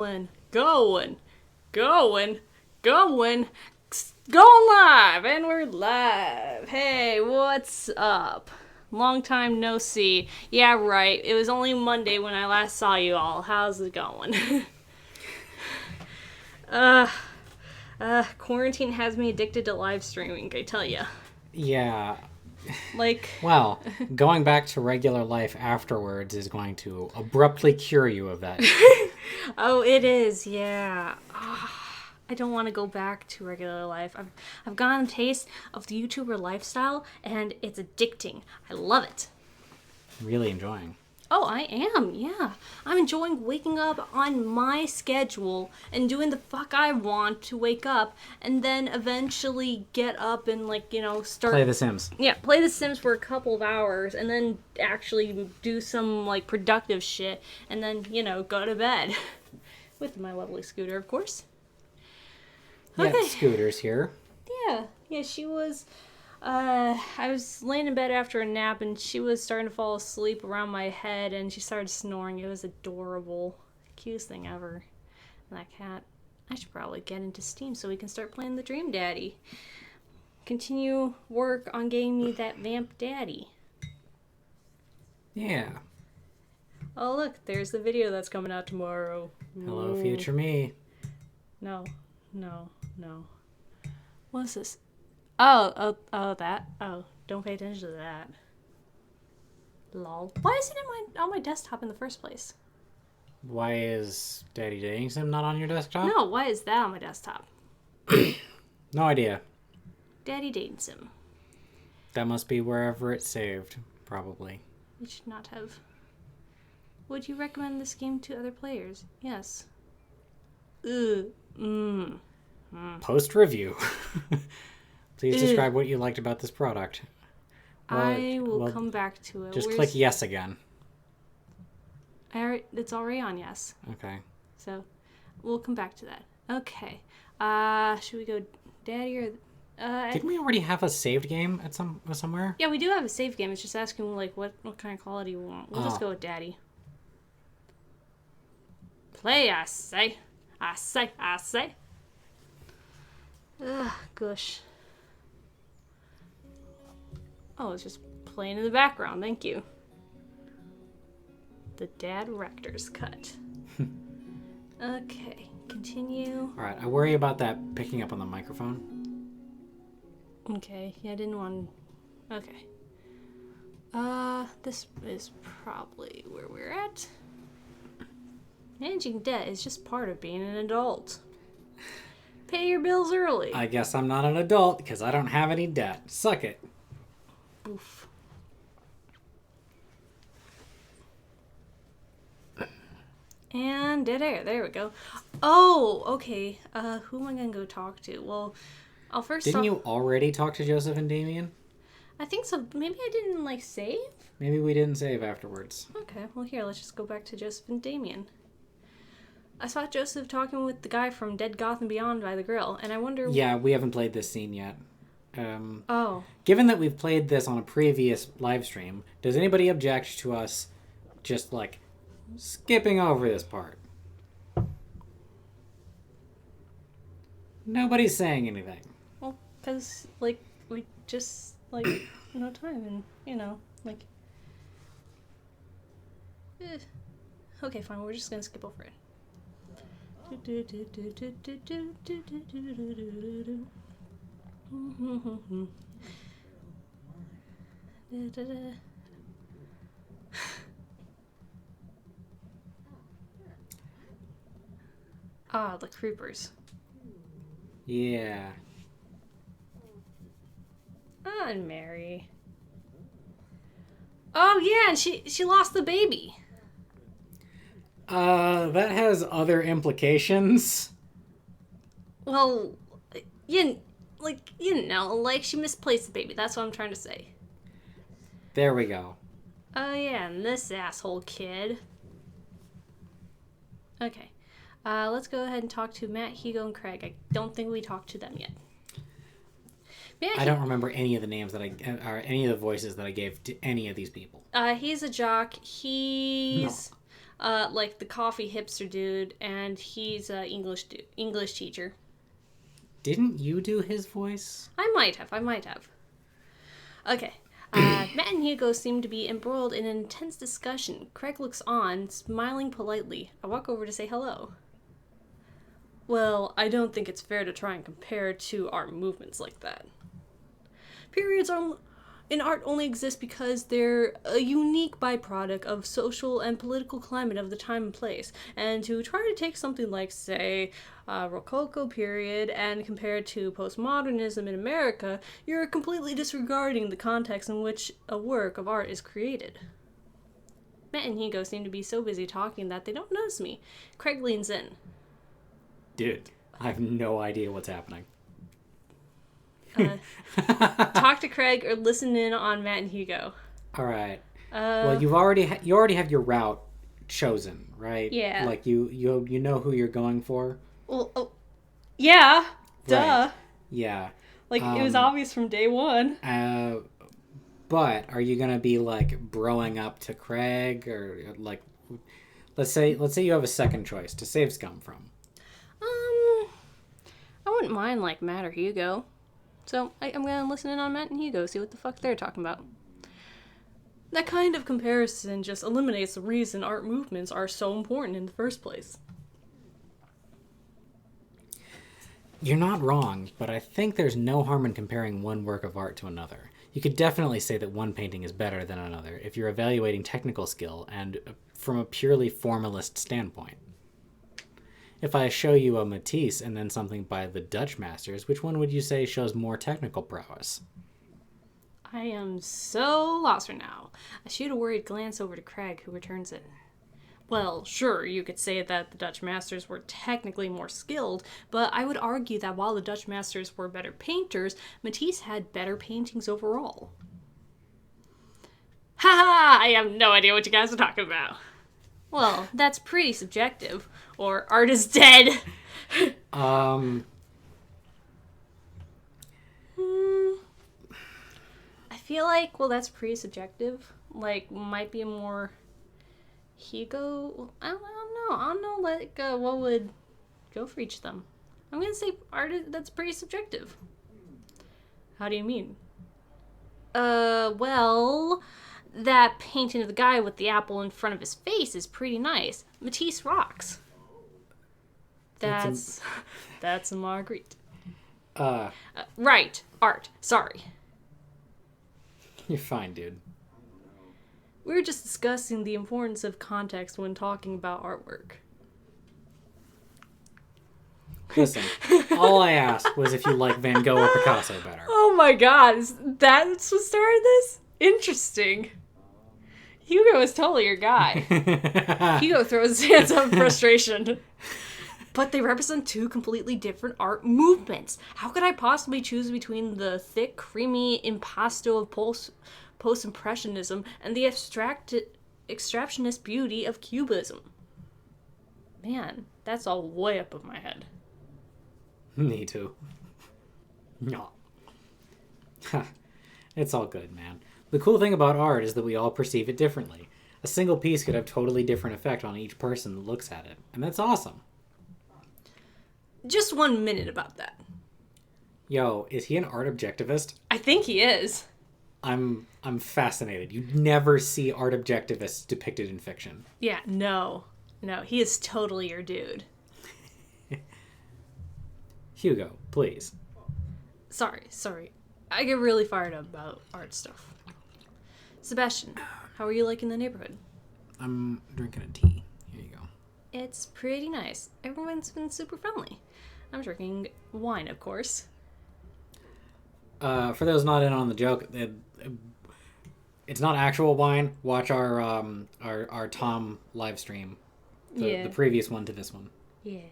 Going, going, going, going live, and we're live. Hey, what's up? Long time no see. Yeah, right. It was only Monday when I last saw you all. How's it going? Quarantine has me addicted to live streaming, I tell ya. Yeah. Like, Well, going back to regular life afterwards is going to abruptly cure you of that. oh, it is, yeah. I don't want to go back to regular life. I've gotten a taste of the YouTuber lifestyle, and it's addicting. I love it. Really enjoying. Oh, I am, yeah. I'm enjoying waking up on my schedule and doing the fuck I want to wake up, and then eventually get up and, start... Play The Sims. Yeah, play The Sims for a couple of hours, and then actually do some, productive shit, and then, go to bed. With my lovely Scooter, of course. Yeah, Okay. Scooter's here. Yeah, she was... I was laying in bed after a nap, and she was starting to fall asleep around my head, and she started snoring. It was adorable. Cutest thing ever. And that cat. I should probably get into Steam so we can start playing the Dream Daddy. Continue work on getting me that vamp daddy. Yeah. Oh, look, there's the video that's coming out tomorrow. Hello, future me. No. What is this? Oh, that. Oh, don't pay attention to that. Lol. Why is it on my desktop in the first place? Why is Daddy Dating Sim not on your desktop? No, why is that on my desktop? No idea. Daddy Dating Sim. That must be wherever it's saved, probably. It should not have. Would you recommend this game to other players? Yes. Post review. Please describe what you liked about this product. I will come back to it. Just click yes again. It's already on yes. Okay. So, we'll come back to that. Okay. Should we go Daddy or... Didn't we already have a saved game at somewhere? Yeah, we do have a save game. It's just asking, what kind of quality we want. We'll just go with Daddy. Play, I say. I say. Ugh, gosh. Oh, it's just playing in the background. Thank you. The Dad Rector's cut. Okay, continue. Alright, I worry about that picking up on the microphone. Okay, yeah, I didn't want... Okay. This is probably where we're at. Managing debt is just part of being an adult. Pay your bills early. I guess I'm not an adult because I don't have any debt. Suck it. Oof. And dead air. There we go. Oh, okay. Who am I gonna go talk to? Well, I'll first. Didn't you already talk to Joseph and Damien? I think so. Maybe I didn't save. Maybe we didn't save afterwards. Okay. Well, here, let's just go back to Joseph and Damien. I saw Joseph talking with the guy from Dead Gotham Beyond by the grill, and I wonder... Yeah, we haven't played this scene yet. Given that we've played this on a previous live stream, does anybody object to us just, skipping over this part? Nobody's saying anything. Well, because, we just, no time, and, Okay, fine, we're just gonna skip over it. Ah, the creepers. Yeah. And Mary. Oh yeah, and she lost the baby. That has other implications. Well, you know, she misplaced the baby. That's what I'm trying to say. There we go. Oh yeah, and this asshole kid. Okay. Let's go ahead and talk to Matt, Hugo, and Craig. I don't think we talked to them yet. I don't remember any of the names or any of the voices that I gave to any of these people. He's a jock. He's like the coffee hipster dude, and he's a English teacher. Didn't you do his voice? I might have. Okay. Matt and Hugo seem to be embroiled in an intense discussion. Craig looks on, smiling politely. I walk over to say hello. Well, I don't think it's fair to try and compare two art movements like that. Periods in art only exist because they're a unique byproduct of social and political climate of the time and place. And to try to take something like, say, Rococo period and compare it to postmodernism in America, you're completely disregarding the context in which a work of art is created. Matt and Hugo seem to be so busy talking that they don't notice me. Craig leans in. Dude, I have no idea what's happening. Talk to Craig or listen in on Matt and Hugo. All right. Well, you already have your route chosen, right? Yeah. Like you know who you're going for. Well, yeah, duh. Right. Yeah. Like it was obvious from day one. But are you gonna be like broing up to Craig, or like, let's say you have a second choice to save scum from? I wouldn't mind like Matt or Hugo. So I'm going to listen in on Matt and Hugo, see what the fuck they're talking about. That kind of comparison just eliminates the reason art movements are so important in the first place. You're not wrong, but I think there's no harm in comparing one work of art to another. You could definitely say that one painting is better than another if you're evaluating technical skill and from a purely formalist standpoint. If I show you a Matisse and then something by the Dutch masters, which one would you say shows more technical prowess? I am so lost right now. I shoot a worried glance over to Craig, who returns it. Well, sure, you could say that the Dutch masters were technically more skilled, but I would argue that while the Dutch masters were better painters, Matisse had better paintings overall. Ha! I have no idea what you guys are talking about. Well, that's pretty subjective. Or art is dead. I feel like, well, that's pretty subjective. Like, might be a more Hugo. I don't know. Like, what would go for each of them? I'm gonna say art that's pretty subjective. How do you mean? Well, that painting of the guy with the apple in front of his face is pretty nice. Matisse rocks. That's a Marguerite. Right. Art. Sorry. You're fine, dude. We were just discussing the importance of context when talking about artwork. Listen, all I asked was if you like Van Gogh or Picasso better. Oh my god, that's what started this? Interesting. Hugo is totally your guy. Hugo throws his hands up in frustration. But they represent two completely different art movements. How could I possibly choose between the thick, creamy impasto of post-impressionism and the extractionist beauty of cubism? Man, that's all way up of my head. Me too. No. It's all good, man. The cool thing about art is that we all perceive it differently. A single piece could have totally different effect on each person that looks at it, and that's awesome. Just 1 minute about that. Yo, is he an art objectivist? I think he is. I'm fascinated. You never see art objectivists depicted in fiction. Yeah, no, he is totally your dude. Hugo, please. Sorry. I get really fired up about art stuff. Sebastian, how are you liking the neighborhood? I'm drinking a tea. Here you go. It's pretty nice. Everyone's been super friendly. I'm drinking wine, of course. For those not in on the joke, it's not actual wine. Watch our Tom live stream, the previous one to this one. Yeah.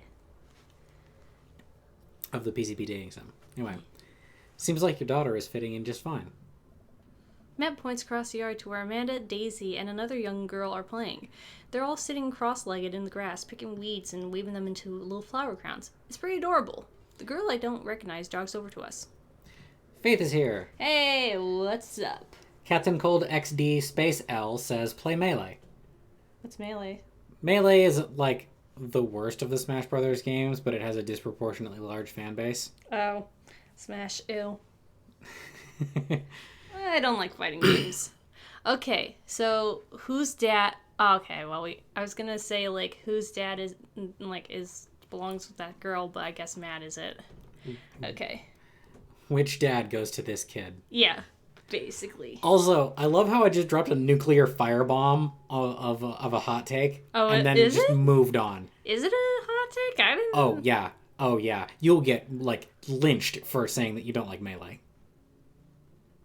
Of the PCP dating sim. Anyway, seems like your daughter is fitting in just fine. Matt points across the yard to where Amanda, Daisy, and another young girl are playing. They're all sitting cross-legged in the grass, picking weeds and weaving them into little flower crowns. It's pretty adorable. The girl I don't recognize jogs over to us. Faith is here. Hey, what's up? Captain Cold XD Space L says play Melee. What's Melee? Melee is like the worst of the Smash Brothers games, but it has a disproportionately large fan base. Oh, Smash, ew. I don't like fighting games. Okay, so whose dad? Okay, well, I was gonna say like whose dad is belongs with that girl, but I guess Matt is it. Okay. Which dad goes to this kid? Yeah, basically. Also, I love how I just dropped a nuclear firebomb of a hot take, Oh, and then is just it? moved on. Is it a hot take? I didn't. Oh yeah, you'll get like lynched for saying that you don't like Melee.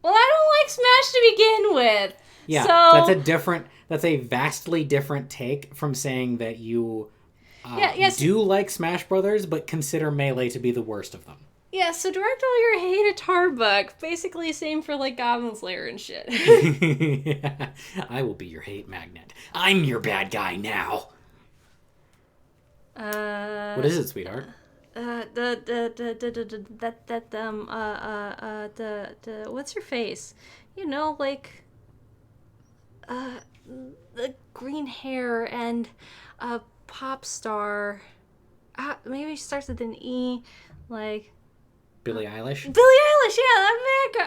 Well, I don't like Smash to begin with. Yeah, So that's a vastly different take from saying that you yes. do like Smash Brothers, but consider Melee to be the worst of them. Yeah, so direct all your hate at Tarbuck. Basically, same for like Goblin Slayer and shit. Yeah. I will be your hate magnet. I'm your bad guy now. What is it, sweetheart? What's your face? You know, like, the green hair and a pop star. Maybe she starts with an E, like Billie Eilish? Billie Eilish. Yeah,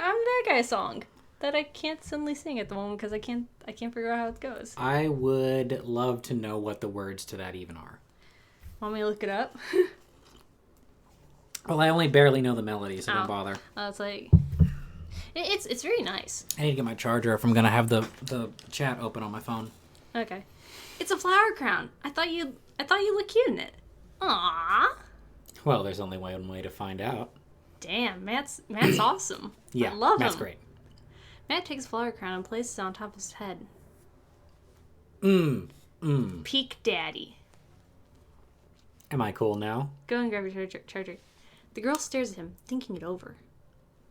I'm that guy song that I can't suddenly sing at the moment because I can't figure out how it goes. I would love to know what the words to that even are. Want me to look it up? Well, I only barely know the melody, so don't bother. It's like it's very nice. I need to get my charger if I'm gonna have the chat open on my phone. Okay, it's a flower crown. I thought you looked cute in it. Aww. Well, there's only one way to find out. Damn, Matt's awesome. Yeah, I love Matt's him. great. Matt takes a flower crown and places it on top of his head. Peak daddy. Am I cool now? Go and grab your charger. The girl stares at him, thinking it over.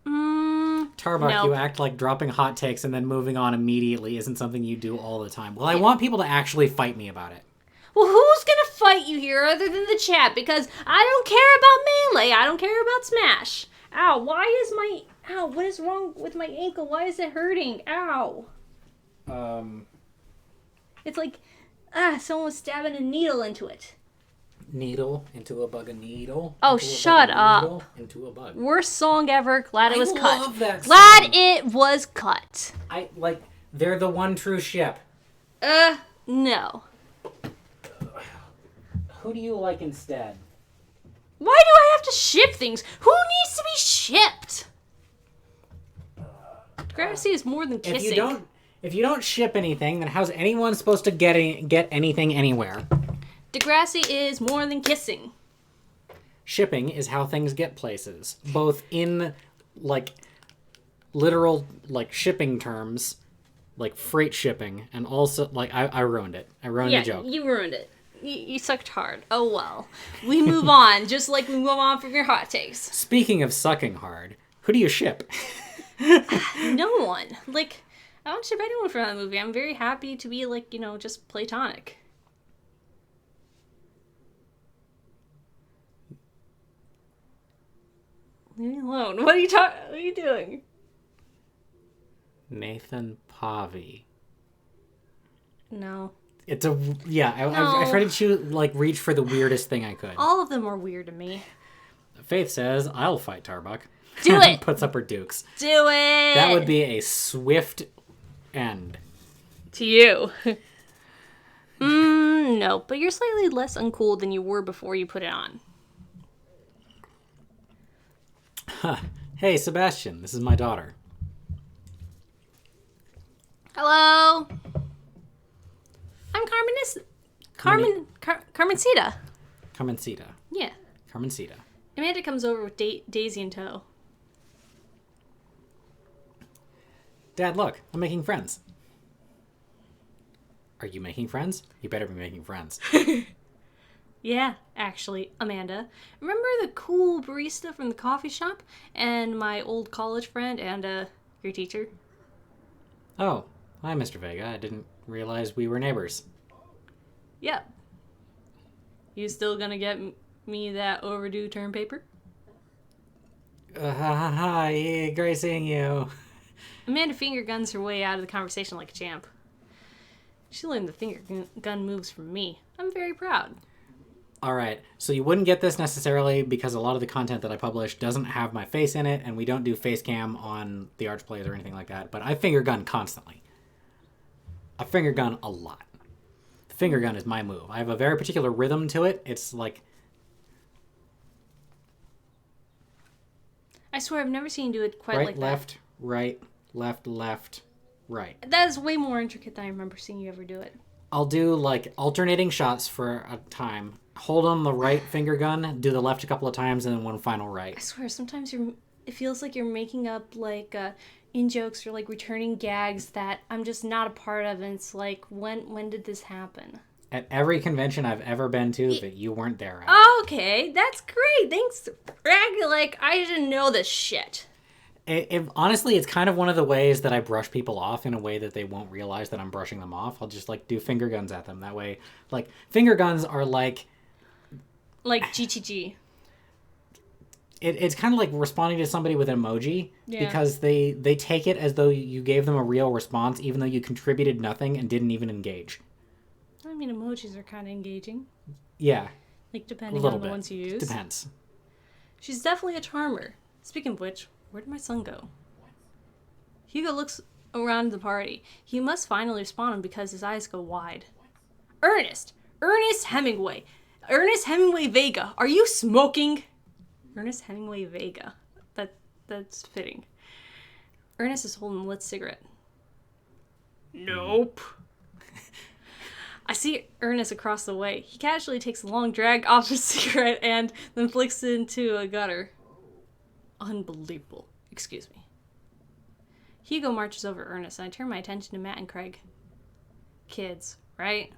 Tarbuck, No. you act like dropping hot takes and then moving on immediately isn't something you do all the time. Well, I want people to actually fight me about it. Well, who's gonna fight you here other than the chat? Because I don't care about Melee. I don't care about Smash. Ow, what is wrong with my ankle? Why is it hurting? Ow. It's like, someone was stabbing a needle into it. Needle into a bug, a needle. Oh, into a shut bug, a up. needle, into a bug. Worst song ever. Glad it was cut. I love that Glad song. it was cut. They're the one true ship. No. Who do you like instead? Why do I have to ship things? Who needs to be shipped? Gravity is more than kissing. If you don't ship anything, then how's anyone supposed to get anything anywhere? Degrassi is more than kissing. Shipping is how things get places, both in literal shipping terms, like freight shipping, and also I ruined it. I ruined the joke. You ruined it. You sucked hard. Oh well. We move on, just like we move on from your hot takes. Speaking of sucking hard, who do you ship? No one. I don't ship anyone for that movie. I'm very happy to be just platonic. Leave me alone. What are you doing? Nathan Pavi. No. I tried to reach for the weirdest thing I could. All of them are weird to me. Faith says, I'll fight Tarbuck. Do it! Puts up her dukes. Do it! That would be a swift end. To you. No, but you're slightly less uncool than you were before you put it on. Hey, Sebastian, this is my daughter. Hello. I'm Carmencita. Carmencita. Yeah. Carmencita. Amanda comes over with Daisy in tow. Dad, look, I'm making friends. Are you making friends? You better be making friends. Yeah, actually, Amanda. Remember the cool barista from the coffee shop? And my old college friend and, your teacher? Oh, hi, Mr. Vega. I didn't realize we were neighbors. Yep. You still gonna get me that overdue term paper? Hi, great seeing you. Amanda finger guns her way out of the conversation like a champ. She learned the finger gun moves from me. I'm very proud. All right, so you wouldn't get this necessarily because a lot of the content that I publish doesn't have my face in it, and we don't do face cam on the Arch plays or anything like that, but I finger gun constantly. I finger gun a lot. The finger gun is my move. I have a very particular rhythm to it. It's like... I swear I've never seen you do it quite like left, right, left, left, right. That is way more intricate than I remember seeing you ever do it. I'll do like alternating shots for a time. Hold on the right finger gun, do the left a couple of times, and then one final right. I swear, sometimes it feels like you're making up like in-jokes or like returning gags that I'm just not a part of, and it's like, when did this happen? At every convention I've ever been to that you weren't there at. Okay, that's great. Thanks, Greg. Like, I didn't know this shit. Honestly, it's kind of one of the ways that I brush people off in a way that they won't realize that I'm brushing them off. I'll just like do finger guns at them. That way, like, finger guns are like GTG. It's kind of like responding to somebody with an emoji, because they take it as though you gave them a real response, even though you contributed nothing and didn't even engage. I mean, emojis are kind of engaging. Yeah. Like, depending on the ones you use. Depends. She's definitely a charmer. Speaking of which, where did my son go? Hugo looks around the party. He must finally respond because his eyes go wide. Ernest Hemingway Vega. Are you smoking? Ernest Hemingway Vega. That's fitting. Ernest is holding a lit cigarette. Nope. I see Ernest across the way. He casually takes a long drag off his cigarette and then flicks it into a gutter. Unbelievable. Excuse me. Hugo marches over Ernest, and I turn my attention to Matt and Craig. Kids, right?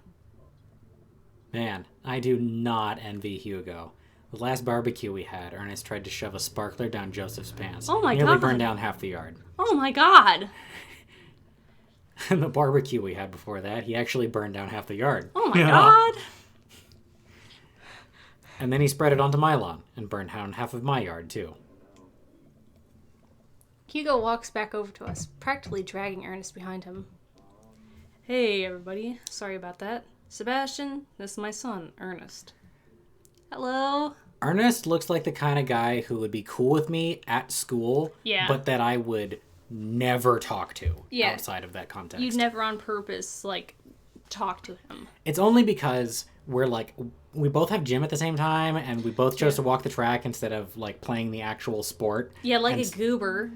Man, I do not envy Hugo. The last barbecue we had, Ernest tried to shove a sparkler down Joseph's pants. Oh my god. Nearly burned down half the yard. Oh my god. And the barbecue we had before that, he actually burned down half the yard. Oh my god. And then he spread it onto my lawn and burned down half of my yard, too. Hugo walks back over to us, practically dragging Ernest behind him. Hey, everybody. Sorry about that. Sebastian, this is my son, Ernest. Hello. Ernest looks like the kind of guy who would be cool with me at school, but that I would never talk to outside of that context. You'd never on purpose, like, talk to him. It's only because we're, like, we both have gym at the same time, and we both chose to walk the track instead of, like, playing the actual sport. Yeah, like a goober.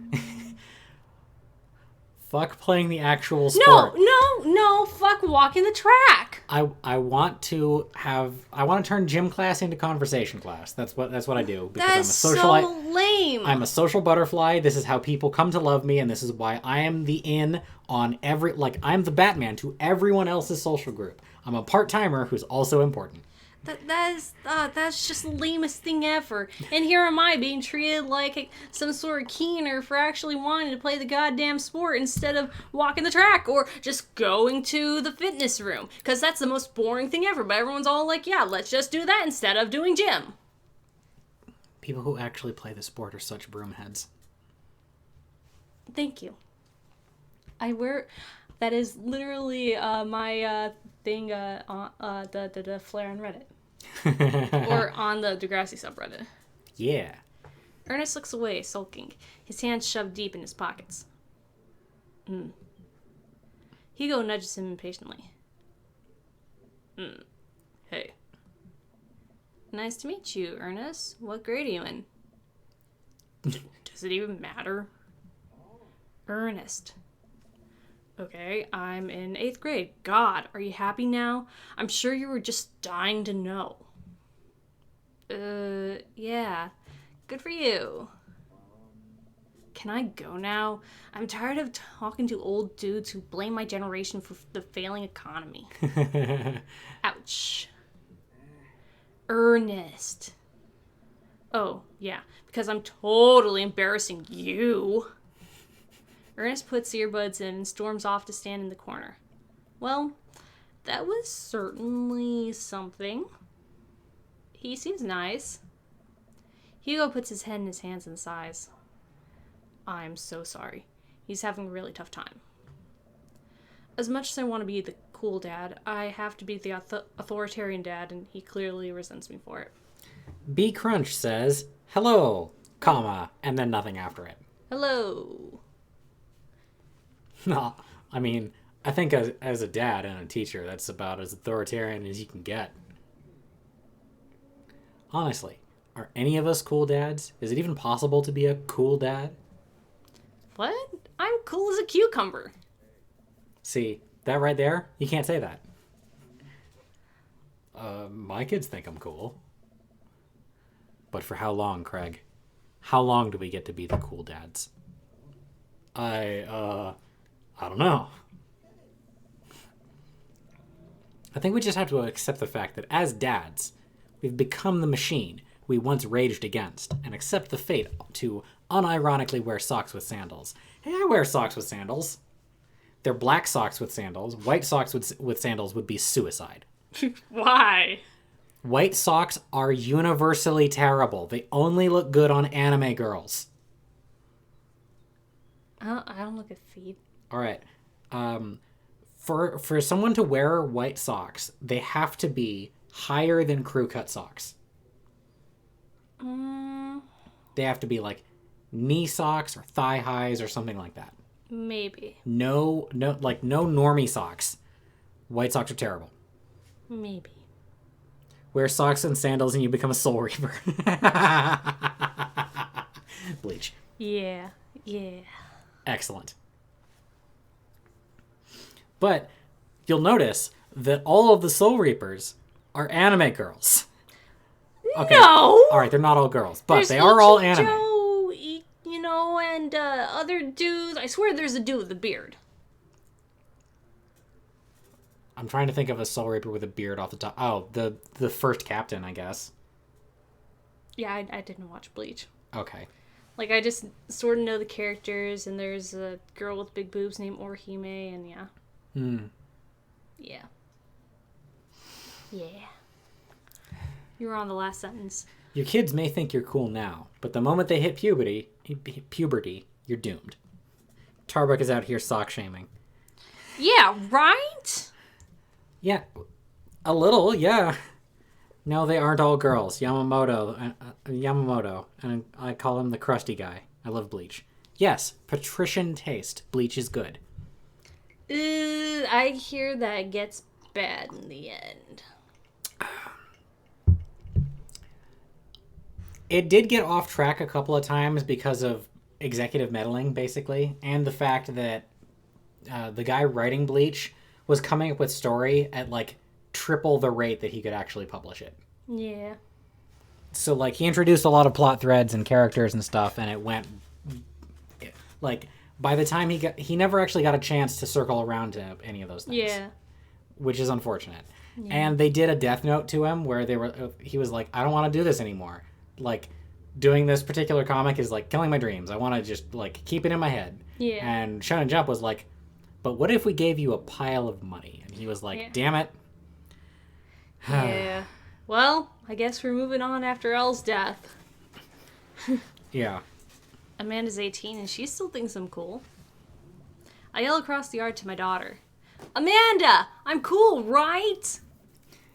Fuck playing the actual sport. No, fuck walking the track. I want to turn gym class into conversation class. That's what I do. Because That's so lame. I'm a social butterfly. This is how people come to love me, and this is why I am the in on every, like, I'm the Batman to everyone else's social group. I'm a part-timer who's also important. That's just the lamest thing ever. And here am I being treated like some sort of keener for actually wanting to play the goddamn sport instead of walking the track or just going to the fitness room. Because that's the most boring thing ever. But everyone's all like, yeah, let's just do that instead of doing gym. People who actually play the sport are such broomheads. Thank you. That is literally my thing, the flare on Reddit. Or on the Degrassi subreddit. Yeah. Ernest looks away, sulking, his hands shoved deep in his pockets. Hugo nudges him impatiently. Hey. Nice to meet you, Ernest. What grade are you in? Does it even matter? Ernest. Okay, I'm in 8th grade. God, are you happy now? I'm sure you were just dying to know. Yeah. Good for you. Can I go now? I'm tired of talking to old dudes who blame my generation for the failing economy. Ouch. Ernest. Oh, yeah, because I'm totally embarrassing you. Ernest puts earbuds in and storms off to stand in the corner. Well, that was certainly something. He seems nice. Hugo puts his head in his hands and sighs. I'm so sorry. He's having a really tough time. As much as I want to be the cool dad. I have to be the authoritarian dad, and he clearly resents me for it. B Crunch says, hello, comma, and then nothing after it. Hello. No, I mean, I think as a dad and a teacher, that's about as authoritarian as you can get. Honestly, are any of us cool dads? Is it even possible to be a cool dad? What? I'm cool as a cucumber. See, that right there, you can't say that. My kids think I'm cool. But for how long, Craig? How long do we get to be the cool dads? I don't know. I think we just have to accept the fact that as dads, we've become the machine we once raged against, and accept the fate to unironically wear socks with sandals. Hey, I wear socks with sandals. They're black socks with sandals. White socks with sandals would be suicide. Why? White socks are universally terrible. They only look good on anime girls. I don't look at feet. All right. For someone to wear white socks, they have to be higher than crew cut socks. They have to be like knee socks or thigh highs or something like that. Maybe. No normie socks. White socks are terrible. Maybe. Wear socks and sandals and you become a soul reaper. Bleach. Yeah. Excellent. But you'll notice that all of the soul reapers are anime girls. Okay. No! All right, they're not all girls, but There's they are all Ichi anime. Joe, and other dudes. I swear there's a dude with a beard. I'm trying to think of a soul reaper with a beard off the top. Oh, the first captain, I guess. Yeah, I didn't watch Bleach. Okay. Like, I just sort of know the characters, and there's a girl with big boobs named Orihime, and yeah. Yeah. You were on the last sentence. Your kids may think you're cool now, but the moment they hit puberty, you're doomed. Tarbuck is out here sock shaming. Yeah, right? Yeah, a little, yeah. No, they aren't all girls. Yamamoto, and I call him the crusty guy. I love Bleach. Yes, patrician taste. Bleach is good. I hear that gets bad in the end. It did get off track a couple of times because of executive meddling, basically, and the fact that the guy writing Bleach was coming up with story at like triple the rate that he could actually publish it. Yeah. So like he introduced a lot of plot threads and characters and stuff, and it went like by the time he never actually got a chance to circle around to any of those things. Yeah. Which is unfortunate. Yeah. And they did a death note to him where he was like, I don't want to do this anymore. Like, doing this particular comic is like killing my dreams. I want to just like keep it in my head. Yeah. And Shonen Jump was like, but what if we gave you a pile of money? And he was like, damn it. Yeah. Well, I guess we're moving on after Elle's death. Yeah. Amanda's 18 and she still thinks I'm cool. I yell across the yard to my daughter, Amanda, I'm cool, right?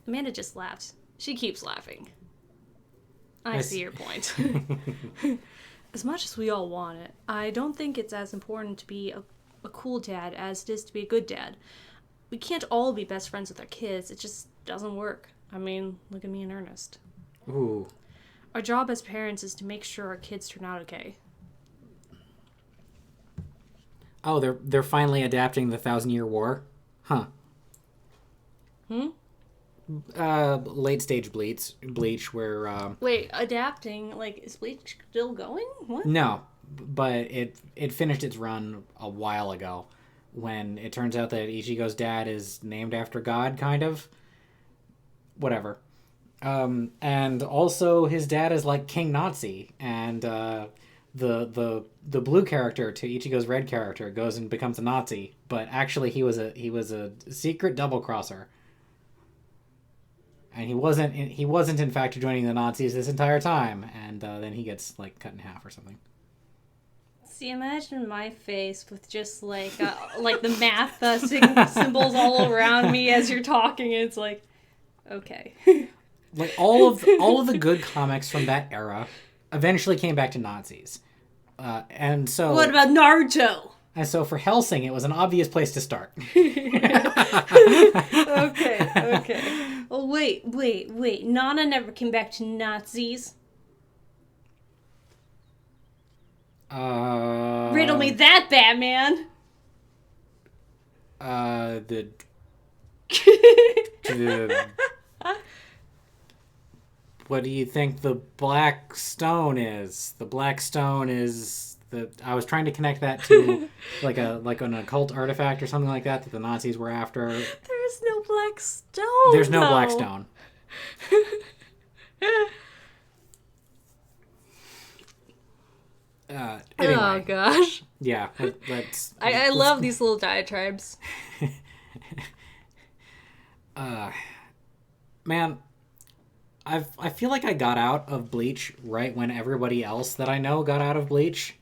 Amanda just laughs. She keeps laughing. I see your point. As much as we all want it, I don't think it's as important to be a cool dad as it is to be a good dad. We can't all be best friends with our kids. It just doesn't work. I mean, look at me and Ernest. Ooh. Our job as parents is to make sure our kids turn out okay. Oh, they're finally adapting the 1,000-Year War? Huh. Late stage Bleach where Wait, adapting, like, is Bleach still going? What? No, but it finished its run a while ago when it turns out that Ichigo's dad is named after God, kind of. Whatever. And also his dad is like King Nazi, and the blue character to Ichigo's red character goes and becomes a Nazi, but actually he was a secret double crosser. And he wasn't in fact joining the Nazis this entire time, and then he gets like cut in half or something. See, imagine my face with just like the math symbols all around me as you're talking. It's like, okay. Like all of the good comics from that era eventually came back to Nazis, and so What about Naruto? And so for Helsing, it was an obvious place to start. Okay. Oh, wait. Nana never came back to Nazis. Riddle me that, Batman! What do you think the Black Stone is? The Black Stone is I was trying to connect that to like an occult artifact or something like that the Nazis were after. There's no Black Stone. There's no Black Stone. Anyway. Oh gosh. Yeah, let's. I love these little diatribes. Man, I feel like I got out of Bleach right when everybody else that I know got out of Bleach.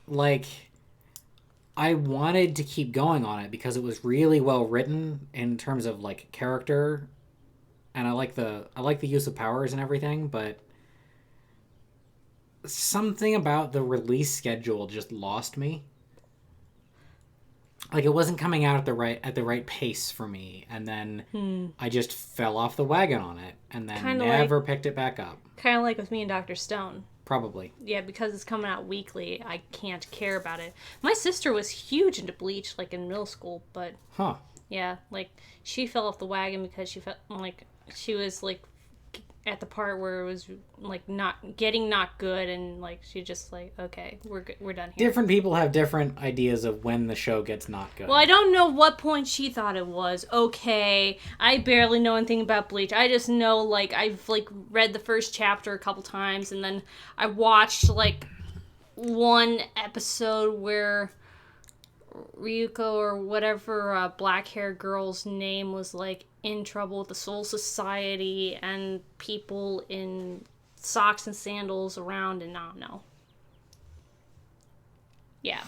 Like, I wanted to keep going on it because it was really well written in terms of like character, and I like the use of powers and everything, but something about the release schedule just lost me. Like, it wasn't coming out at the right pace for me, and then I just fell off the wagon on it, and then Kinda never picked it back up. Kind of like with me and Dr. Stone. Probably. Yeah, because it's coming out weekly, I can't care about it. My sister was huge into Bleach, like in middle school, but yeah, like she fell off the wagon because she felt like she was like at the part where it was like not good, and like she just like, okay, we're done here. Different people have different ideas of when the show gets not good. Well, I don't know what point she thought it was. Okay, I barely know anything about Bleach. I just know like I've like read the first chapter a couple times, and then I watched like one episode where Ryuko or whatever black-haired girl's name was like in trouble with the Soul Society and people in socks and sandals around, and I don't know. Yeah.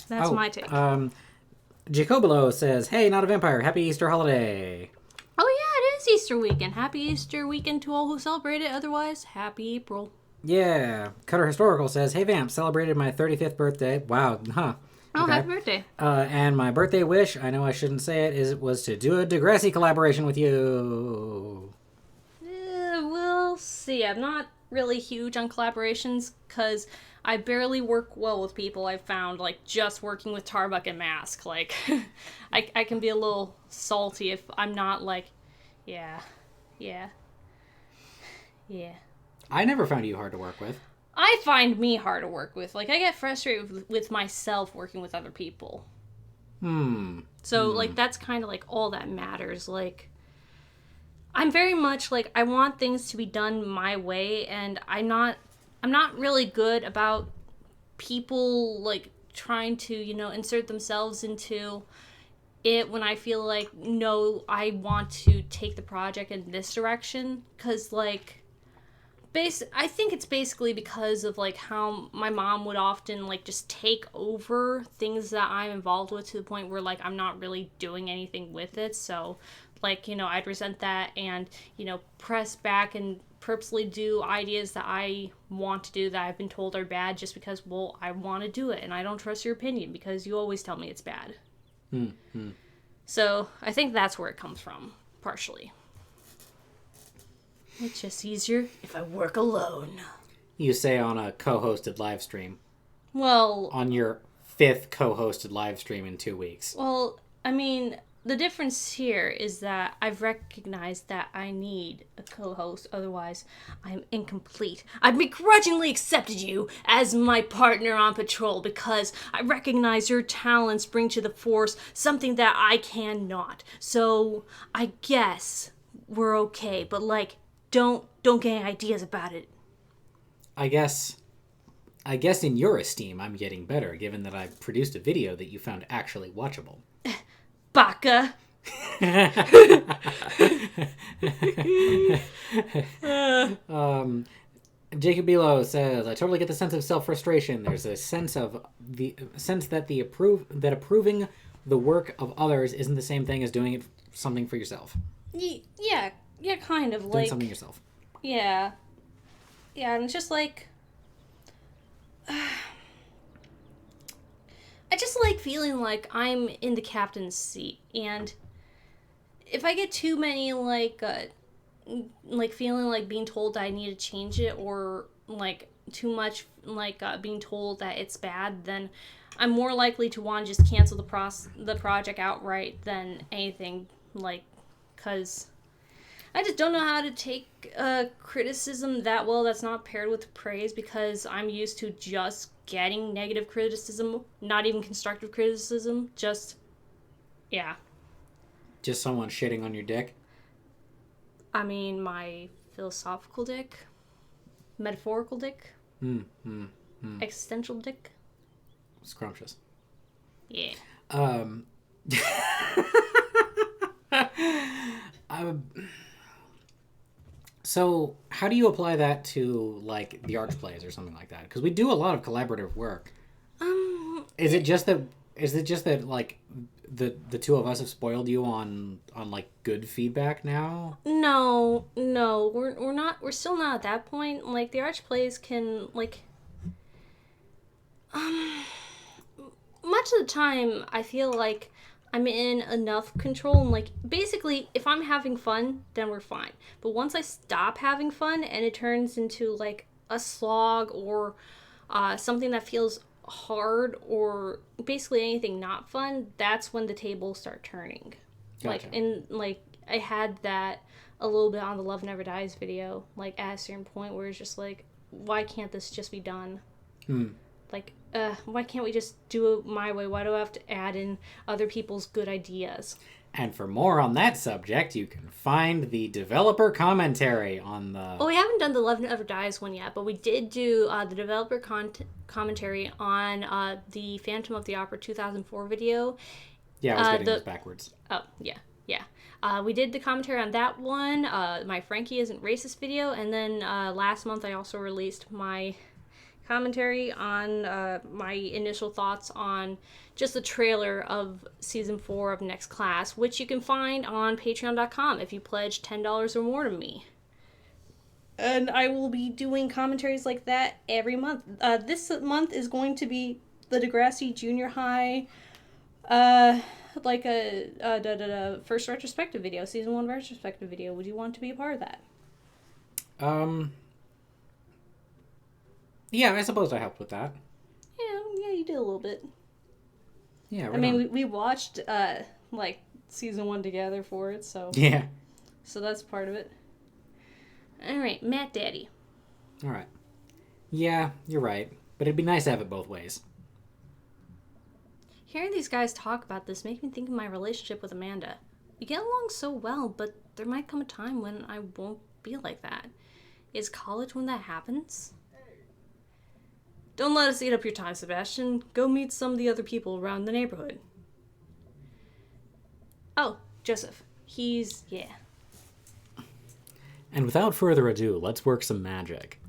That's my take. Jacobolo says, "Hey, not a vampire. Happy Easter holiday." Oh yeah, it is Easter weekend. Happy Easter weekend to all who celebrate it. Otherwise, happy April. Yeah. Cutter Historical says, "Hey, Vamp, celebrated my 35th birthday." Wow, huh. Oh, Okay. happy birthday. And my birthday wish, I know I shouldn't say it, was to do a Degrassi collaboration with you. We'll see. I'm not really huge on collaborations because I barely work well with people I've found, like, just working with Tarbuck and Mask. Like, I can be a little salty if I'm not like, yeah. I never found you hard to work with. I find me hard to work with. Like, I get frustrated with myself working with other people. So, like, that's kind of, like, all that matters. Like, I'm very much, like, I want things to be done my way, and I'm not really good about people, like, trying to, insert themselves into it when I feel like, no, I want to take the project in this direction. Because, like, I think it's basically because of, like, how my mom would often, like, just take over things that I'm involved with to the point where, like, I'm not really doing anything with it. So, like, I'd resent that and, press back and purposely do ideas that I want to do that I've been told are bad just because, well, I want to do it and I don't trust your opinion because you always tell me it's bad. So, I think that's where it comes from, partially. It's just easier if I work alone. You say on a co-hosted live stream. Well... On your 5th co-hosted live stream in 2 weeks. Well, I mean, the difference here is that I've recognized that I need a co-host, otherwise I'm incomplete. I've begrudgingly accepted you as my partner on patrol because I recognize your talents bring to the force something that I cannot. So, I guess we're okay, but, like, don't get any ideas about it. I guess in your esteem, I'm getting better, given that I've produced a video that you found actually watchable. Baka! Jacob Belo says, "I totally get the sense of self-frustration. There's a sense that approving the work of others isn't the same thing as doing it something for yourself. Yeah, kind of Doing something yourself. Yeah, and it's just like I just like feeling like I'm in the captain's seat, and if I get too many like feeling like being told that I need to change it, or like too much being told that it's bad, then I'm more likely to want to just cancel the project outright than anything, like, because I just don't know how to take criticism that well that's not paired with praise, because I'm used to just getting negative criticism, not even constructive criticism, just, yeah. Just someone shitting on your dick? I mean, my philosophical dick, metaphorical dick, existential dick. Scrumptious. Yeah. So, how do you apply that to, like, the arch plays or something like that? Because we do a lot of collaborative work. Is it just that like the two of us have spoiled you on like good feedback now? No, we're still not at that point. Like, the arch plays can, like, much of the time I feel like I'm in enough control, and, like, basically if I'm having fun, then we're fine. But once I stop having fun and it turns into like a slog, or something that feels hard, or basically anything not fun, that's when the tables start turning. Gotcha. Like I had that a little bit on the Love Never Dies video, like at a certain point where it's just like, why can't this just be done? Like, why can't we just do it my way? Why do I have to add in other people's good ideas? And for more on that subject, you can find the developer commentary on the... Well, we haven't done the Love Never Dies one yet, but we did do the developer commentary on the Phantom of the Opera 2004 video. Yeah, I was getting those backwards. Oh, yeah. We did the commentary on that one, my Frankie Isn't Racist video, and then last month I also released my commentary on my initial thoughts on just the trailer of season 4 of Next Class, which you can find on patreon.com if you pledge $10 or more to me. And I will be doing commentaries like that every month. This month is going to be the Degrassi Junior High like a first retrospective video, season 1 retrospective video. Would you want to be a part of that? Yeah, I suppose I helped with that. Yeah, you did a little bit. Yeah, I mean, we watched like season 1 together for it, so yeah, so that's part of it. All right, Matt Daddy. All right. Yeah, you're right, but it'd be nice to have it both ways. Hearing these guys talk about this makes me think of my relationship with Amanda. We get along so well, but there might come a time when I won't be like that. Is college when that happens? Don't let us eat up your time, Sebastian. Go meet some of the other people around the neighborhood. Oh, Joseph. Yeah. And without further ado, let's work some magic.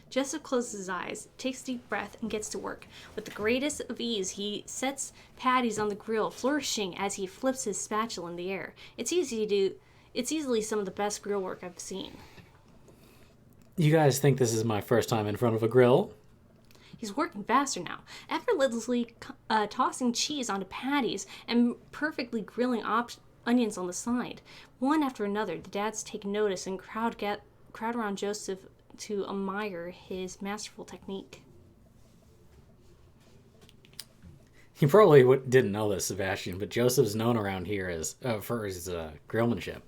Joseph closes his eyes, takes a deep breath, and gets to work. With the greatest of ease, he sets patties on the grill, flourishing as he flips his spatula in the air. It's easily some of the best grill work I've seen. You guys think this is my first time in front of a grill? He's working faster now, effortlessly tossing cheese onto patties and perfectly grilling onions on the side. One after another, the dads take notice and crowd around Joseph to admire his masterful technique. You probably didn't know this, Sebastian, but Joseph's known around here as for his grillmanship.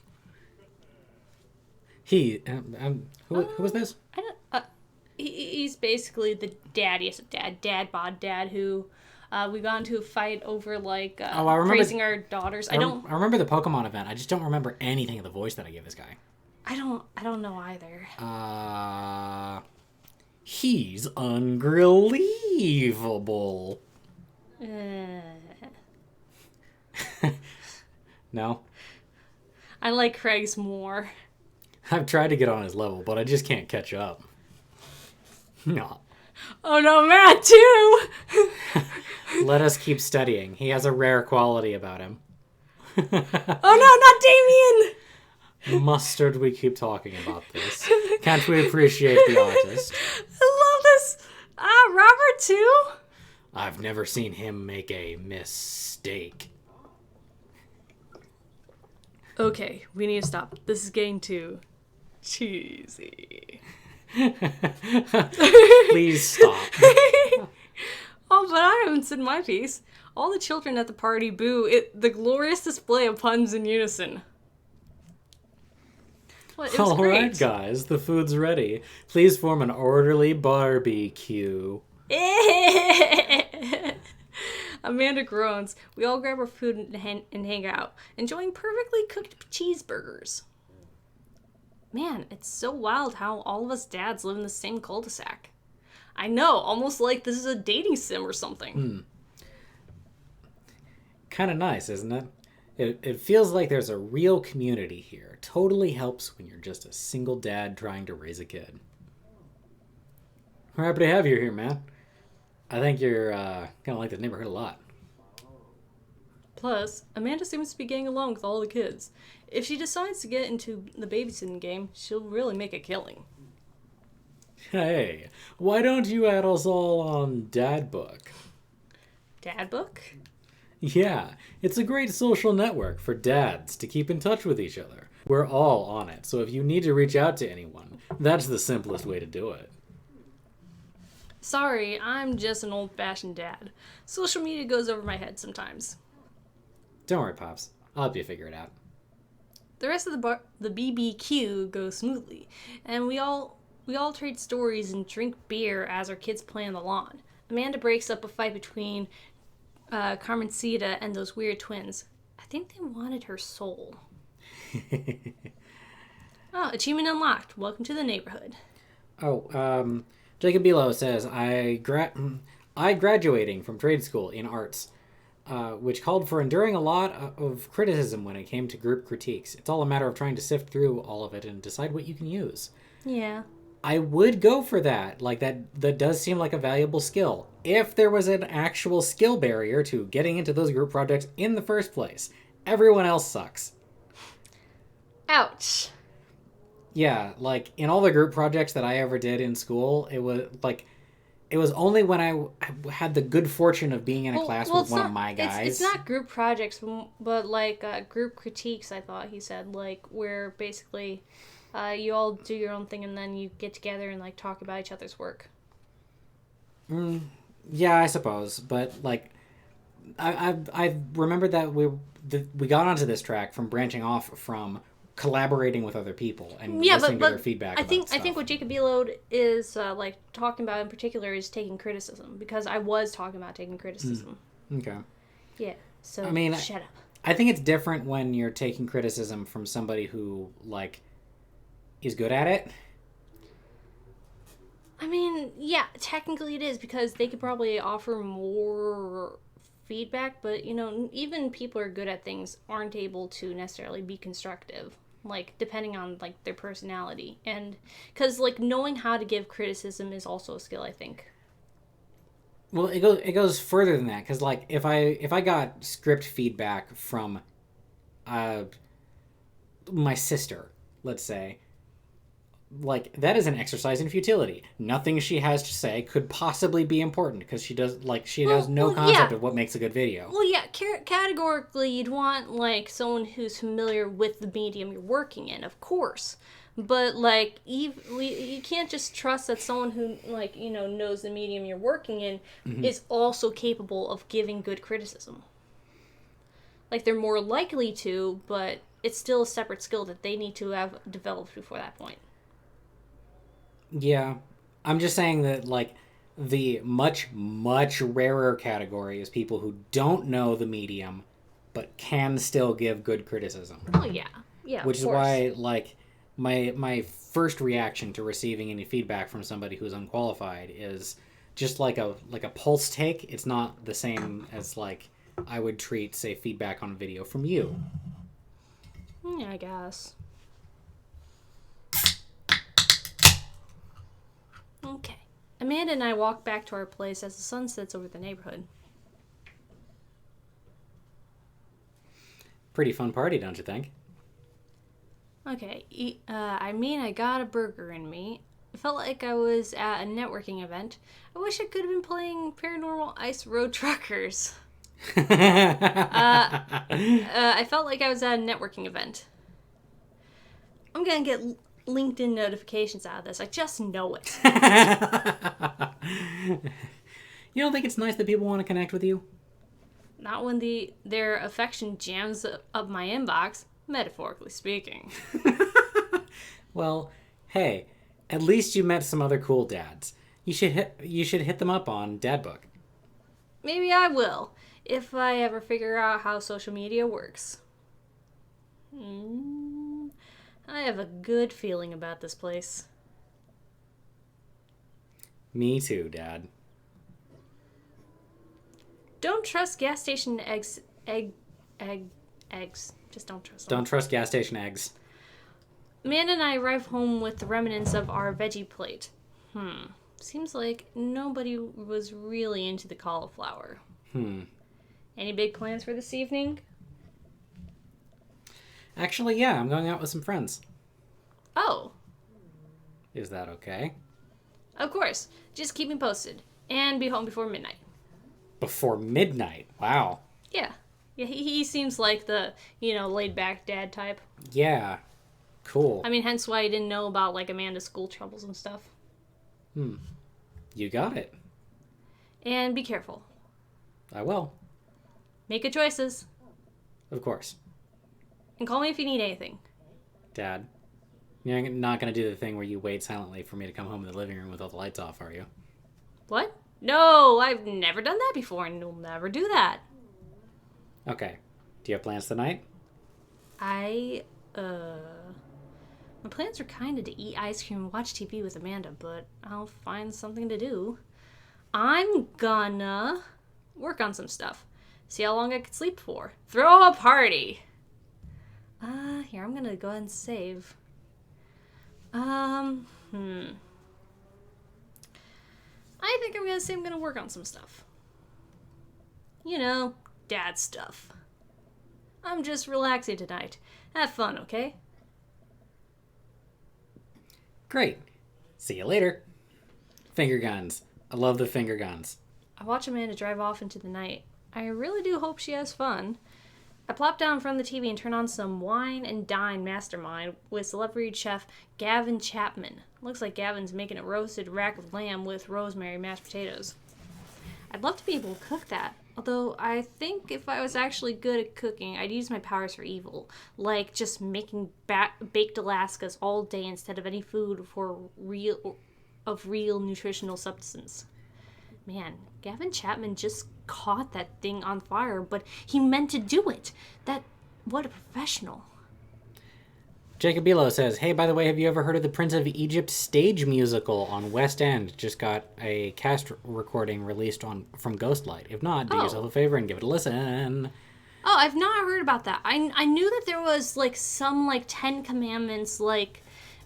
Who was this? He's basically the daddiest of dad bod dad who we got into a fight over like raising our daughters. I remember the Pokemon event. I just don't remember anything of the voice that I gave this guy. I don't know either. He's ungrillable. No? I like Craig's more. I've tried to get on his level, but I just can't catch up. No. Oh no, Matt too! Let us keep studying. He has a rare quality about him. Oh no, not Damien! Mustard, we keep talking about this. Can't we appreciate the artist? I love this! Robert too? I've never seen him make a mistake. Okay, we need to stop. This is getting too cheesy. Please stop. Oh, but I haven't said my piece. All the children at the party boo the glorious display of puns in unison. What, it was All right, great. guys, the food's ready. Please form an orderly barbecue. Amanda groans. We all grab our food and hang out, enjoying perfectly cooked cheeseburgers. Man, it's so wild how all of us dads live in the same cul-de-sac. I know, almost like this is a dating sim or something. Kind of nice, isn't it? It feels like there's a real community here. Totally helps when you're just a single dad trying to raise a kid. We're happy to have you here, man. I think you're gonna like this neighborhood a lot. Plus, Amanda seems to be getting along with all the kids. If she decides to get into the babysitting game, she'll really make a killing. Hey, why don't you add us all on Dad Book? Dad book? Yeah, it's a great social network for dads to keep in touch with each other. We're all on it, so if you need to reach out to anyone, that's the simplest way to do it. Sorry, I'm just an old-fashioned dad. Social media goes over my head sometimes. Don't worry, Pops. I'll help you figure it out. The rest of the BBQ goes smoothly, and we all trade stories and drink beer as our kids play on the lawn. Amanda breaks up a fight between Carmencita and those weird twins. I think they wanted her soul. Oh, achievement unlocked. Welcome to the neighborhood. Jacob Bilo says, I graduating from trade school in arts, which called for enduring a lot of criticism when it came to group critiques. It's all a matter of trying to sift through all of it and decide what you can use. Yeah. I would go for that. Like, that does seem like a valuable skill. If there was an actual skill barrier to getting into those group projects in the first place. Everyone else sucks. Ouch. Yeah, like, in all the group projects that I ever did in school, it was only when I had the good fortune of being in a class with one of my guys. It's not group projects, but like group critiques, I thought he said. Like, where basically you all do your own thing and then you get together and like talk about each other's work. Yeah, I suppose. But like, I remember that we got onto this track from branching off from collaborating with other people and listening to their feedback. I think what Jacob Elode is like talking about in particular is taking criticism, because I was talking about taking criticism. Okay. Yeah. So I mean, shut up. I think it's different when you're taking criticism from somebody who like is good at it. I mean, yeah, technically it is, because they could probably offer more feedback, but you know, even people who are good at things aren't able to necessarily be constructive, like depending on like their personality. And because like knowing how to give criticism is also a skill, I think. Well, it goes further than that, because like if I got script feedback from my sister, let's say, like, that is an exercise in futility. Nothing she has to say could possibly be important, because she has no concept of what makes a good video. Well, yeah, categorically, you'd want, like, someone who's familiar with the medium you're working in, of course. But, like, you can't just trust that someone who, like, you know, knows the medium you're working in is also capable of giving good criticism. Like, they're more likely to, but it's still a separate skill that they need to have developed before that point. Yeah. I'm just saying that, like, the much, much rarer category is people who don't know the medium, but can still give good criticism. Oh, yeah. Yeah, Which is why, like, my first reaction to receiving any feedback from somebody who's unqualified is just like a pulse take. It's not the same as, like, I would treat, say, feedback on video from you. Yeah, I guess. Okay. Amanda and I walk back to our place as the sun sets over the neighborhood. Pretty fun party, don't you think? Okay, I got a burger in me. It felt like I was at a networking event. I wish I could have been playing Paranormal Ice Road Truckers. I felt like I was at a networking event. I'm gonna get LinkedIn notifications out of this. I just know it. You don't think it's nice that people want to connect with you? Not when their affection jams up my inbox, metaphorically speaking. Well, hey, at least you met some other cool dads. You should hit them up on Dadbook. Maybe I will, if I ever figure out how social media works. I have a good feeling about this place. Me too, Dad. Don't trust gas station eggs. Just don't trust them. Don't trust gas station eggs. Amanda and I arrive home with the remnants of our veggie plate. Seems like nobody was really into the cauliflower. Any big plans for this evening? Actually, yeah, I'm going out with some friends. Oh. Is that okay? Of course. Just keep me posted. And be home before midnight. Before midnight? Wow. Yeah. Yeah, he seems like the, laid-back dad type. Yeah. Cool. I mean, hence why I didn't know about, Amanda's school troubles and stuff. You got it. And be careful. I will. Make good choices. Of course. And call me if you need anything. Dad, you're not going to do the thing where you wait silently for me to come home in the living room with all the lights off, are you? What? No, I've never done that before, and will never do that. Okay. Do you have plans tonight? My plans are kind of to eat ice cream and watch TV with Amanda, but I'll find something to do. I'm gonna work on some stuff. See how long I could sleep for. Throw a party! Here, I'm gonna go ahead and save. I think I'm gonna say I'm gonna work on some stuff. Dad stuff. I'm just relaxing tonight. Have fun, okay? Great. See you later. Finger guns. I love the finger guns. I watch Amanda drive off into the night. I really do hope she has fun. I plop down from the TV and turn on some Wine and Dine Mastermind with celebrity chef Gavin Chapman. Looks like Gavin's making a roasted rack of lamb with rosemary mashed potatoes. I'd love to be able to cook that, although I think if I was actually good at cooking, I'd use my powers for evil, like just making baked Alaskas all day instead of any food of real nutritional substance. Man, Gavin Chapman just caught that thing on fire, but he meant to do it. What a professional. Jacob Bilo says, hey, by the way, have you ever heard of the Prince of Egypt stage musical on West End? Just got a cast recording released from Ghostlight. If not, do yourself a favor and give it a listen. Oh, I've not heard about that. I knew that there was some Ten Commandments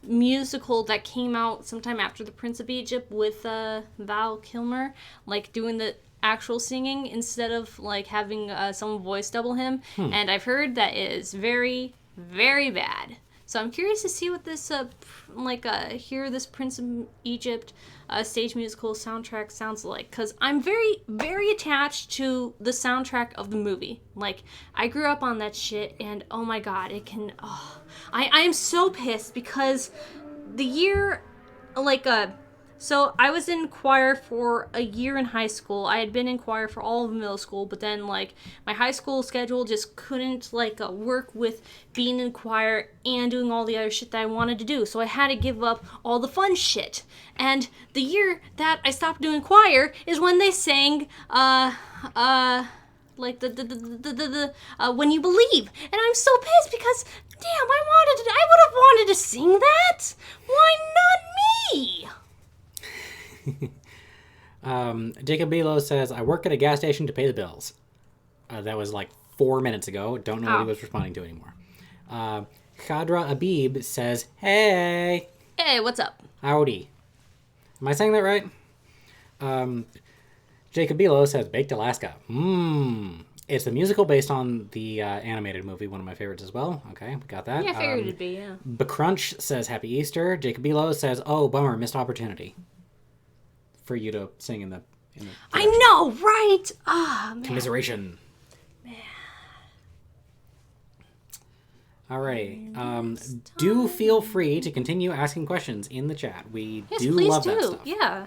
musical that came out sometime after the Prince of Egypt with Val Kilmer doing the actual singing instead of having someone voice double him. And I've heard that it is very, very bad. So I'm curious to see what this hear this Prince of Egypt stage musical soundtrack sounds like, because I'm very, very attached to the soundtrack of the movie. I grew up on that shit, and oh my god, it can. I am so pissed because the year, so I was in choir for a year in high school. I had been in choir for all of middle school, but then my high school schedule just couldn't work with being in choir and doing all the other shit that I wanted to do. So I had to give up all the fun shit. And the year that I stopped doing choir is when they sang When You Believe. And I'm so pissed because damn, I would have wanted to sing that. Why not me? Jacob Bilo says, I work at a gas station to pay the bills. That was 4 minutes ago. Don't know what he was responding to anymore. Khadra Abib says, hey. Hey, what's up? Howdy. Am I saying that right? Jacob Belo says Baked Alaska. It's the musical based on the animated movie, one of my favorites as well. Okay, we got that. Yeah, I figured it'd be, yeah. Bacrunch says Happy Easter. Jacob Belo says, oh, bummer, missed opportunity for you to sing in the I know, right? Ah, man. commiseration. All right. Do feel free to continue asking questions in the chat. We do love that stuff. Yeah.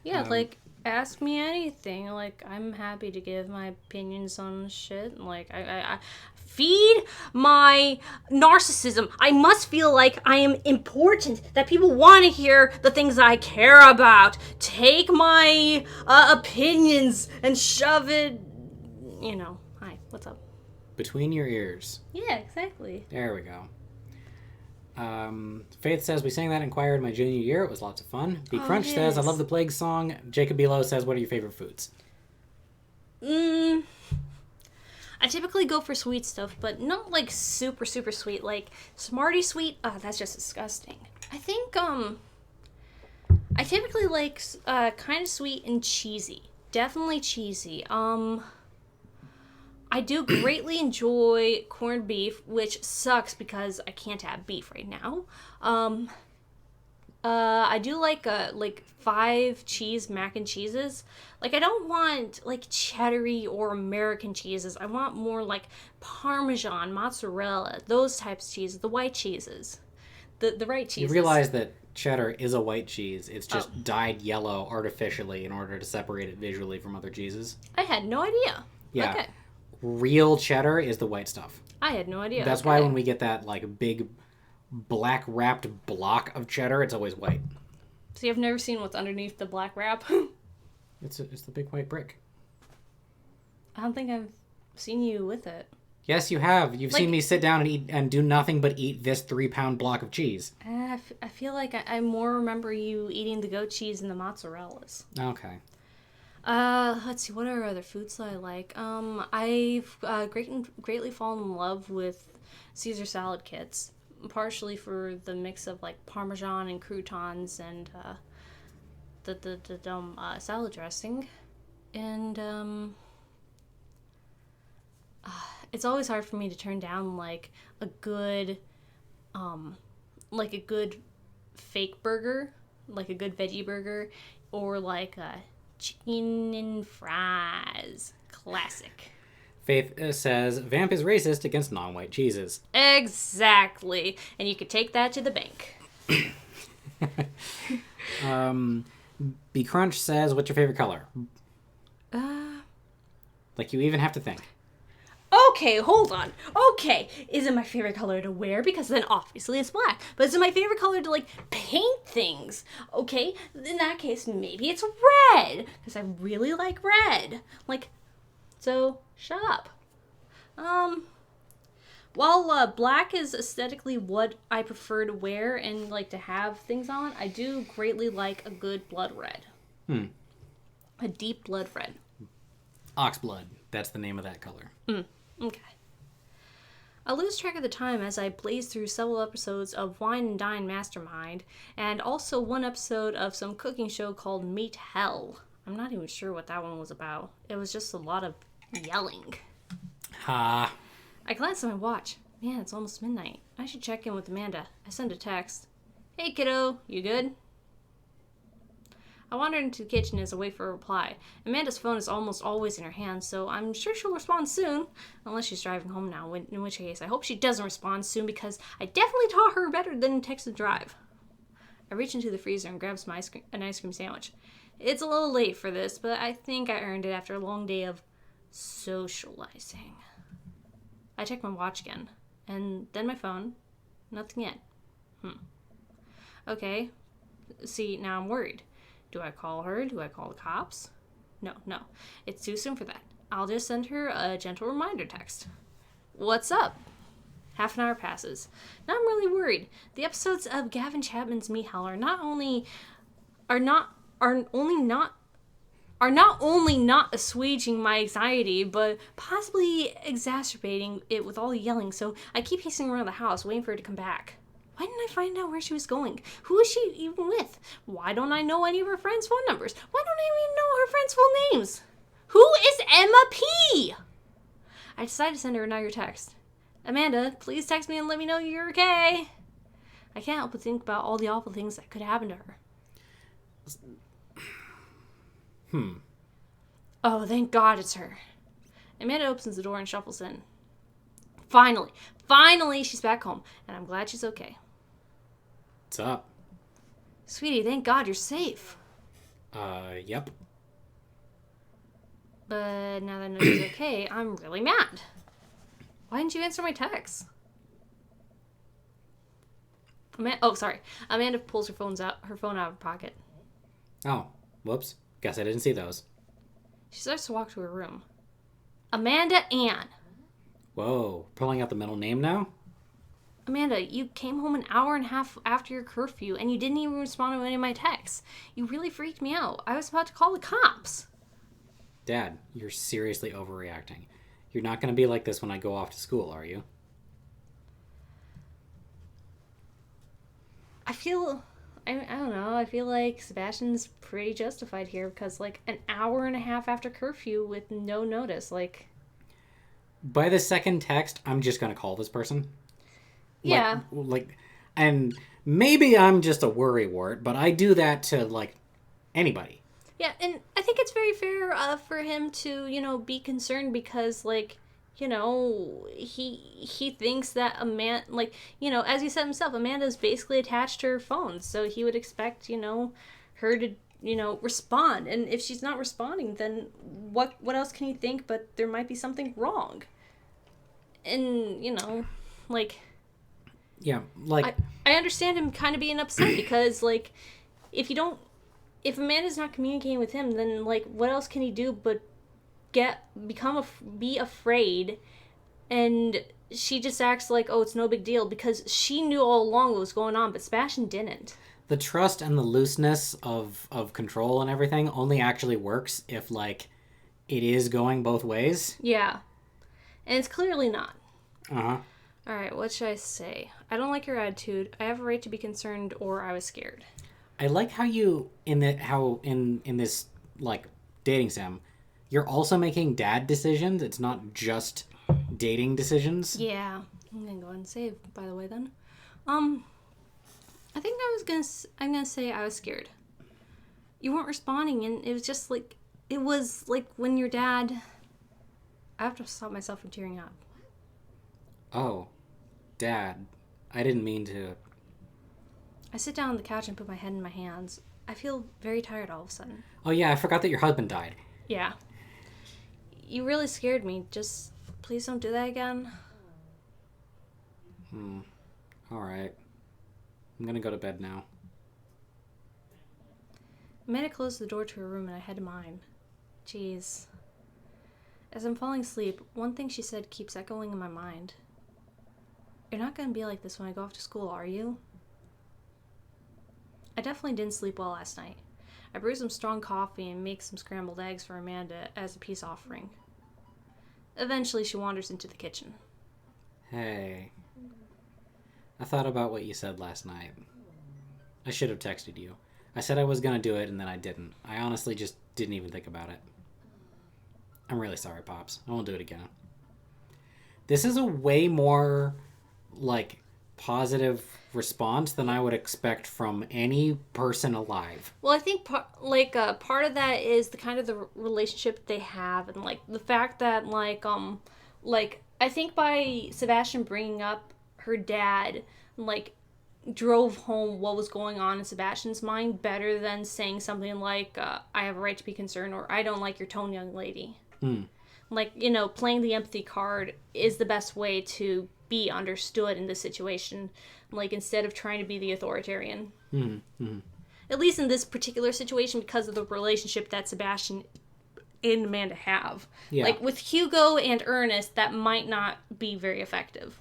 Yeah, like, ask me anything. Like, I'm happy to give my opinions on shit. Like, I feed my narcissism. I must feel like I am important, that people want to hear the things I care about. Take my opinions and shove it, Hi, what's up? Between your ears. Yeah, exactly. There we go. Faith says, we sang that in choir in my junior year. It was lots of fun. B. Crunch says, I love the Plague song. Jacob Belo says, what are your favorite foods? I typically go for sweet stuff, but not like super, super sweet. Like Smarty sweet, that's just disgusting. I think, I typically like kind of sweet and cheesy. Definitely cheesy. I do greatly enjoy corned beef, which sucks because I can't have beef right now. I do like 5 cheese mac and cheeses. Like, I don't want like cheddary or American cheeses. I want more like Parmesan, mozzarella, those types of cheeses, the white cheeses, the right cheeses. You realize that cheddar is a white cheese. It's just dyed yellow artificially in order to separate it visually from other cheeses. I had no idea. Yeah. Okay. Real cheddar is the white stuff. I had no idea. That's why when we get that like big black wrapped block of cheddar, it's always white. So you've never seen what's underneath the black wrap? It's the big white brick. I don't think I've seen you with it. Yes, you have. You've seen me sit down and eat and do nothing but eat this 3-pound block of cheese. I feel like I more remember you eating the goat cheese and the mozzarellas. Okay. Let's see, what are other foods that I like? I've greatly fallen in love with Caesar salad kits, partially for the mix of like Parmesan and croutons and the salad dressing, and it's always hard for me to turn down like a good fake burger, like a good veggie burger, or like a chicken and fries. Classic. Faith says, Vamp is racist against non-white cheeses. Exactly. And you could take that to the bank. B. Crunch says, what's your favorite color? Like, you even have to think. Okay, hold on. Okay, is it my favorite color to wear? Because then obviously it's black. But is it my favorite color to, like, paint things? Okay, in that case, maybe it's red. Because I really like red. Like, so, shut up. While black is aesthetically what I prefer to wear and, like, to have things on, I do greatly like a good blood red. A deep blood red. Oxblood. That's the name of that color. Okay. I lose track of the time as I blaze through several episodes of Wine and Dine Mastermind, and also one episode of some cooking show called Meat Hell. I'm not even sure what that one was about. It was just a lot of yelling. Ha. I glanced at my watch. Man, it's almost midnight. I should check in with Amanda. I sent a text. Hey kiddo, you good? I wandered into the kitchen as I wait for a reply. Amanda's phone is almost always in her hand, so I'm sure she'll respond soon. Unless she's driving home now, in which case I hope she doesn't respond soon because I definitely taught her better than text to drive. I reach into the freezer and grab an ice cream sandwich. It's a little late for this, but I think I earned it after a long day of socializing. I check my watch again, and then my phone. Nothing yet. Okay. See, now I'm worried. Do I call her? Do I call the cops? No. It's too soon for that. I'll just send her a gentle reminder text. What's up? Half an hour passes. Now I'm really worried. The episodes of Gavin Chapman's Meat Hell are not only not assuaging my anxiety, but possibly exacerbating it with all the yelling, so I keep pacing around the house, waiting for her to come back. Why didn't I find out where she was going? Who is she even with? Why don't I know any of her friends' phone numbers? Why don't I even know her friends' full names? Who is Emma P? I decided to send her another text. Amanda, please text me and let me know you're okay. I can't help but think about all the awful things that could happen to her. Oh, thank God it's her. Amanda opens the door and shuffles in. Finally, she's back home, and I'm glad she's okay. What's up? Sweetie, thank God you're safe. Yep. But now that I know she's okay, I'm really mad. Why didn't you answer my text? Amanda pulls her phone out of her pocket. Oh, whoops. Guess I didn't see those. She starts to walk to her room. Amanda Ann. Whoa, pulling out the middle name now? Amanda, you came home an hour and a half after your curfew, and you didn't even respond to any of my texts. You really freaked me out. I was about to call the cops. Dad, you're seriously overreacting. You're not going to be like this when I go off to school, are you? I don't know, I feel like Sebastian's pretty justified here because, like, an hour and a half after curfew with no notice, like... By the second text, I'm just going to call this person. Yeah. And maybe I'm just a worrywart, but I do that to, like, anybody. Yeah, and I think it's very fair for him to, be concerned because, like, he thinks that as he said himself, Amanda's basically attached to her phone, so he would expect, her to, respond. And if she's not responding, then what else can he think but there might be something wrong? And, Yeah, like... I understand him kind of being upset because, like, if Amanda's not communicating with him, then, like, what else can he do but be afraid? And she just acts like, oh, it's no big deal because she knew all along what was going on, but Sebastian didn't. The trust and the looseness of control and everything only actually works if, like, it is going both ways. Yeah. And it's clearly not. Uh-huh. All right, what should I say? I don't like your attitude. I have a right to be concerned, or I was scared. I like how you in this like dating sim, you're also making dad decisions. It's not just dating decisions. Yeah, I'm gonna go ahead and save. By the way, then, I think I'm gonna say I was scared. You weren't responding, and it was like when your dad. I have to stop myself from tearing up. Oh, Dad, I didn't mean to. I sit down on the couch and put my head in my hands. I feel very tired all of a sudden. Oh yeah, I forgot that your husband died. Yeah. You really scared me. Just please don't do that again. Alright. I'm gonna go to bed now. Amanda closed the door to her room and I head to mine. Jeez. As I'm falling asleep, one thing she said keeps echoing in my mind. You're not gonna be like this when I go off to school, are you? I definitely didn't sleep well last night. I brewed some strong coffee and make some scrambled eggs for Amanda as a peace offering. Eventually, she wanders into the kitchen. Hey. I thought about what you said last night. I should have texted you. I said I was gonna do it and then I didn't. I honestly just didn't even think about it. I'm really sorry, Pops. I won't do it again. This is a way more, like, positive response than I would expect from any person alive. Well, I think part of that is the kind of the relationship they have, and like the fact that I think by Sebastian bringing up her dad, like, drove home what was going on in Sebastian's mind better than saying something like I have a right to be concerned or I don't like your tone, young lady. Like, playing the empathy card is the best way to be understood in this situation, like, instead of trying to be the authoritarian. At least in this particular situation, because of the relationship that Sebastian and Amanda have. Yeah. Like, with Hugo and Ernest, that might not be very effective.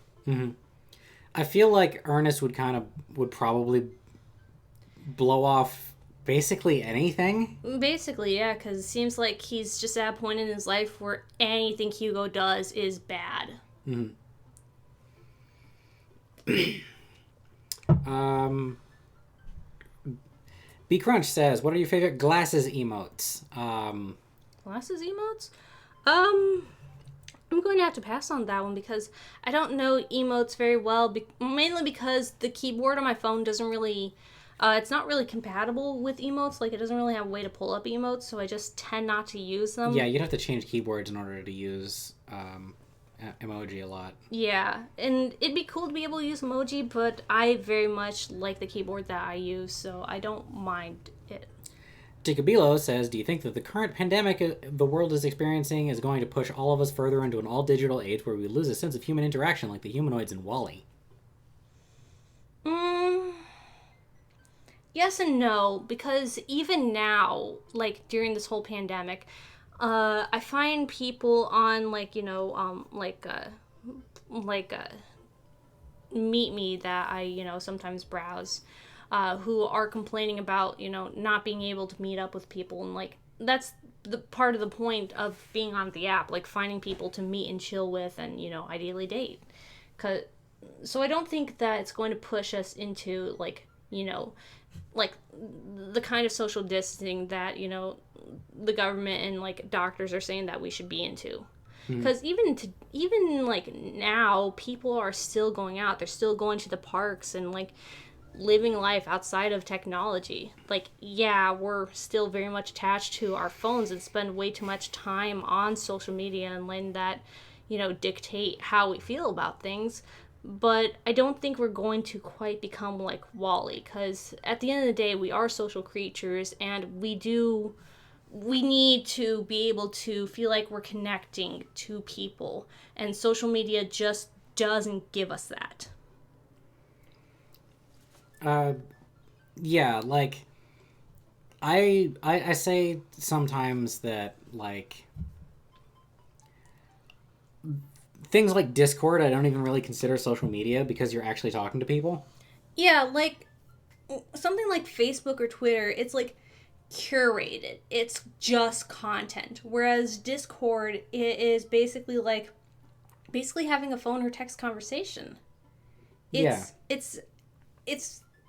I feel like Ernest would probably blow off basically anything. Basically, yeah, because it seems like he's just at a point in his life where anything Hugo does is bad. Um, B Crunch says, "What are your favorite glasses emotes?" Glasses emotes? Um, I'm going to have to pass on that one because I don't know emotes very well, mainly because the keyboard on my phone doesn't really. It's not really compatible with emotes. Like, it doesn't really have a way to pull up emotes, so I just tend not to use them. Yeah, you'd have to change keyboards in order to use emoji a lot. Yeah, and it'd be cool to be able to use emoji, but I very much like the keyboard that I use, so I don't mind it. Jacobilo says, "Do you think that the current pandemic the world is experiencing is going to push all of us further into an all-digital age where we lose a sense of human interaction like the humanoids in Wall-E?" Mm, yes and no, because even now, like during this whole pandemic, I find people on like Meet Me that I sometimes browse, who are complaining about not being able to meet up with people, and like that's the part of the point of being on the app, like finding people to meet and chill with, and ideally date. Cause so I don't think that it's going to push us into like the kind of social distancing that the government and like doctors are saying that we should be into. Because even like now, people are still going out. They're still going to the parks and like living life outside of technology. Like, yeah, we're still very much attached to our phones and spend way too much time on social media and letting that dictate how we feel about things. But I don't think we're going to quite become like Wall-E, because at the end of the day, we are social creatures, and we need to be able to feel like we're connecting to people, and social media just doesn't give us that. Yeah, like I say sometimes that like things like Discord I don't even really consider social media because you're actually talking to people. Yeah, like something like Facebook or Twitter, it's like curated. It's just content. Whereas Discord it is basically having a phone or text conversation. Yeah. It's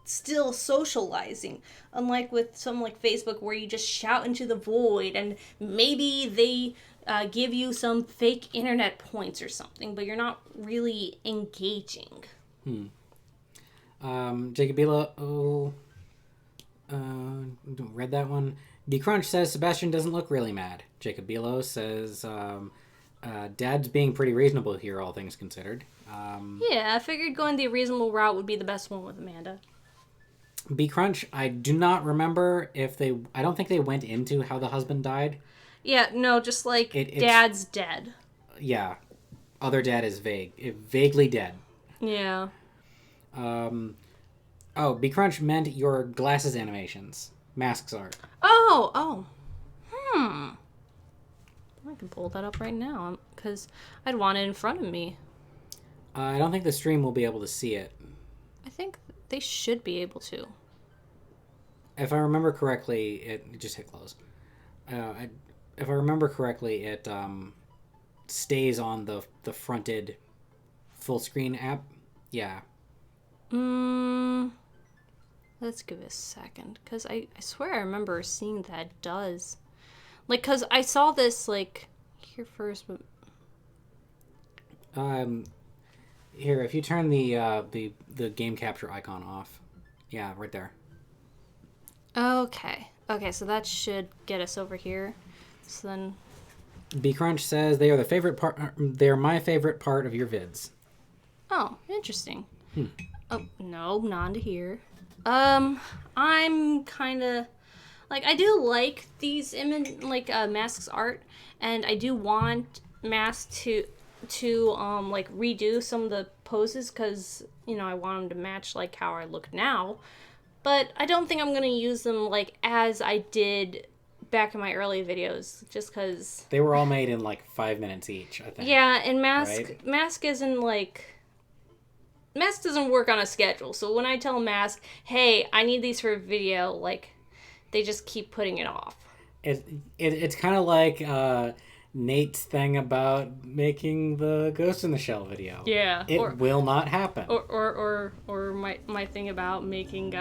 still socializing, unlike with something like Facebook where you just shout into the void, and maybe they give you some fake internet points or something, but you're not really engaging. Jacobilo read that one. D Crunch says Sebastian doesn't look really mad. Jacobilo says Dad's being pretty reasonable here, all things considered. Yeah, I figured going the reasonable route would be the best one with Amanda. B Crunch, I do not remember if they. I don't think they went into how the husband died. Yeah, no, just like Dad's dead. Yeah, other dad is vaguely dead. Yeah. Oh, B Crunch meant your glasses animations, masks art. Oh. I can pull that up right now because I'd want it in front of me. I don't think the stream will be able to see it. I think they should be able to. If I remember correctly, it just hit close. If I remember correctly, it stays on the fronted full screen app. Yeah. Let's give it a second, because I swear I remember seeing that it does. Like, because I saw this, like, here first, but... Here, if you turn the game capture icon off. Yeah, right there. Okay, so that should get us over here. So then... B Crunch says they are the favorite part. They're my favorite part of your vids. Oh, interesting. Oh, no, not to here. I'm kind of like, I do like these masks art, and I do want Mask to like redo some of the poses, because I want them to match like how I look now. But I don't think I'm gonna use them like as I did back in my early videos, just because they were all made in like 5 minutes each, I think. Yeah, and right? Mask isn't like... Mask doesn't work on a schedule, so when I tell Mask, hey, I need these for a video, like, they just keep putting it off. It's kind of like Nate's thing about making the Ghost in the Shell video. Yeah. It will not happen. Or my thing about making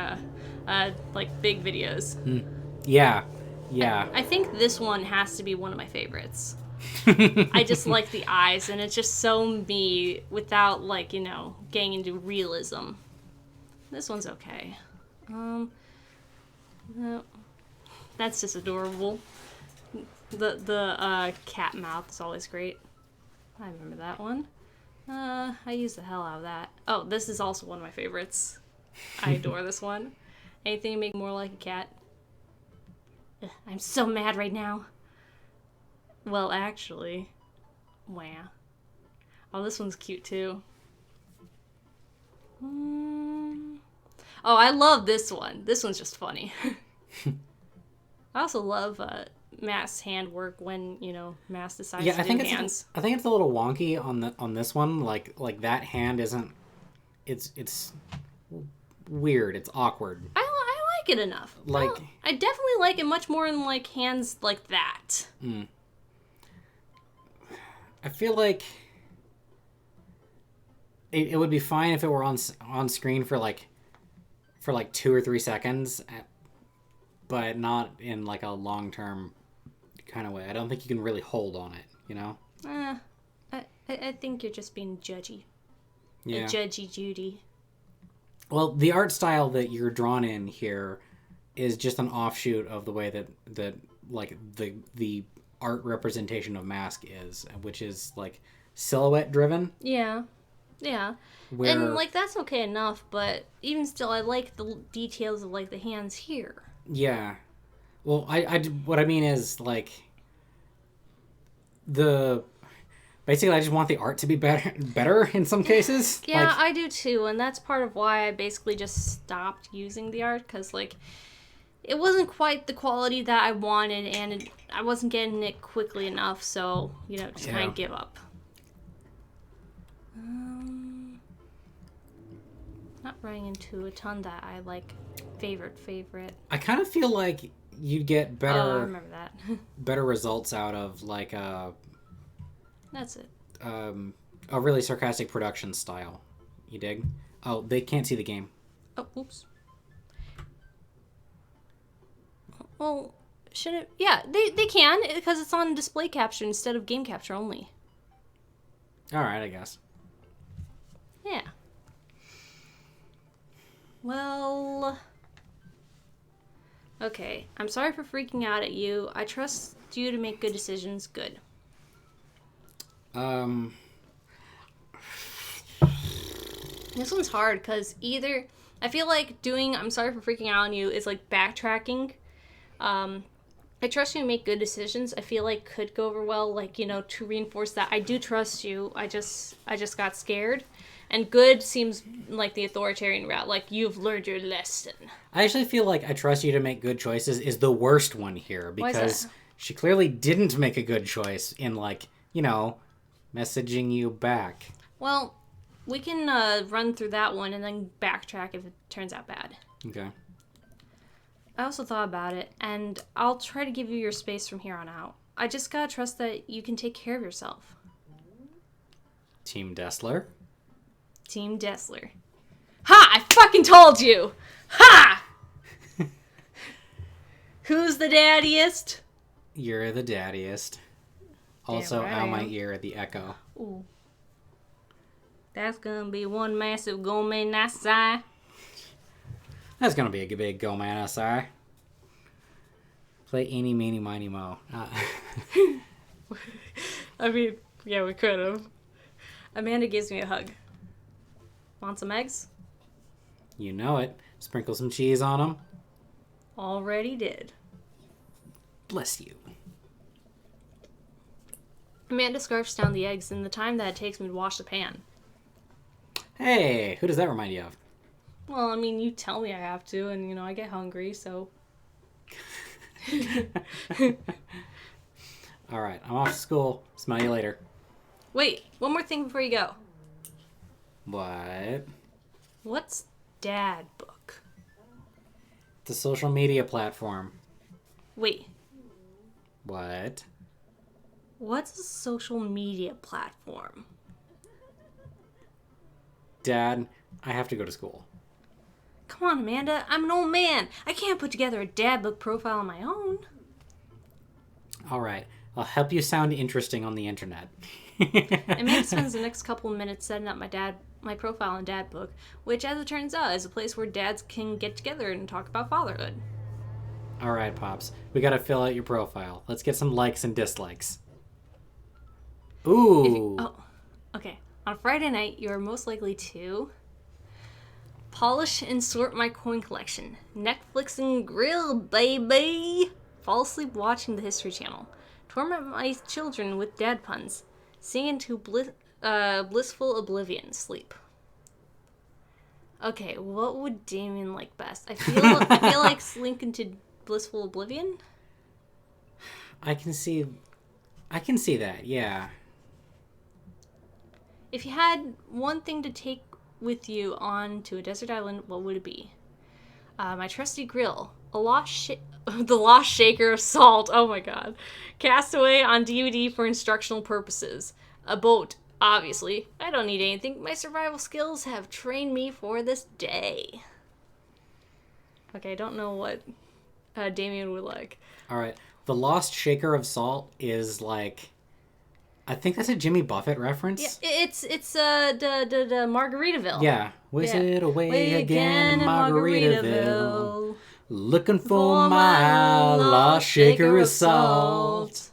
like big videos. Yeah. Yeah. I think this one has to be one of my favorites. I just like the eyes, and it's just so me without, like, getting into realism. This one's okay. No, that's just adorable. The cat mouth is always great. I remember that one. I use the hell out of that. Oh, this is also one of my favorites. I adore this one. Anything to make more like a cat. Ugh, I'm so mad right now. Well, actually, wow. Oh, this one's cute too. Oh, I love this one. This one's just funny. I also love Matt's handwork when Matt decides to do hands. I think it's a little wonky on this one. Like that hand isn't. It's weird. It's awkward. I like it enough. Like I definitely like it much more in like hands like that. I feel like it would be fine if it were on screen for like 2 or 3 seconds, but not in like a long term kind of way. I don't think you can really hold on it. I think you're just being judgy. Yeah. A judgy Judy. Well, the art style that you're drawn in here is just an offshoot of the way that like the art representation of Mask is, which is like silhouette driven. Yeah. And like that's okay enough, but even still, I like the details of like the hands here. Yeah. Well, I what I mean is like basically I just want the art to be better in some cases. Yeah, like, I do too, and that's part of why I basically just stopped using the art, because like it wasn't quite the quality that I wanted, and I wasn't getting it quickly enough, so just kind of give up. Not running into a ton that I like favorite. I kind of feel like you'd get better. Oh, I remember that. better results out of like That's it. A really sarcastic production style. You dig? Oh, they can't see the game. Oh, oops. Well, should it? Yeah, they can, because it's on display capture instead of game capture only. All right, I guess. Yeah. Well, okay. I'm sorry for freaking out at you. I trust you to make good decisions. Good. This one's hard because either I feel like doing I'm sorry for freaking out on you is like backtracking. I trust you to make good decisions. I feel like could go over well, like, to reinforce that I do trust you. I just got scared. And good seems like the authoritarian route, like you've learned your lesson. I actually feel like I trust you to make good choices is the worst one here, because she clearly didn't make a good choice in like, messaging you back. Well, we can run through that one and then backtrack if it turns out bad. Okay. I also thought about it, and I'll try to give you your space from here on out. I just gotta trust that you can take care of yourself. Team Dessler? Team Dessler. Ha! I fucking told you! Ha! Who's the daddiest? You're the daddiest. Also, right out my ear, the echo. Ooh. That's gonna be one massive gourmet nasi. That's gonna be a big go, man. Sorry. Play eeny, meeny, miny, mo. I mean, yeah, we could have. Amanda gives me a hug. Want some eggs? You know it. Sprinkle some cheese on them. Already did. Bless you. Amanda scarfs down the eggs in the time that it takes me to wash the pan. Hey, who does that remind you of? Well, I mean, you tell me I have to, and, I get hungry, so... Alright, I'm off to school. Smell you later. Wait, one more thing before you go. What? What's Dad Book? It's a social media platform. Wait. What? What's a social media platform? Dad, I have to go to school. Come on, Amanda. I'm an old man. I can't put together a dad book profile on my own. All right. I'll help you sound interesting on the internet. Amanda spends the next couple of minutes setting up my profile in Dad Book, which, as it turns out, is a place where dads can get together and talk about fatherhood. All right, Pops. We gotta fill out your profile. Let's get some likes and dislikes. Ooh. Okay. On Friday night, you are most likely to polish and sort my coin collection, Netflix and grill, baby, fall asleep watching the History Channel, torment my children with dad puns, sing into blissful oblivion, sleep. Okay, what would Damien like best? I feel like slink into blissful oblivion. I can see that, yeah. If you had one thing to take with you on to a desert island, what would it be? My trusty grill, the lost shaker of salt. Oh my god. Castaway on DVD for instructional purposes. A boat, obviously. I don't need anything. My survival skills have trained me for this day. Okay, I don't know what Damien would like. All right. The Lost Shaker of Salt is like, I think that's a Jimmy Buffett reference. Yeah, it's the Margaritaville. Yeah. It away again in Margaritaville. Looking for my lost shaker of salt.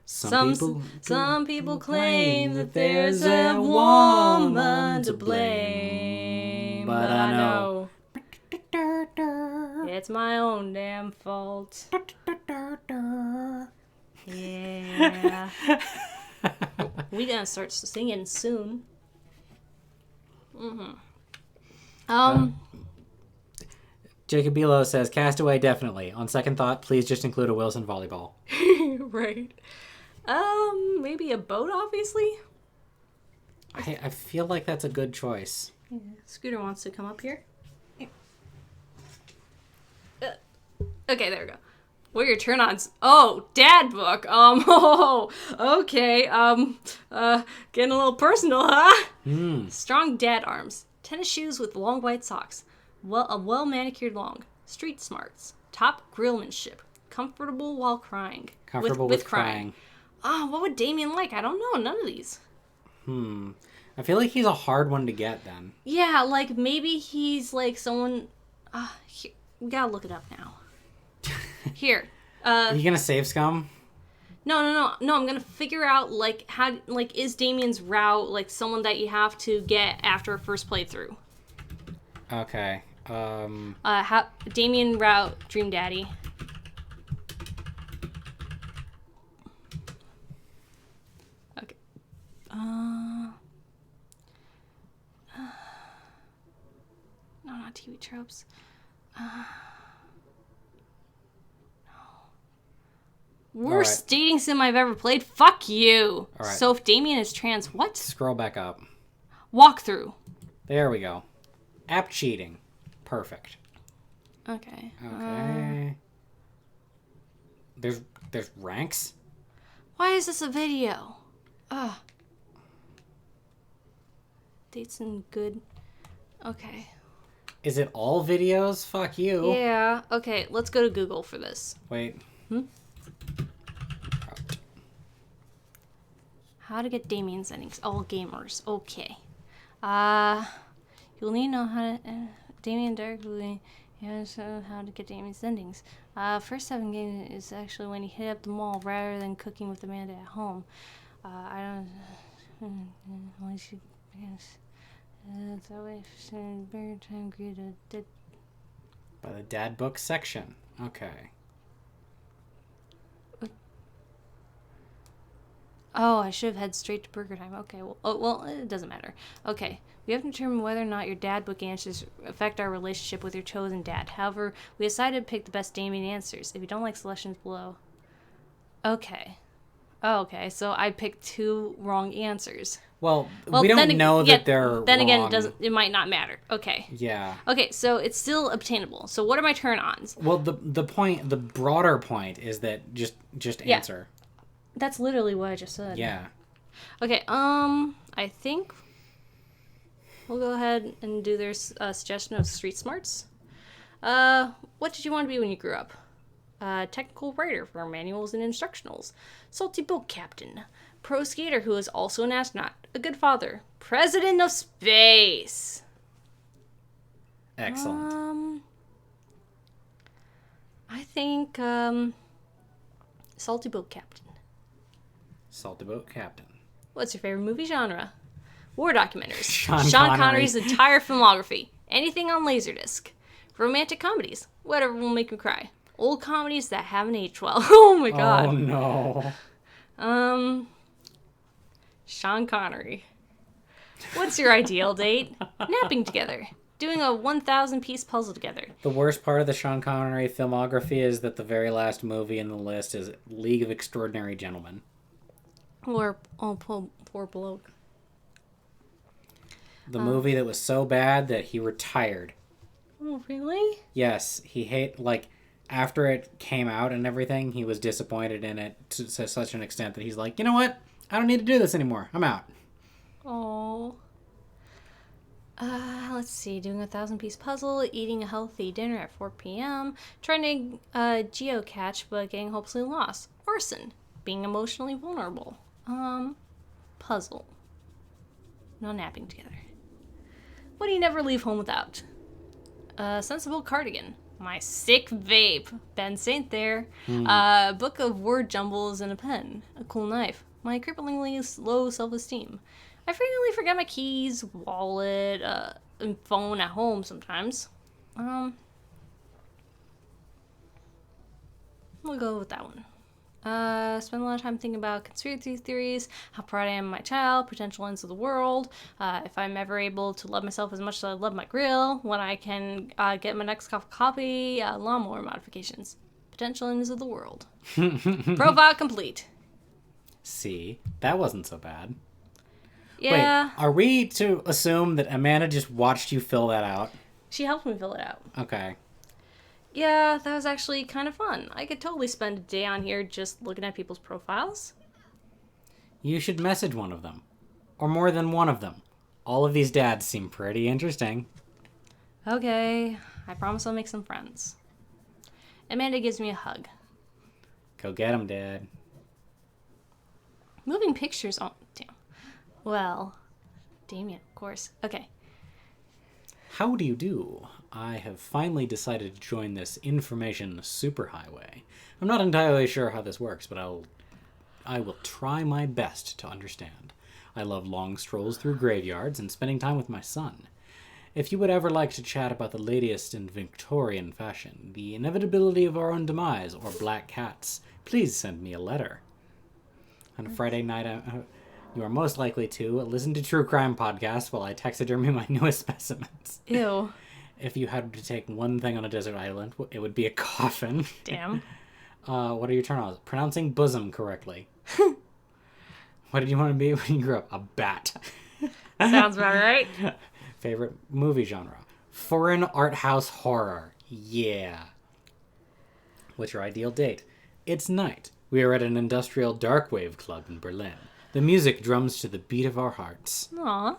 Some people claim that there's a woman to blame, but I know it's my own damn fault. Yeah. We gonna start singing soon. Jacob Belo says, Castaway, definitely. On second thought, please just include a Wilson volleyball. Right. Maybe a boat, obviously? I feel like that's a good choice. Yeah. Scooter wants to come up here. Okay, there we go. What are your turn-ons? Oh, dad book. Okay. Getting a little personal, huh? Strong dad arms. Tennis shoes with long white socks. A well-manicured long. Street smarts. Top grillmanship. Comfortable while crying. Comfortable with crying. What would Damien like? I don't know. None of these. I feel like he's a hard one to get then. Yeah, like maybe he's like someone... Here, we gotta look it up now. Here. Are you gonna save Scum? No, I'm gonna figure out, like, how, like, is Damien's route, like, someone that you have to get after a first playthrough? Okay. Damien route, Dream Daddy. Okay. No, not TV tropes. Worst dating sim I've ever played? Fuck you. All right. So if Damien is trans, what? Scroll back up. Walkthrough. There we go. App cheating. Perfect. Okay. Okay. There's ranks? Why is this a video? Dates and good. Okay. Is it all videos? Fuck you. Yeah. Okay, let's go to Google for this. Wait. How to get Damien's endings. All gamers. Okay. You'll need to know how to... Damien directly... how to get Damien's endings. First 7 games is actually when you hit up the mall rather than cooking with Amanda at home. I don't... That's always better time greeted. By the dad book section. Okay. Oh, I should have head straight to Burger Time. Okay, well, it doesn't matter. Okay, we have to determine whether or not your dad book answers affect our relationship with your chosen dad. However, we decided to pick the best Damien answers. If you don't like selections below. Okay. Oh, okay, so I picked 2 wrong answers. Well, Well, we don't know yeah, that they're then wrong. again, it might not matter. Okay. Yeah. Okay, so it's still obtainable. So what are my turn-ons? Well, the broader point is that just Yeah. answer. That's literally what I just said. Yeah. Okay, I think we'll go ahead and do their suggestion of street smarts. What did you want to be when you grew up? Technical writer for manuals and instructionals, salty boat captain, pro skater who is also an astronaut, a good father, president of space. Excellent. I think, salty boat captain. Salty boat captain. What's your favorite movie genre? War documentaries. Sean Connery's entire filmography. Anything on Laserdisc. Romantic comedies. Whatever will make you cry. Old comedies that haven't aged well. Oh my god. Oh no. Sean Connery. What's your ideal date? Napping together. Doing a 1,000-piece puzzle together. The worst part of the Sean Connery filmography is that the very last movie in the list is League of Extraordinary Gentlemen. Or, oh, poor bloke. The movie that was so bad that he retired. Oh, really? Yes, after it came out and everything, he was disappointed in it to such an extent that he's like, you know what? I don't need to do this anymore. I'm out. Oh. Let's see. Doing a 1,000-piece puzzle, eating a healthy dinner at 4 p.m., trying to geocache but getting hopelessly lost. Arson. Being emotionally vulnerable. Puzzle. No napping together. What do you never leave home without? A sensible cardigan. My sick vape. Ben Saint there. A book of word jumbles and a pen. A cool knife. My cripplingly low self-esteem. I frequently forget my keys, wallet, and phone at home sometimes. We'll go with that one. Spend a lot of time thinking about conspiracy theories, how proud I am of my child, potential ends of the world, if I'm ever able to love myself as much as I love my grill, when I can get my next cup of coffee, lawnmower modifications, potential ends of the world. Profile complete. See, that wasn't so bad. Yeah. Wait, are we to assume that Amanda just watched you fill that out? She helped me fill it out. Okay. Yeah, that was actually kind of fun. I could totally spend a day on here just looking at people's profiles. You should message one of them. Or more than one of them. All of these dads seem pretty interesting. Okay, I promise I'll make some friends. Amanda gives me a hug. Go get 'em, Dad. Moving pictures on... Damn. Well, Damien, of course. Okay. How do you do? I have finally decided to join this information superhighway. I'm not entirely sure how this works, but I will try my best to understand. I love long strolls through graveyards and spending time with my son. If you would ever like to chat about the latest in Victorian fashion, the inevitability of our own demise, or black cats, please send me a letter. On a Friday night, you are most likely to listen to true crime podcasts while I taxidermy my newest specimens. Ew. If you had to take one thing on a desert island, it would be a coffin. Damn. What are your turn-ons? Pronouncing bosom correctly. What did you want to be when you grew up? A bat. Sounds about right. Favorite movie genre? Foreign art house horror. Yeah. What's your ideal date? It's night. We are at an industrial dark wave club in Berlin. The music drums to the beat of our hearts. Aw.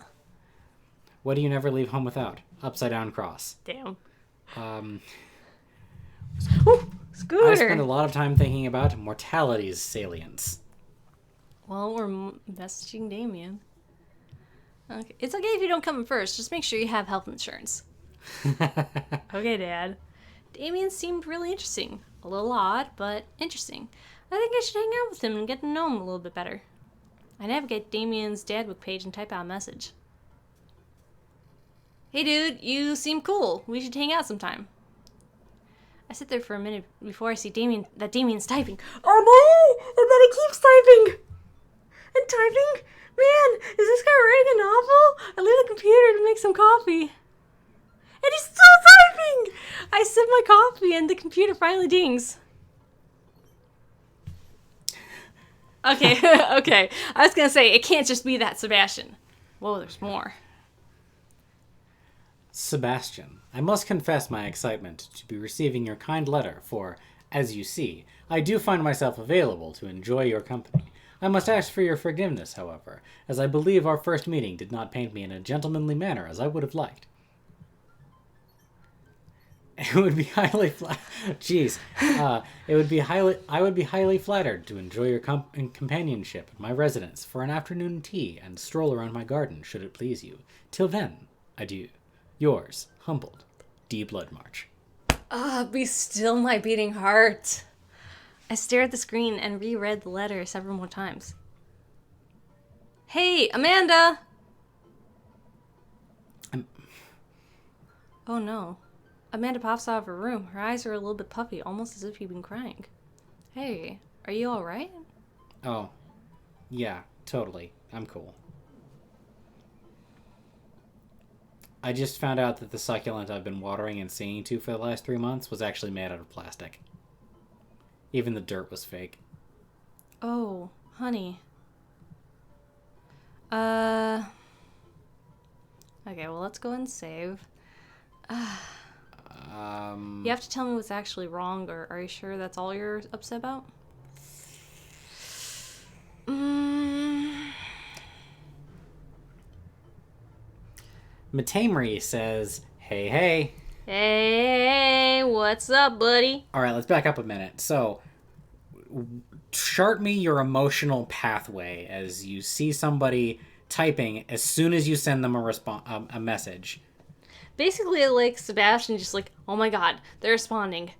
What do you never leave home without? Upside down cross. Damn. Ooh, Scooter. I spend a lot of time thinking about mortality's salience. Well, we're messaging Damien. Okay. It's okay if you don't come in first. Just make sure you have health insurance. Okay, Dad. Damien seemed really interesting. A little odd, but interesting. I think I should hang out with him and get to know him a little bit better. I navigate Damien's dadbook page and type out a message. Hey dude, you seem cool. We should hang out sometime. I sit there for a minute before I see that Damien's typing. Oh no! And then he keeps typing! And typing? Man, is this guy writing a novel? I leave the computer to make some coffee. And he's still typing! I sip my coffee and the computer finally dings. Okay, okay. I was gonna say, it can't just be that, Sebastian. Whoa, there's more. Sebastian, I must confess my excitement to be receiving your kind letter, for, as you see, I do find myself available to enjoy your company. I must ask for your forgiveness, however, as I believe our first meeting did not paint me in a gentlemanly manner as I would have liked. It would be highly Jeez. It would be highly. I would be highly flattered to enjoy your companionship at my residence for an afternoon tea and stroll around my garden, should it please you. Till then, adieu. Yours, humbled, D. Bloodmarch. Be still, my beating heart. I stared at the screen and reread the letter several more times. Hey, Amanda! Oh no. Amanda pops out of her room. Her eyes are a little bit puffy, almost as if she'd been crying. Hey, are you alright? Oh, yeah, totally. I'm cool. I just found out that the succulent I've been watering and singing to for the last 3 months was actually made out of plastic. Even the dirt was fake. Oh, honey. Okay, well, let's go and save. You have to tell me what's actually wrong, or are you sure that's all you're upset about? Matamery says, hey, hey. Hey, what's up, buddy? All right, let's back up a minute. So, chart me your emotional pathway as you see somebody typing as soon as you send them a message. Basically, like, Sebastian just like, oh my god, they're responding.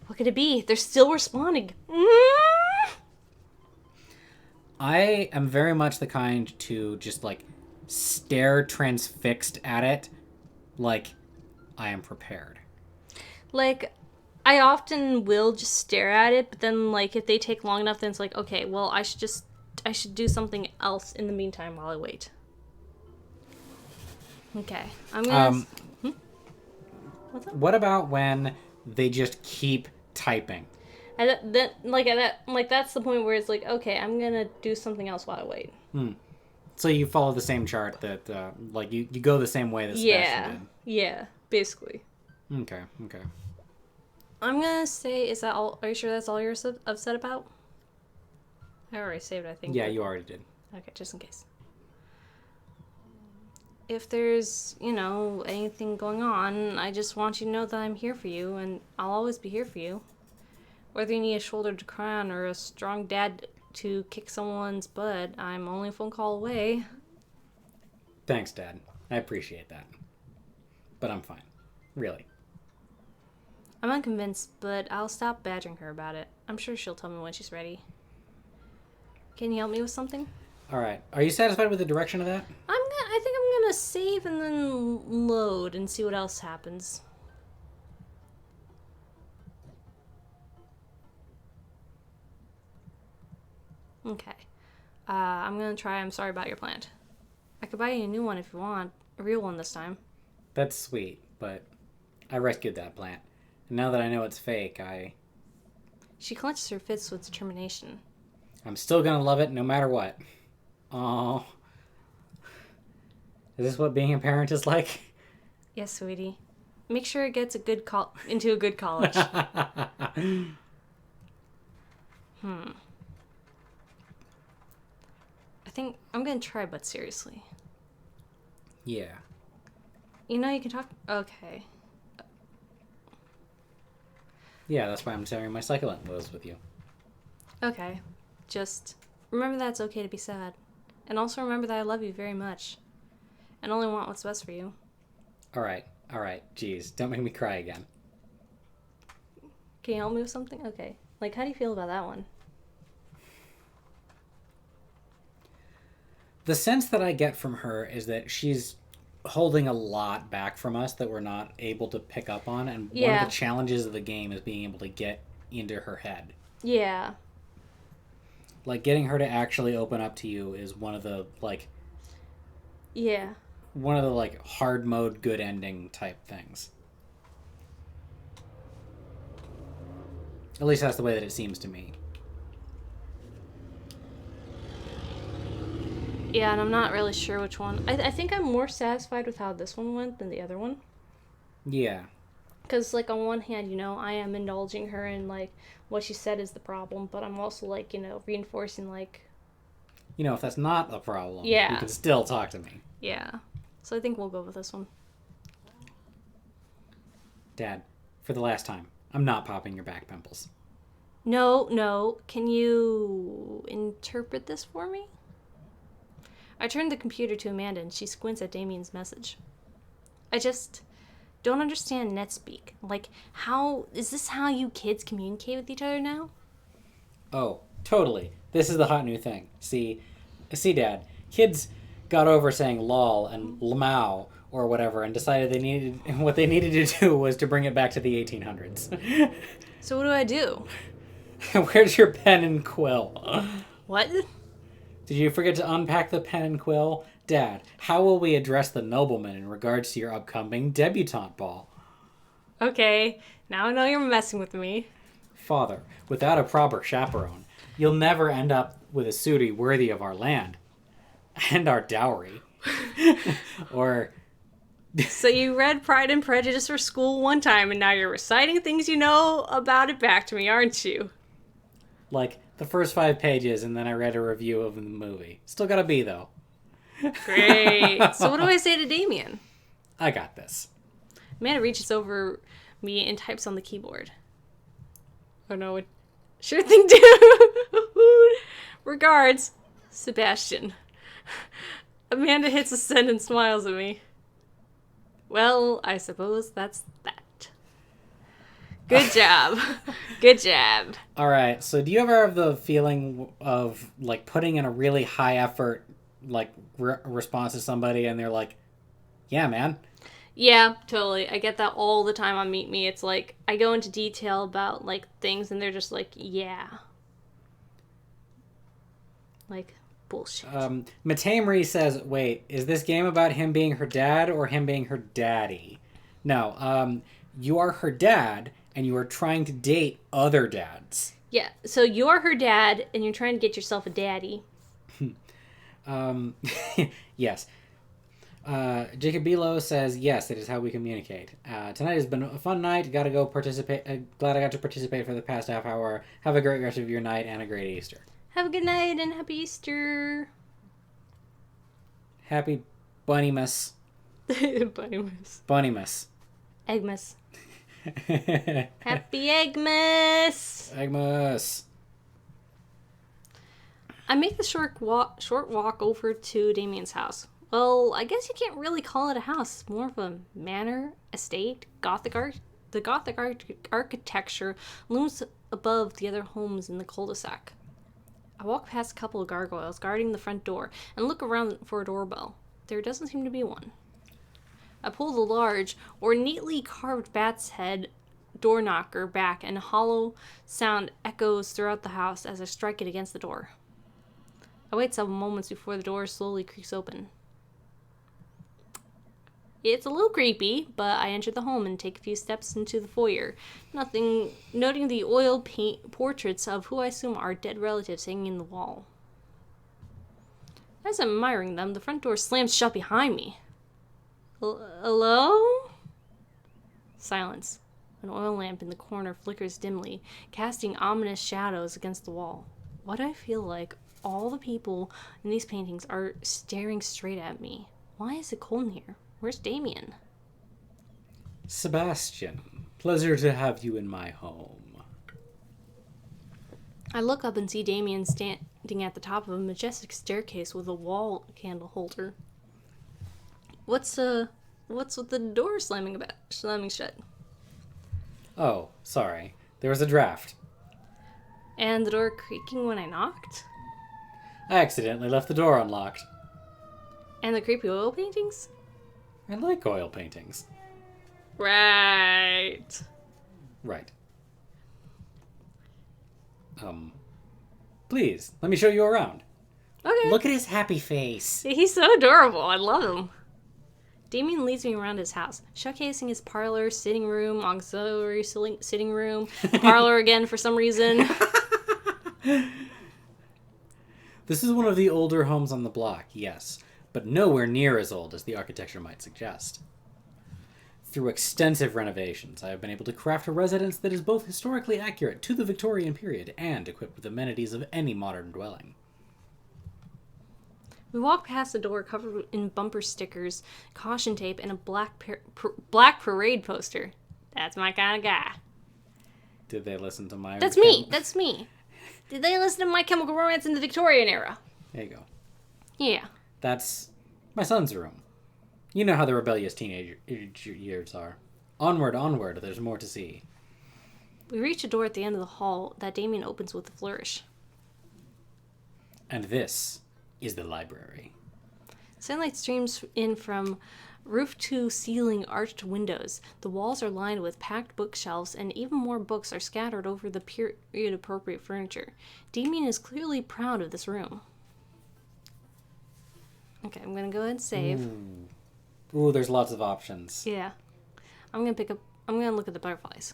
What could it be? They're still responding. I am very much the kind to just, like, stare transfixed at it like I am prepared. Like, I often will just stare at it, but then, like, if they take long enough, then it's like, okay, well, I should do something else in the meantime while I wait. Okay, I'm gonna... What's up? What about when they just keep typing? That's the point where it's like, okay, I'm gonna do something else while I wait. So you follow the same chart that, like, you go the same way that Sebastian did. Yeah, basically. Okay. I'm gonna say, is that all? Are you sure that's all you're upset about? I already saved, I think. Yeah, you already did. Okay, just in case. If there's, anything going on, I just want you to know that I'm here for you, and I'll always be here for you. Whether you need a shoulder to cry on or a strong dad to kick someone's butt, I'm only a phone call away. Thanks, Dad. I appreciate that. But I'm fine. Really. I'm unconvinced, but I'll stop badgering her about it. I'm sure she'll tell me when she's ready. Can you help me with something? All right. Are you satisfied with the direction of that? I think I'm gonna save and then load and see what else happens. Okay. I'm gonna try I'm sorry about your plant. I could buy you a new one if you want. A real one this time. That's sweet, but I rescued that plant. And now that I know it's fake, She clenches her fists with determination. I'm still gonna love it no matter what. Oh. Is this what being a parent is like? Yes, sweetie. Make sure it gets into a good college. I think I'm gonna try, but seriously. Yeah. You can talk... Okay. Yeah, that's why I'm sharing my succulent was with you. Okay. Just remember that it's okay to be sad. And also remember that I love you very much. And only want what's best for you. All right. Jeez, don't make me cry again. Can you help me with something? Okay. Like, how do you feel about that one? The sense that I get from her is that she's holding a lot back from us that we're not able to pick up on, and one of the challenges of the game is being able to get into her head. Yeah. Like, getting her to actually open up to you is one of the, like... Yeah. One of the, like, hard mode, good ending type things. At least that's the way that it seems to me. Yeah, and I'm not really sure which one. I think I'm more satisfied with how this one went than the other one. Yeah. Because, like, on one hand, I am indulging her in, like, what she said is the problem, but I'm also, like, reinforcing, like... If that's not a problem, you Yeah. can still talk to me. Yeah. So I think we'll go with this one. Dad, for the last time, I'm not popping your back pimples. No. Can you interpret this for me? I turned the computer to Amanda, and she squints at Damien's message. I just... don't understand NetSpeak. Like, is this how you kids communicate with each other now? Oh, totally. This is the hot new thing. See, Dad, kids got over saying lol and lmao or whatever and decided what they needed to do was to bring it back to the 1800s. So what do I do? Where's your pen and quill? What? Did you forget to unpack the pen and quill? Dad, how will we address the nobleman in regards to your upcoming debutante ball? Okay, now I know you're messing with me. Father, without a proper chaperone, you'll never end up with a suitor worthy of our land. And our dowry. Or... So you read Pride and Prejudice for school one time, and now you're reciting things you know about it back to me, aren't you? Like, the first 5 pages, and then I read a review of the movie. Still gotta be, though. Great. So what do I say to Damien? I got this. Amanda reaches over me and types on the keyboard. Oh no, sure thing, dude. Regards, Sebastian. Amanda hits a send and smiles at me. Well, I suppose that's that. Good job. Good job. All right, so do you ever have the feeling of, like, putting in a really high effort, like, response to somebody and they're like, yeah, man. Yeah, totally. I get that all the time on Meet Me. It's like, I go into detail about, like, things and they're just like, yeah. Like, bullshit. Matamri says, wait, is this game about him being her dad or him being her daddy? No, you are her dad and you are trying to date other dads. Yeah, so you're her dad and you're trying to get yourself a daddy. Yes. Jacob Bilo says, yes, it is how we communicate. Tonight has been a fun night. Gotta go participate. Glad I got to participate for the past half hour. Have a great rest of your night and a great Easter. Have a good night and happy Easter. Happy Bunnymas. Bunnymas. Bunnymas. Eggmas. Happy Eggmas. Eggmas. I make the short walk over to Damien's house. Well, I guess you can't really call it a house. It's more of a manor, estate, Gothic art. The Gothic architecture looms above the other homes in the cul-de-sac. I walk past a couple of gargoyles guarding the front door and look around for a doorbell. There doesn't seem to be one. I pull the large or neatly carved bat's head door knocker back and a hollow sound echoes throughout the house as I strike it against the door. I wait several moments before the door slowly creaks open. It's a little creepy, but I enter the home and take a few steps into the foyer, noting the oil paint portraits of who I assume are dead relatives hanging in the wall. As I'm admiring them, the front door slams shut behind me. Hello? Silence. An oil lamp in the corner flickers dimly, casting ominous shadows against the wall. Why do I feel like all the people in these paintings are staring straight at me? Why is it cold in here? Where's Damien? Sebastian, pleasure to have you in my home. I look up and see Damien standing at the top of a majestic staircase with a wall candle holder. What's with the door slamming shut? Oh, sorry. There was a draft. And the door creaking when I knocked? I accidentally left the door unlocked. And the creepy oil paintings? I like oil paintings. Right. Right. Please, let me show you around. Okay. Look at his happy face. He's so adorable. I love him. Damien leads me around his house, showcasing his parlor, sitting room, auxiliary sitting room, parlor again for some reason. This is one of the older homes on the block, yes, but nowhere near as old as the architecture might suggest. Through extensive renovations, I have been able to craft a residence that is both historically accurate to the Victorian period and equipped with amenities of any modern dwelling. We walk past a door covered in bumper stickers, caution tape, and a black parade poster. That's my kind of guy. Did they listen to my... That's me. That's me. Did they listen to My Chemical Romance in the Victorian era? There you go. Yeah. That's my son's room. You know how the rebellious teenage years are. Onward, onward, there's more to see. We reach a door at the end of the hall that Damien opens with a flourish. And this is the library. Sunlight streams in from roof-to-ceiling arched windows. The walls are lined with packed bookshelves, and even more books are scattered over the period-appropriate furniture. Damien is clearly proud of this room. Okay, I'm gonna go ahead and save. Ooh, there's lots of options. Yeah. I'm gonna look at the butterflies.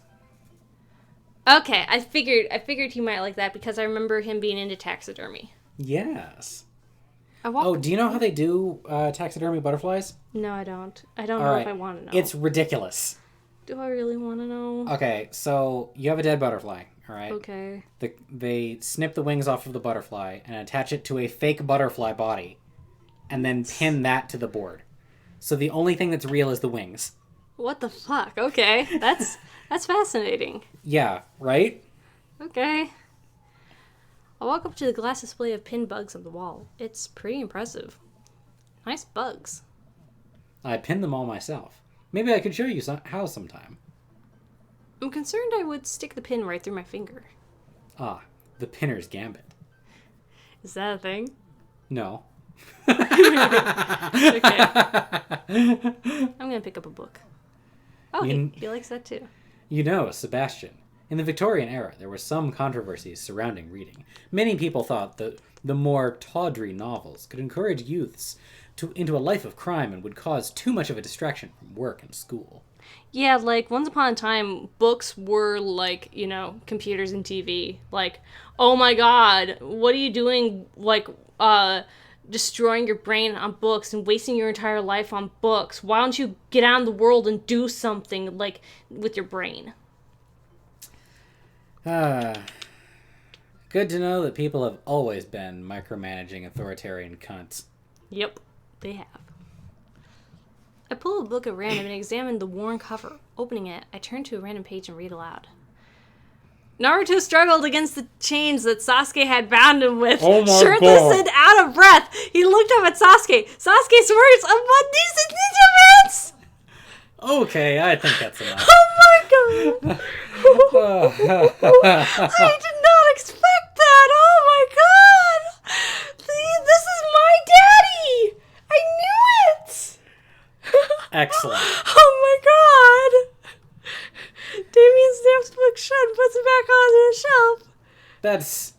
Okay, I figured he might like that because I remember him being into taxidermy. Yes. Oh, do you know how they do taxidermy butterflies? No, I don't. I don't know if I want to know. It's ridiculous. Do I really want to know? Okay, so you have a dead butterfly, all right? Okay. They snip the wings off of the butterfly and attach it to a fake butterfly body and then pin that to the board. So the only thing that's real is the wings. What the fuck? Okay. That's fascinating. Yeah, right? Okay. I walk up to the glass display of pinned bugs on the wall. It's pretty impressive. Nice bugs. I pinned them all myself. Maybe I could show you how sometime. I'm concerned I would stick the pin right through my finger. Ah, the pinner's gambit. Is that a thing? No. Okay. I'm gonna pick up a book. Oh, he likes that too. You know, Sebastian, in the Victorian era, there were some controversies surrounding reading. Many people thought that the more tawdry novels could encourage youths into a life of crime and would cause too much of a distraction from work and school. Yeah, like, once upon a time, books were like, computers and TV. Like, oh my god, what are you doing, like, destroying your brain on books and wasting your entire life on books? Why don't you get out in the world and do something, like, with your brain? Good to know that people have always been micromanaging authoritarian cunts. Yep, they have. I pull a book at random and examine the worn cover. Opening it, I turn to a random page and read aloud. Naruto struggled against the chains that Sasuke had bound him with. Oh my Shirtless God. and out of breath, he looked up at Sasuke. Sasuke's words of One Decent Ninja Pants! Okay, I think that's enough. Oh my god! I did not expect that! Oh my god! This is my daddy! I knew it! Excellent. Oh my god! Damien snaps the book shut and puts it back onto the shelf. That's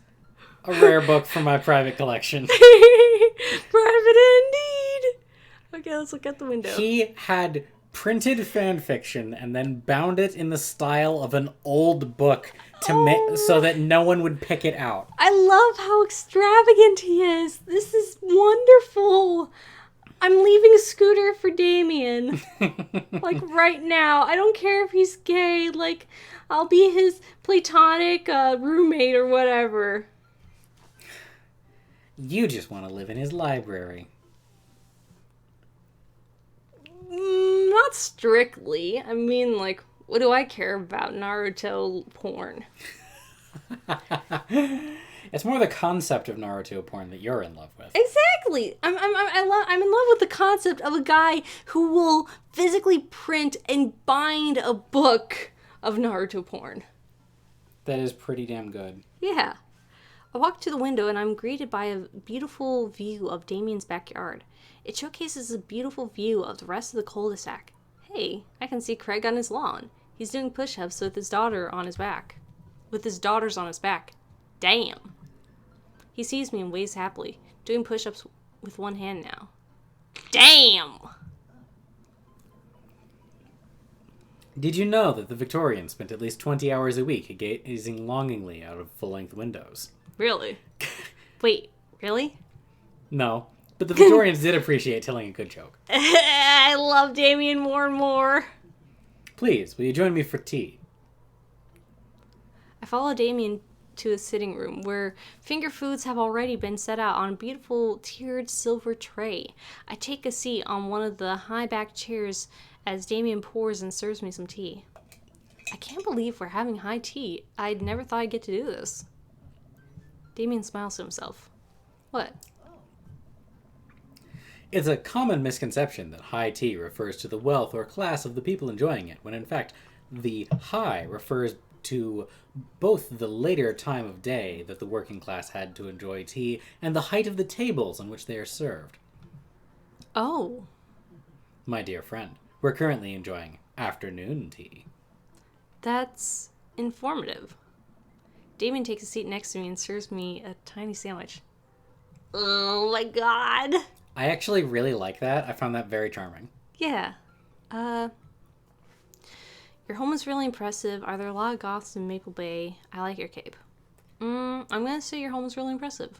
a rare book from my private collection. Private indeed. Okay, let's look out the window. He had printed fan fiction and then bound it in the style of an old book to so that no one would pick it out. I love how extravagant he is. This is wonderful. I'm leaving Scooter for Damien. Like, right now. I don't care if he's gay. Like, I'll be his platonic roommate or whatever. You just want to live in his library. Not strictly. I mean, like, what do I care about Naruto porn? It's more the concept of Naruto porn that you're in love with. Exactly. I'm in love with the concept of a guy who will physically print and bind a book of Naruto porn. That is pretty damn good. Yeah. I walk to the window and I'm greeted by a beautiful view of Damien's backyard. It showcases a beautiful view of the rest of the cul-de-sac. Hey, I can see Craig on his lawn. He's doing push-ups with his daughter on his back. With his daughters on his back. Damn. He sees me and waves happily, doing push-ups with one hand now. Damn! Did you know that the Victorians spent at least 20 hours a week gazing longingly out of full-length windows? Really? Wait, Really? No. But the Victorians did appreciate telling a good joke. I love Damien more and more. Please, will you join me for tea? I follow Damien to his sitting room, where finger foods have already been set out on a beautiful tiered silver tray. I take a seat on one of the high-backed chairs as Damien pours and serves me some tea. I can't believe we're having high tea. I'd never thought I'd get to do this. Damien smiles to himself. What? It's a common misconception that high tea refers to the wealth or class of the people enjoying it, when in fact, the high refers to both the later time of day that the working class had to enjoy tea and the height of the tables on which they are served. Oh. My dear friend, we're currently enjoying afternoon tea. That's informative. Damien takes a seat next to me and serves me a tiny sandwich. Oh my god. I actually really like that. I found that very charming. Yeah. Your home is really impressive. Are there a lot of goths in Maple Bay? I like your cape. I'm gonna say your home is really impressive.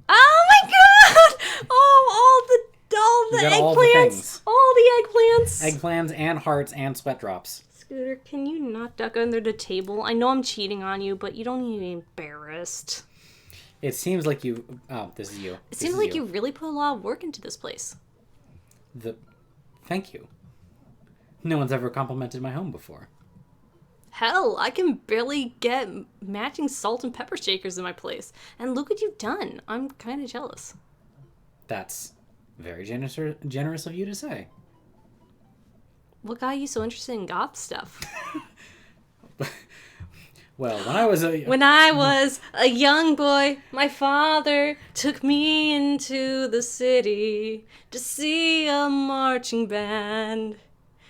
Oh my god! Oh, all the all the eggplants! things. All the eggplants! Eggplants and hearts and sweat drops. Scooter, can you not duck under the table? I know I'm cheating on you, but you don't need to be embarrassed. It seems like you... Oh, this is you. It seems like you really put a lot of work into this place. Thank you. No one's ever complimented my home before. Hell, I can barely get matching salt and pepper shakers in my place. And look what you've done. I'm kind of jealous. That's very generous of you to say. What got you so interested in goth stuff? Well, when I was a young boy, my father took me into the city to see a marching band.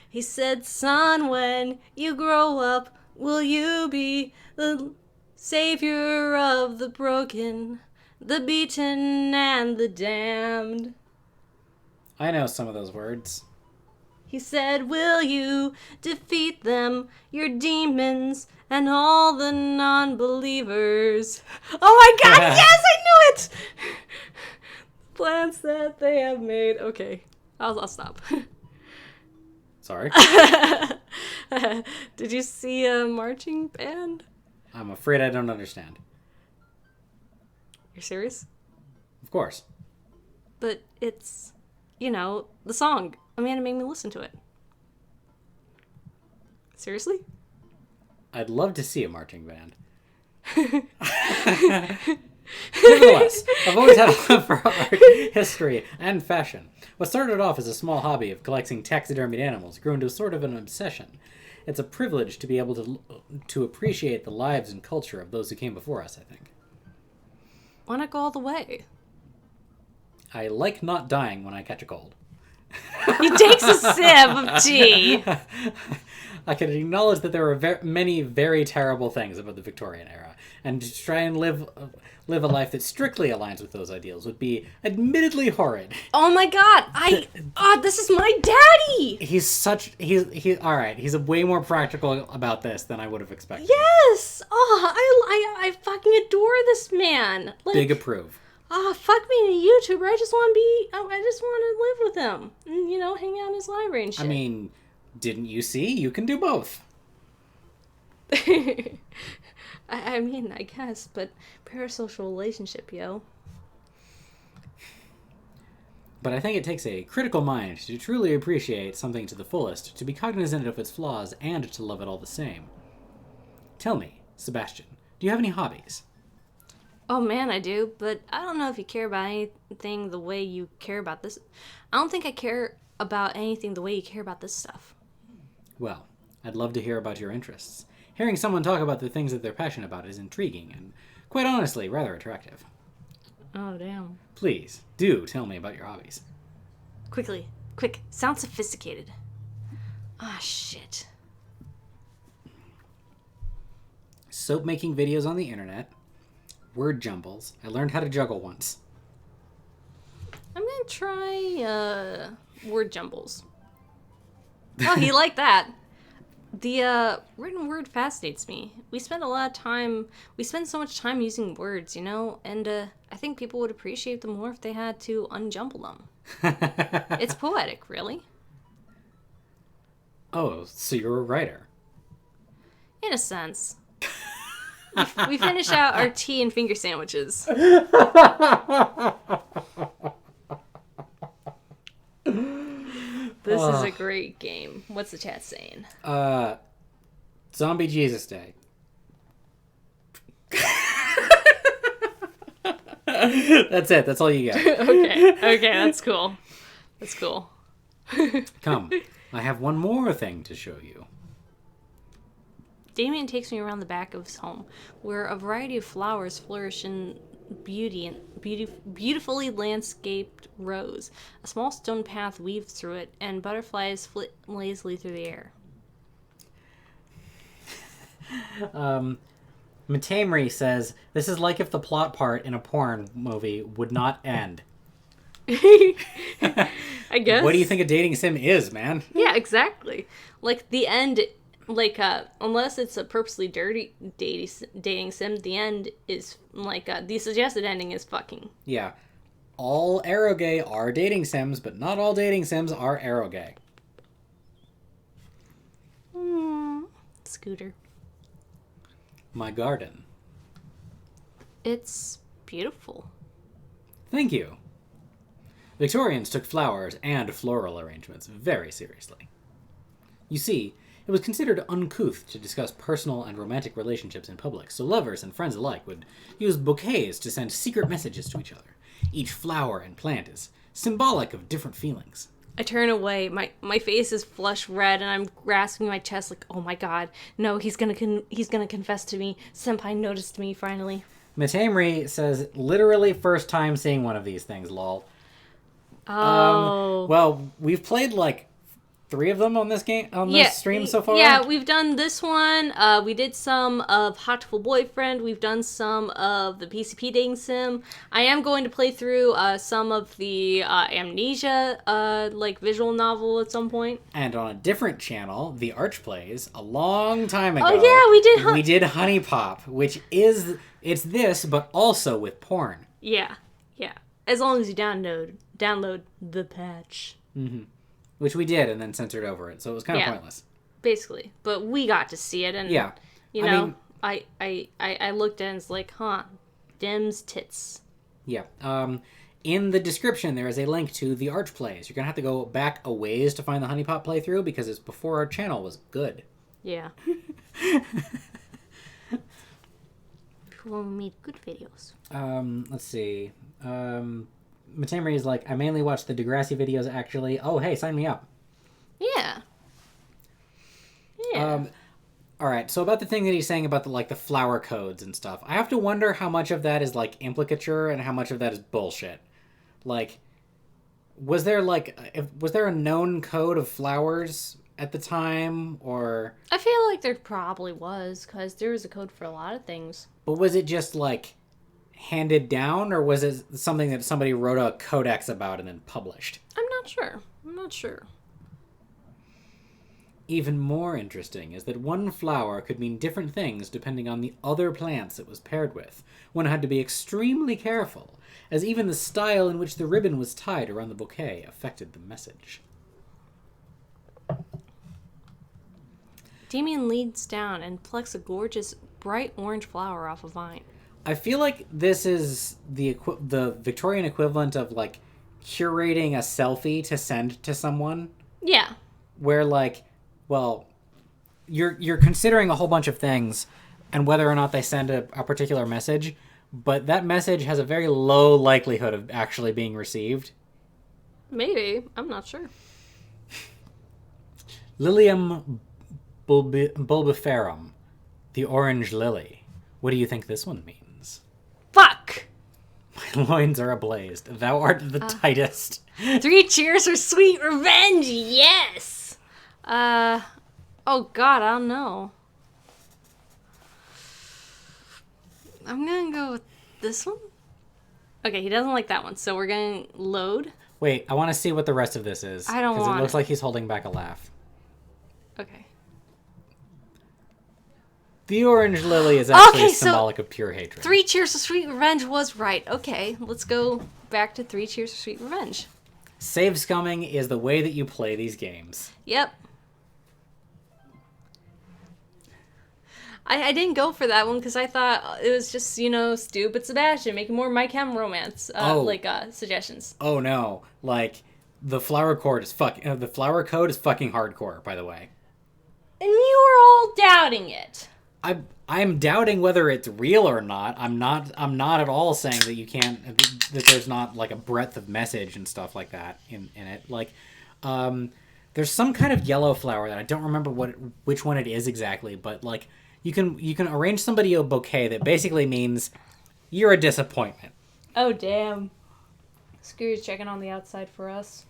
He said, son, when you grow up, will you be the savior of the broken, the beaten, and the damned? I know some of those words. He said, will you defeat them, your demons, and all the non-believers? Oh my god, yes, I knew it! Plans that they have made. Okay, I'll stop. Sorry. Did you see a marching band? I'm afraid I don't understand. You're serious? Of course. But it's, the song. Amanda made me listen to it. Seriously? I'd love to see a marching band. Nevertheless, I've always had a love for art, history, and fashion. What started off as a small hobby of collecting taxidermied animals grew into sort of an obsession. It's a privilege to be able to appreciate the lives and culture of those who came before us, I think. Why not go all the way? I like not dying when I catch a cold. He takes a sip of tea. I can acknowledge that there were many very terrible things about the Victorian era, and to try and live a life that strictly aligns with those ideals would be admittedly horrid. Oh my god! This is my daddy! He's all right. He's way more practical about this than I would have expected. Yes! I fucking adore this man. Big approve. Fuck me, a YouTuber. I just want to live with him. And, hang out in his library and shit. I mean, didn't you see? You can do both. I guess, but parasocial relationship, yo. But I think it takes a critical mind to truly appreciate something to the fullest, to be cognizant of its flaws, and to love it all the same. Tell me, Sebastian, do you have any hobbies? Oh man, I do, but I don't know if you care about anything the way you care about this. I don't think I care about anything the way you care about this stuff. Well, I'd love to hear about your interests. Hearing someone talk about the things that they're passionate about is intriguing and, quite honestly, rather attractive. Oh, damn. Please, do tell me about your hobbies. Quick, sound sophisticated. Shit. Soap making videos on the internet. Word jumbles. I learned how to juggle once. I'm gonna try, word jumbles. Oh, he liked that. The written word fascinates me. We spend so much time using words, and I think people would appreciate them more if they had to unjumble them. It's poetic, really. Oh, so you're a writer. In a sense. We finish out our tea and finger sandwiches. This is a great game. What's the chat saying? Zombie Jesus Day. That's it. That's all you get. Okay, that's cool. That's cool. Come, I have one more thing to show you. Damien takes me around the back of his home, where a variety of flowers flourish in beautifully landscaped rows. A small stone path weaves through it, and butterflies flit lazily through the air. Matamri says, this is like if the plot part in a porn movie would not end. I guess. What do you think a dating sim is, man? Yeah, exactly. Like, the end, unless it's a purposely dirty dating sim, the end is, the suggested ending is fucking. Yeah. All arrogay are dating sims, but not all dating sims are arrogay. Scooter. My garden. It's beautiful. Thank you. Victorians took flowers and floral arrangements very seriously. You see, it was considered uncouth to discuss personal and romantic relationships in public, so lovers and friends alike would use bouquets to send secret messages to each other. Each flower and plant is symbolic of different feelings. I turn away. My face is flush red, and I'm grasping my chest like, oh my god, no, he's gonna confess to me. Senpai noticed me finally. Matamri says, literally first time seeing one of these things, lol. Oh. Well, we've played 3 of them on this stream so far. Yeah, we've done this one. We did some of Hotful Boyfriend. We've done some of the PCP dating sim. I am going to play through some of the Amnesia visual novel at some point. And on a different channel, The Arch Plays, a long time ago. Oh yeah, we did Honey Pop, which it's this, but also with porn. Yeah. As long as you download the patch. Mm-hmm. Which we did, and then censored over it, so it was kind of pointless. Basically, but we got to see it, and I looked at it and was like, huh, Dim's tits. Yeah. In the description, there is a link to the Arch Plays. You're gonna have to go back a ways to find the Honey Pot playthrough because it's before our channel was good. Yeah. Before we made good videos. Let's see. Matamri is like, I mainly watch the Degrassi videos, actually. Oh, hey, sign me up. Yeah. Alright, so about the thing that he's saying about the flower codes and stuff, I have to wonder how much of that is, implicature and how much of that is bullshit. Was there a known code of flowers at the time, or... I feel like there probably was, because there was a code for a lot of things. But was it just, handed down, or was it something that somebody wrote a codex about and then published? I'm not sure. Even more interesting is that one flower could mean different things depending on the other plants it was paired with. One had to be extremely careful, as even the style in which the ribbon was tied around the bouquet affected the message. Damien leans down and plucks a gorgeous, bright orange flower off a vine. I feel like this is the Victorian equivalent of, curating a selfie to send to someone. Yeah. Where, you're considering a whole bunch of things and whether or not they send a particular message, but that message has a very low likelihood of actually being received. Maybe. I'm not sure. Lilium bulbiferum, the orange lily. What do you think this one means? Fuck! My loins are ablaze. Thou art the tightest. 3 cheers for sweet revenge! Yes! Oh god, I don't know. I'm gonna go with this one. Okay, he doesn't like that one, so we're gonna load. Wait, I want to see what the rest of this is. I don't want because it looks like he's holding back a laugh. Okay. The orange lily is actually Okay, so symbolic of pure hatred. 3 Cheers for Sweet Revenge was right. Okay, let's go back to 3 Cheers for Sweet Revenge. Save scumming is the way that you play these games. Yep. I didn't go for that one because I thought it was just, stupid Sebastian making more My Chem Romance suggestions. Oh no. Like, the flower code is fucking hardcore, by the way. And you were all doubting it. I'm doubting whether it's real or not. I'm not at all saying that you can't, that there's not like a breadth of message and stuff like that in it. Like, there's some kind of yellow flower that I don't remember which one it is exactly, but like you can arrange somebody a bouquet that basically means you're a disappointment. Oh damn. Screw's checking on the outside for us.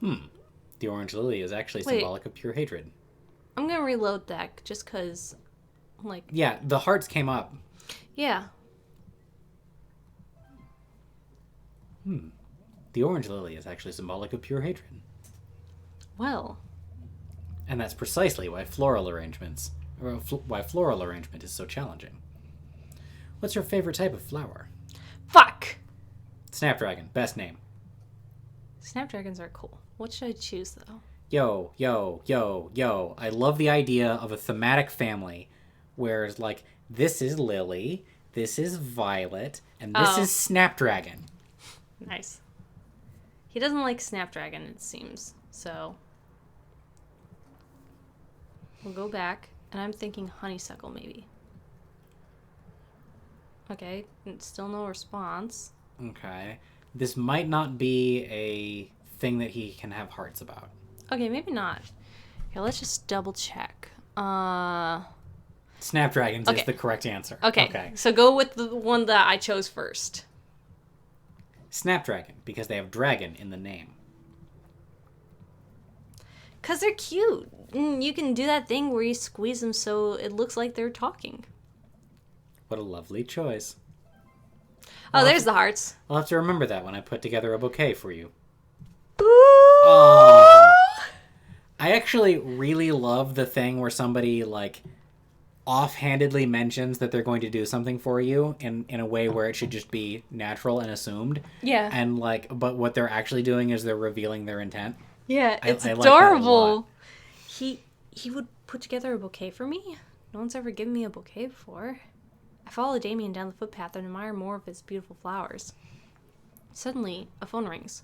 The orange lily is actually symbolic of pure hatred. I'm gonna reload that just cause, like... Yeah, the hearts came up. Yeah. The orange lily is actually symbolic of pure hatred. Well. And that's precisely why floral arrangement is so challenging. What's your favorite type of flower? Fuck! Snapdragon, best name. Snapdragons are cool. What should I choose, though? Yo. I love the idea of a thematic family where it's like, this is Lily, this is Violet, and this is Snapdragon. Nice. He doesn't like Snapdragon, it seems. So, we'll go back, and I'm thinking honeysuckle, maybe. Okay, still no response. Okay. This might not be a thing that he can have hearts about. Okay, maybe not. Okay, let's just double check. Snapdragons is the correct answer. Okay, so go with the one that I chose first. Snapdragon, because they have dragon in the name. Because they're cute. You can do that thing where you squeeze them so it looks like they're talking. What a lovely choice. Oh, there's the hearts. I'll have to remember that when I put together a bouquet for you. Ooh. I actually really love the thing where somebody, like, offhandedly mentions that they're going to do something for you in a way where it should just be natural and assumed. Yeah. And, like, but what they're actually doing is they're revealing their intent. Yeah, it's I like that a adorable. lot. He would put together a bouquet for me. No one's ever given me a bouquet before. I follow Damien down the footpath and admire more of his beautiful flowers. Suddenly, a phone rings.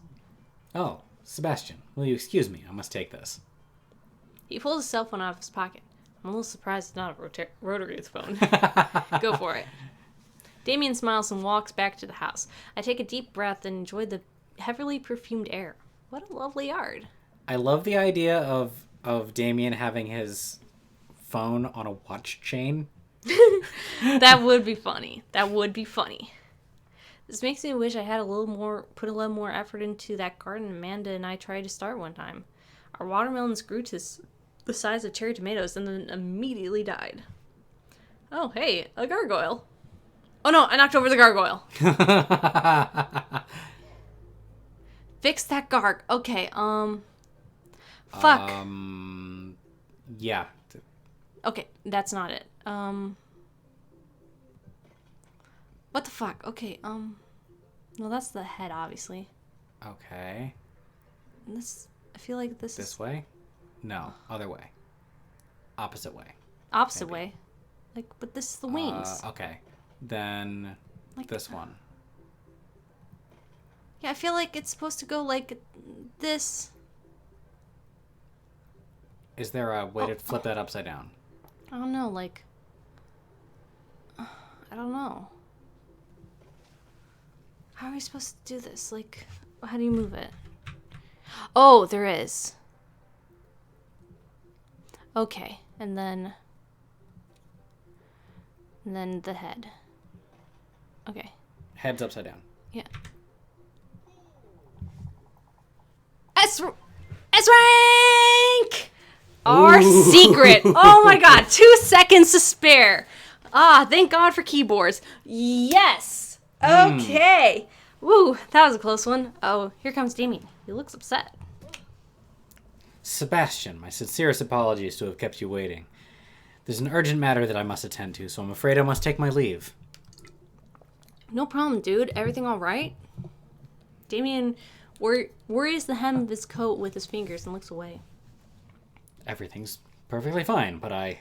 Oh, Sebastian, will you excuse me? I must take this. He pulls his cell phone out of his pocket. I'm a little surprised it's not a rotary phone. Go for it. Damien smiles and walks back to the house. I take a deep breath and enjoy the heavily perfumed air. What a lovely yard. I love the idea of Damien having his phone on a watch chain. That would be funny. This makes me wish I had put a little more effort into that garden Amanda and I tried to start one time. Our watermelons grew to the size of cherry tomatoes and then immediately died. Oh, hey, a gargoyle. Oh no, I knocked over the gargoyle. Fix that garg. Okay, fuck. Yeah. Okay, that's not it. What the fuck? Okay, no, that's the head, obviously. Okay. I feel like this is... This way? No, other way. Opposite way. Opposite way? Like, but this is the wings. Okay. Then like, this one. Yeah, I feel like it's supposed to go like this. Is there a way to flip that upside down? I don't know, like... I don't know. How are we supposed to do this? Like, how do you move it? Oh, there is. Okay, and then the head. Okay. Head's upside down. Yeah. S-rank! Our secret. Oh my god, 2 seconds to spare. Ah, thank God for keyboards. Yes. Okay. Woo, that was a close one. Oh, here comes Damien. He looks upset. Sebastian, my sincerest apologies to have kept you waiting. There's an urgent matter that I must attend to, so I'm afraid I must take my leave. No problem, dude. Everything all right? Damien worries the hem of his coat with his fingers and looks away. Everything's perfectly fine, but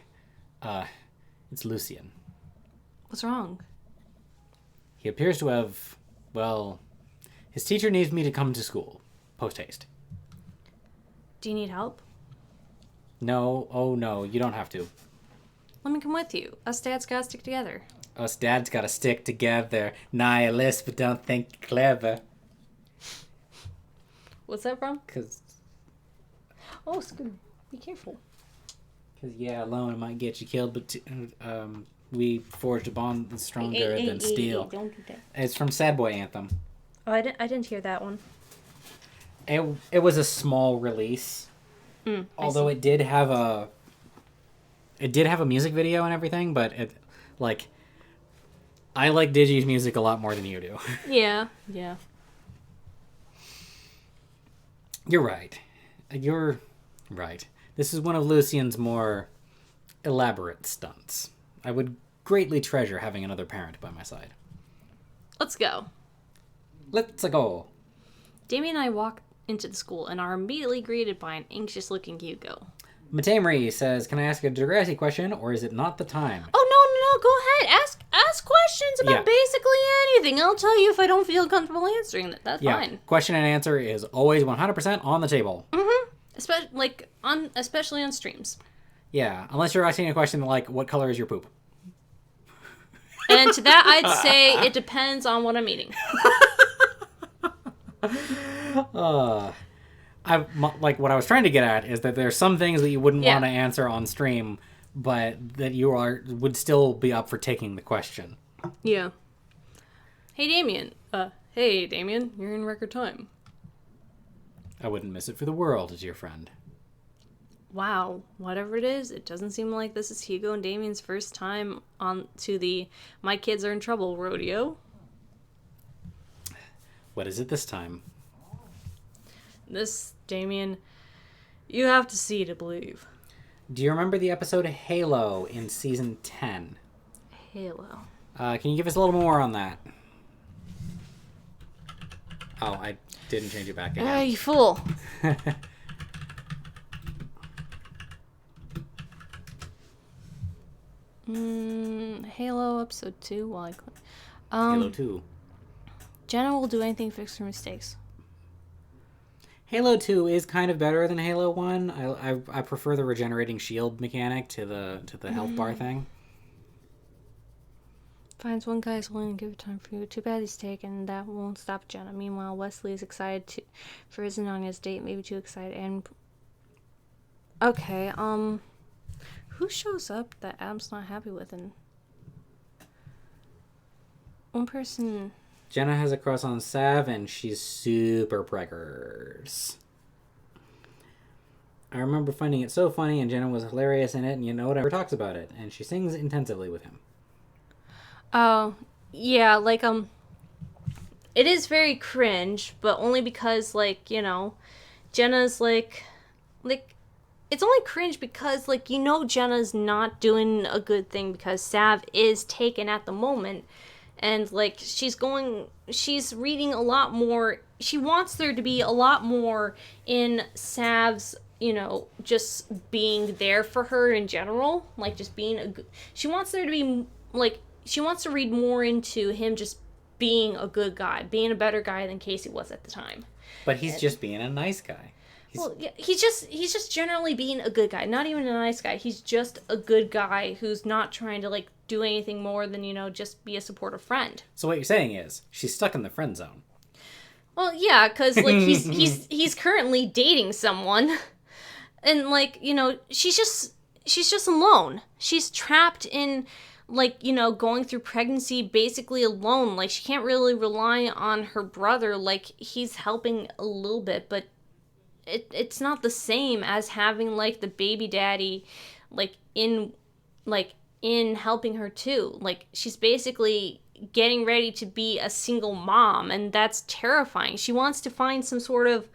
it's Lucian. What's wrong? He appears to have, well, his teacher needs me to come to school. Post-haste. Do you need help? No, oh no, you don't have to. Let me come with you. Us dads gotta stick together. Us dads gotta stick together. Nihilist, but don't think clever. What's that from? Cause Scooter, be careful. Yeah, alone it might get you killed, but we forged a bond that's stronger than steel. Don't do that. It's from Sad Boy Anthem. Oh, I didn't hear that one. It was a small release, although it did have a music video and everything. But I like Digi's music a lot more than you do. Yeah. You're right. You're right. This is one of Lucian's more elaborate stunts. I would greatly treasure having another parent by my side. Let's go. Let's go. Damien and I walk into the school and are immediately greeted by an anxious-looking Hugo. Matamri says, "Can I ask a Degrassi question, or is it not the time?" Oh, no, go ahead. Ask questions about basically anything. I'll tell you if I don't feel comfortable answering that. That's fine. Question and answer is always 100% on the table. Mm-hmm. Especially on streams. Yeah, unless you're asking a question like, what color is your poop? And to that, I'd say it depends on what I'm eating. What I was trying to get at is that there's some things that you wouldn't want to answer on stream, but that would still be up for taking the question. Yeah. Hey, Damien. You're in record time. I wouldn't miss it for the world, dear friend. Wow, whatever it is, it doesn't seem like this is Hugo and Damien's first time on to the My Kids Are in Trouble rodeo. What is it this time? This, Damien, you have to see to believe. Do you remember the episode Halo in season 10? Halo. Can you give us a little more on that? Oh, I didn't change it back again. Ah, you fool. Halo episode 2. Well, Halo 2. Jenna will do anything to fix her mistakes. Halo 2 is kind of better than Halo 1. I prefer the regenerating shield mechanic to the health bar thing. Finds one guy is willing to give it time for you. Too bad he's taken. That won't stop Jenna. Meanwhile, Wesley is excited for his and Anya's date. Maybe too excited. And okay, who shows up that Adam's not happy with? And one person. Jenna has a crush on Sav, and she's super preggers. I remember finding it so funny, and Jenna was hilarious in it, and whatever talks about it, and she sings intensively with him. Oh, yeah, it is very cringe, but only because, Jenna's, it's only cringe because, Jenna's not doing a good thing because Sav is taken at the moment, and, she's reading a lot more, she wants there to be a lot more in Sav's, just being there for her in general, just being she wants there to be, she wants to read more into him just being a good guy, being a better guy than Casey was at the time. But he's just being a nice guy. He's just generally being a good guy. Not even a nice guy. He's just a good guy who's not trying to, do anything more than, just be a supportive friend. So what you're saying is, she's stuck in the friend zone. Well, yeah, because, he's currently dating someone. And, she's just alone. She's trapped in... going through pregnancy basically alone. She can't really rely on her brother. He's helping a little bit, but it's not the same as having, the baby daddy, in helping her too. She's basically getting ready to be a single mom, and that's terrifying. She wants to find some sort of,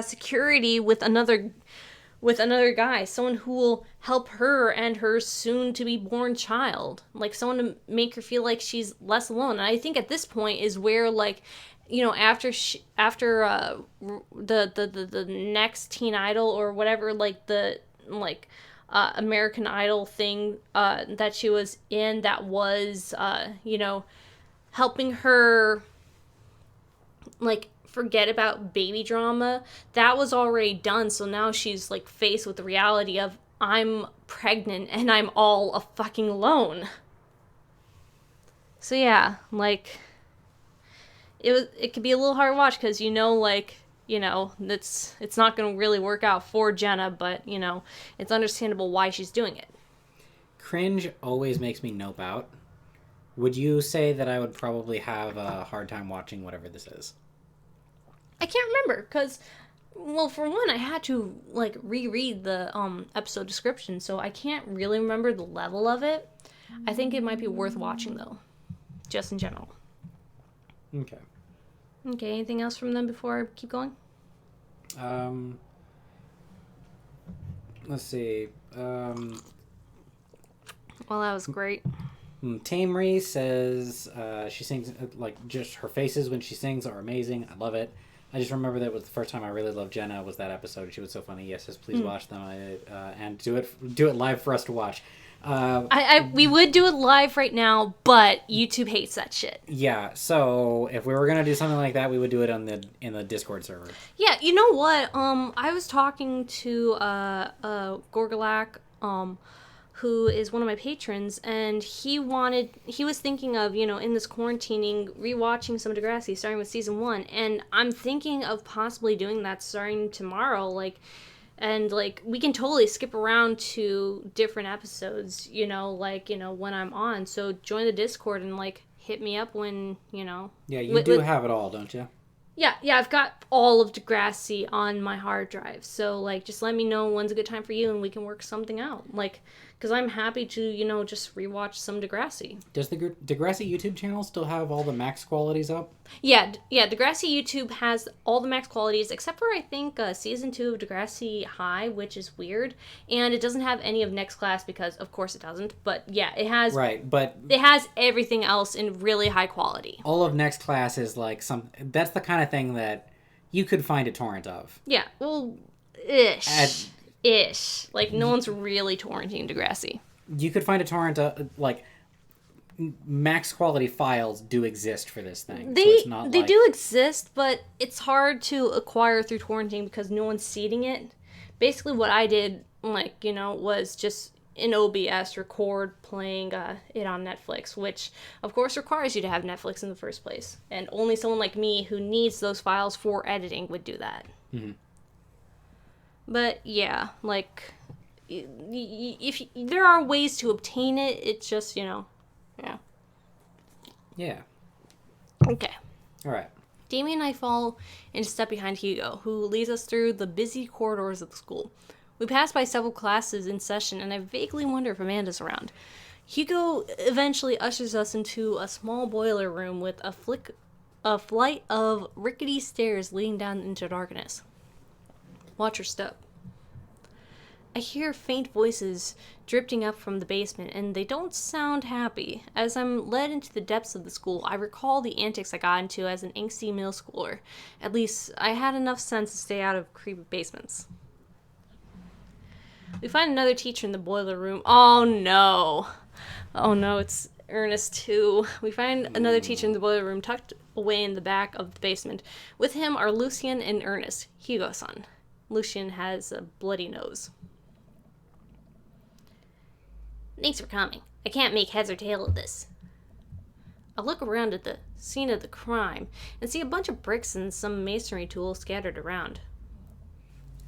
security with another guy, someone who will help her and her soon to be born child, like someone to make her feel like she's less alone. And I think at this point is where, like, you know, after the next Teen Idol or whatever, like the American Idol thing that she was in, that was you know, helping her like forget about baby drama, that was already done. So now she's like faced with the reality of, I'm pregnant and I'm all a fucking alone. So yeah, like it could be a little hard to watch because, you know, like, you know, it's not going to really work out for Jenna, but, you know, it's understandable why she's doing it. Cringe always makes me nope out. Would you say that I would probably have a hard time watching whatever this is? I can't remember because, well, for one, I had to like reread the episode description, so I can't really remember the level of it. I think it might be worth watching though, just in general. Okay. Okay. Anything else from them before I keep going? Let's see. Well, that was great. Tamery says she sings, like, just her faces when she sings are amazing. I love it. I just remember that was the first time I really loved Jenna was that episode. She was so funny. Yes, please watch them and do it live for us to watch. We would do it live right now, but YouTube hates that shit. Yeah, so if we were gonna do something like that, we would do it in the Discord server. Yeah, you know what? I was talking to Gorgalac, who is one of my patrons, and he was thinking of, you know, in this quarantining, rewatching some Degrassi, starting with season 1, and I'm thinking of possibly doing that starting tomorrow, like, and, like, we can totally skip around to different episodes, you know, like, you know, when I'm on, so join the Discord and, like, hit me up when, you know. Yeah, you do have it all, don't you? Yeah, I've got all of Degrassi on my hard drive, so, like, just let me know when's a good time for you, and we can work something out, like, because I'm happy to, you know, just rewatch some Degrassi. Does the Degrassi YouTube channel still have all the max qualities up? Yeah, Degrassi YouTube has all the max qualities, except for, I think, Season 2 of Degrassi High, which is weird, and it doesn't have any of Next Class, because, of course, it doesn't, but, yeah, it has... Right, but... It has everything else in really high quality. All of Next Class is, like, that's the kind of thing that you could find a torrent of. Yeah, well, ish. Ish. Like, no one's really torrenting Degrassi. You could find a torrent of, like, max quality files do exist for this thing. They do exist, but it's hard to acquire through torrenting because no one's seeding it. Basically, what I did, like, you know, was just in OBS record playing it on Netflix, which, of course, requires you to have Netflix in the first place. And only someone like me who needs those files for editing would do that. Mm-hmm. But, yeah, like, if there are ways to obtain it, it's just, you know, yeah. Yeah. Okay. All right. Damien and I fall into step behind Hugo, who leads us through the busy corridors of the school. We pass by several classes in session, and I vaguely wonder if Amanda's around. Hugo eventually ushers us into a small boiler room with a flight of rickety stairs leading down into darkness. Watch your step. I hear faint voices drifting up from the basement, and they don't sound happy. As I'm led into the depths of the school, I recall the antics I got into as an angsty middle schooler. At least, I had enough sense to stay out of creepy basements. We find another teacher in the boiler room. Oh no, it's Ernest too. We find another teacher in the boiler room tucked away in the back of the basement. With him are Lucien and Ernest, Hugo's son. Lucien has a bloody nose. Thanks for coming. I can't make heads or tail of this. I look around at the scene of the crime and see a bunch of bricks and some masonry tools scattered around.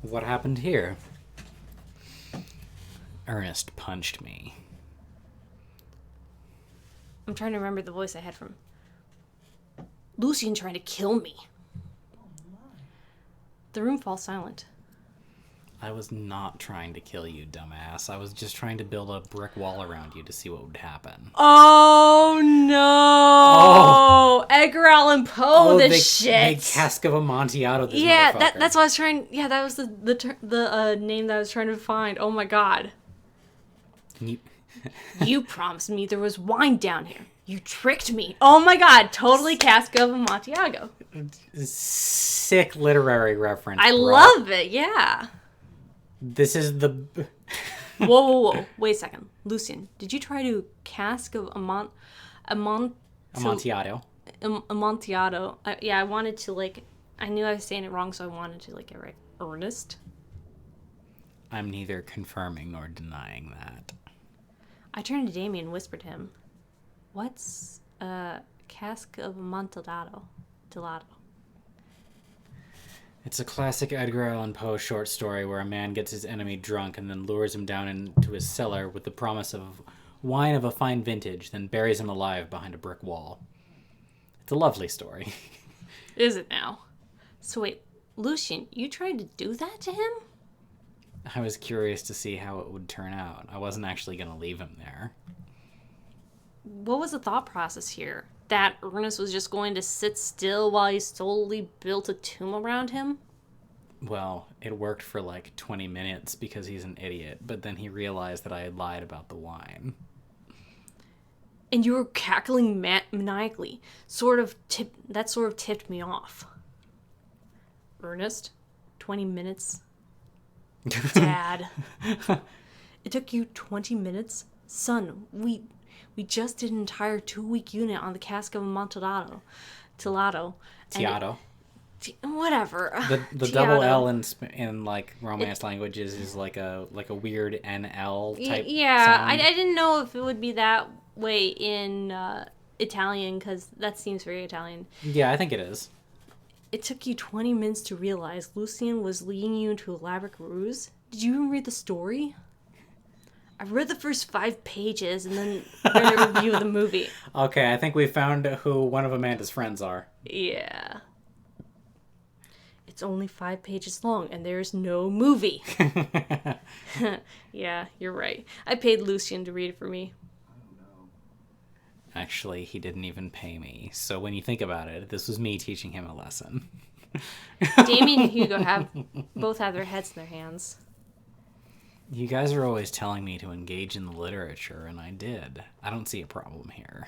What happened here? Ernest punched me. I'm trying to remember the voice I had from Lucien trying to kill me. The room falls silent. I was not trying to kill you, dumbass. I was just trying to build a brick wall around you to see what would happen. Oh no! Edgar Allan Poe, they shit. Cask of Amontillado this Yeah, motherfucker. that's what I was trying. Yeah, that was the name that I was trying to find. Oh my god! You promised me there was wine down here. You tricked me. Oh my god! Totally Cask of Amontillado. Sick literary reference. I bro. love it. Yeah. This is the. Whoa! Wait a second, Lucian. Did you try to Cask of Amontillado? Amontillado. Yeah, I wanted to I knew I was saying it wrong, so I wanted to get right. Ernest. I'm neither confirming nor denying that. I turned to Damien and whispered to him, "What's a Cask of Amontillado?" It's a classic Edgar Allan Poe short story where a man gets his enemy drunk and then lures him down into his cellar with the promise of wine of a fine vintage, then buries him alive behind a brick wall. It's a lovely story. Is it now? So wait, Lucian, you tried to do that to him? I was curious to see how it would turn out. I wasn't actually going to leave him there. What was the thought process here? That Ernest was just going to sit still while he slowly built a tomb around him? Well, it worked for 20 minutes because he's an idiot, but then he realized that I had lied about the wine. And you were cackling maniacally. That sort of tipped me off. Ernest, 20 minutes. Dad. It took you 20 minutes? Son, we just did an entire 2-week unit on the Cask of Amontillado. Whatever. The double L in Romance languages is like a weird NL type sound. I didn't know if it would be that way in Italian, because that seems very Italian. Yeah, I think it is. It took you 20 minutes to realize Lucian was leading you into elaborate ruse? Did you even read the story? I read the first 5 pages and then read a review of the movie. Okay, I think we found who one of Amanda's friends are. Yeah. It's only 5 pages long and there's no movie. Yeah, you're right. I paid Lucian to read it for me. Actually, he didn't even pay me. So when you think about it, this was me teaching him a lesson. Damien and Hugo both have their heads in their hands. You guys are always telling me to engage in the literature, and I did. I don't see a problem here.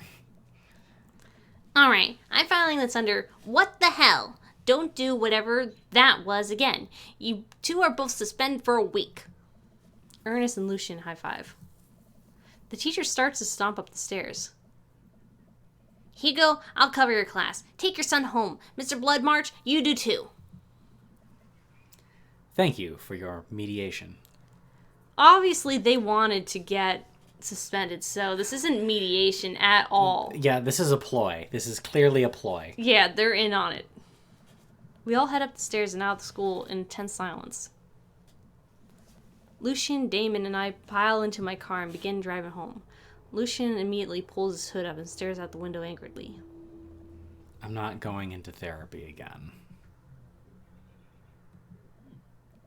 Alright, I'm filing this under what the hell? Don't do whatever that was again. You two are both suspended for a week. Ernest and Lucian high five. The teacher starts to stomp up the stairs. Hugo, I'll cover your class. Take your son home. Mr. Bloodmarch, you do too. Thank you for your mediation. Obviously, they wanted to get suspended, so this isn't mediation at all. Yeah, this is a ploy. This is clearly a ploy. Yeah, they're in on it. We all head up the stairs and out of the school in tense silence. Lucian, Damon, and I pile into my car and begin driving home. Lucian immediately pulls his hood up and stares out the window angrily. I'm not going into therapy again.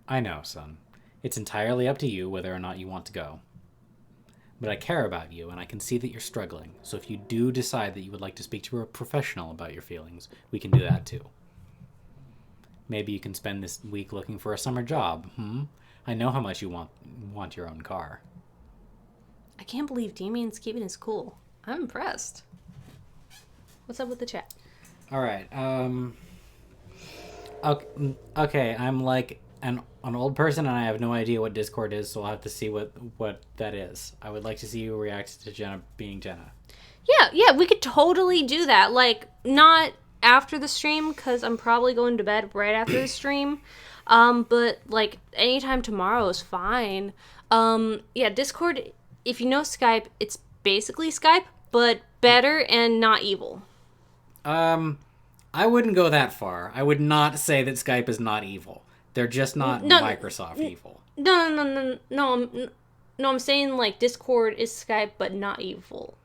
I know, son. It's entirely up to you whether or not you want to go. But I care about you, and I can see that you're struggling, so if you do decide that you would like to speak to a professional about your feelings, we can do that too. Maybe you can spend this week looking for a summer job, I know how much you want your own car. I can't believe Damien's keeping his cool. I'm impressed. What's up with the chat? Alright, okay, I'm like an old person and I have no idea what Discord is, so I'll have to see what that is. I would like to see you react to Jenna being Jenna. Yeah, we could totally do that. Not after the stream, because I'm probably going to bed right after the stream. But, anytime tomorrow is fine. Discord, if you know Skype, it's basically Skype, but better and not evil. I wouldn't go that far. I would not say that Skype is not evil. They're just not Microsoft evil. No, I'm saying, Discord is Skype, but not evil.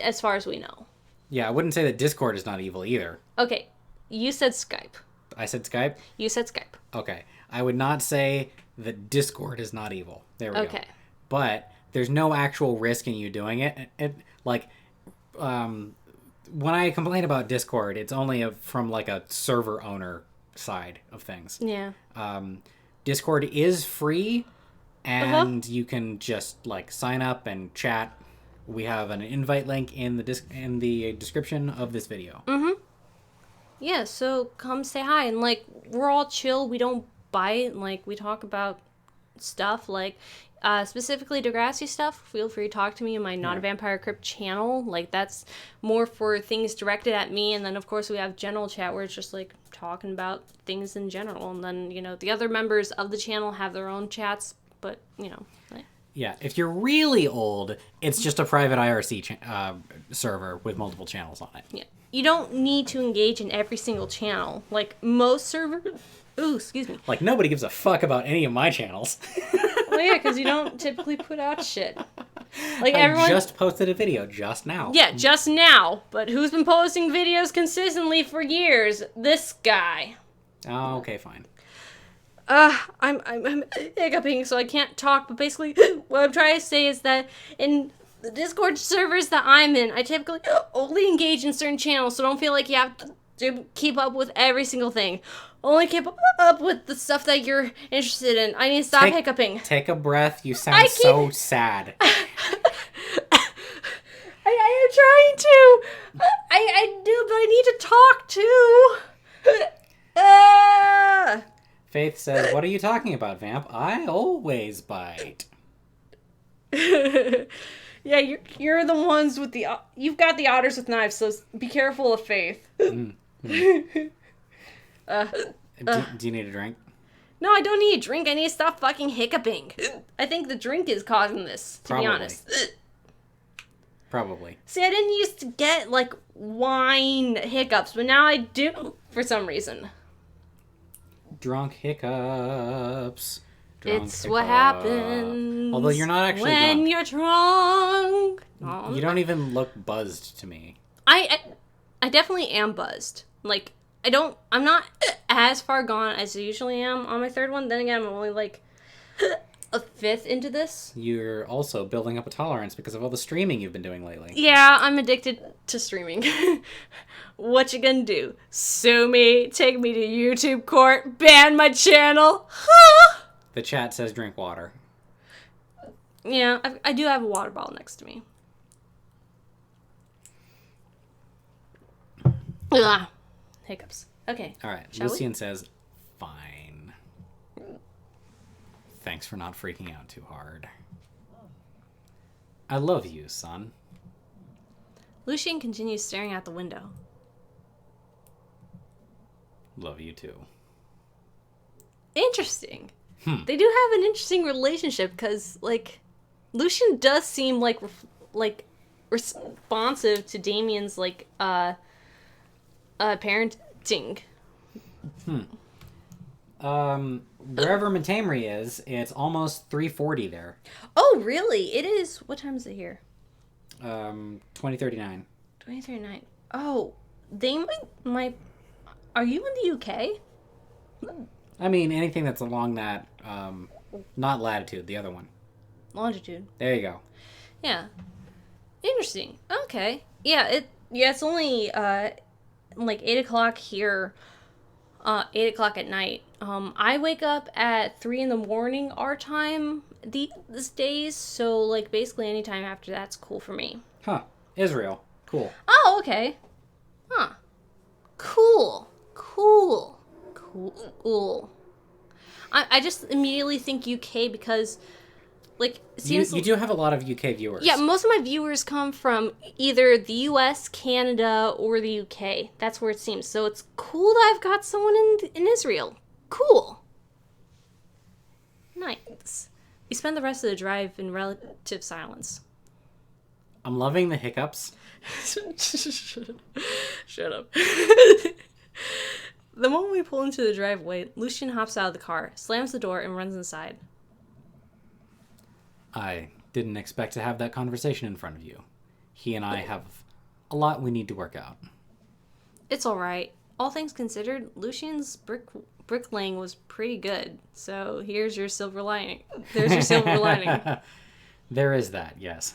As far as we know. Yeah, I wouldn't say that Discord is not evil either. Okay, you said Skype. I said Skype? You said Skype. Okay. I would not say that Discord is not evil. There we go. Okay. But there's no actual risk in you doing it. When I complain about Discord, it's only from like a server owner side of things. Yeah. Discord is free, and you can just like sign up and chat. We have an invite link in the description of this video. Mm-hmm. Yeah, so come say hi, and like we're all chill. We don't bite. Like we talk about stuff like specifically Degrassi stuff. Feel free to talk to me in my Not a Vampire Crypt channel. Like that's more for things directed at me, and then of course we have general chat where it's just like talking about things in general, and then the other members of the channel have their own chats, but like, yeah, if you're really old, it's just a private IRC server with multiple channels on it. yeah, you don't need to engage in every single channel like most servers. Ooh, excuse me. Like nobody gives a fuck about any of my channels. Well, yeah, because you don't typically put out shit. Like everyone just posted a video just now. Yeah, just now. But who's been posting videos consistently for years? This guy. Oh, okay, fine. I'm hiccuping, so I can't talk. But basically, what I'm trying to say is that in the Discord servers that I'm in, I typically only engage in certain channels, so don't feel like you have to keep up with every single thing. Only keep up with the stuff that you're interested in. I need to stop hiccuping. Take a breath. You sound so sad. I am trying to. I do, but I need to talk too. Faith says, "What are you talking about, Vamp? I always bite." Yeah, you're the ones with the. You've got the otters with knives, so be careful of Faith. Do you need a drink? No, I don't need a drink. I need to stop fucking hiccuping. I think the drink is causing this, to be honest. Probably. See, I didn't used to get, like, wine hiccups, but now I do for some reason. Drunk hiccups. It's what happens. Although you're not actually when drunk. You're drunk. You don't even look buzzed to me. I definitely am buzzed. Like, I'm not as far gone as I usually am on my third one. Then again, I'm only like a fifth into this. You're also building up a tolerance because of all the streaming you've been doing lately. Yeah, I'm addicted to streaming. What you gonna do? Sue me? Take me to YouTube court? Ban my channel? The chat says drink water. Yeah, I do have a water bottle next to me. Ugh. Hiccups. Okay. All right. Shall Lucian says, fine. Thanks for not freaking out too hard. I love you, son. Lucian continues staring out the window. Love you too. Interesting. They do have an interesting relationship because, like, Lucian does seem like responsive to Damien's parenting. Wherever Matamri is, it's almost 3:40 there. Oh, really? It is. What time is it here? 20:39. 20:39. Oh, they might. Are you in the UK? I mean, anything that's along that, not latitude, the other one. Longitude. There you go. Yeah. Interesting. Okay. Yeah. It's only like 8 o'clock here. 8 o'clock at night. I wake up at 3 in the morning our time these days, so like basically any time after that's cool for me. Huh. Israel. Cool. Oh, okay. Huh. Cool. I just immediately think UK because, like, it seems you do have a lot of UK viewers. Yeah, most of my viewers come from either the US, Canada, or the UK. That's where it seems. So it's cool that I've got someone in Israel. Cool. Nice. We spend the rest of the drive in relative silence. I'm loving the hiccups. Shut up. The moment we pull into the driveway, Lucian hops out of the car, slams the door, and runs inside. I didn't expect to have that conversation in front of you. He and I have a lot we need to work out. It's alright. All things considered, Lucian's brick bricklaying was pretty good. So here's your silver lining. There's your silver lining. There is that, yes.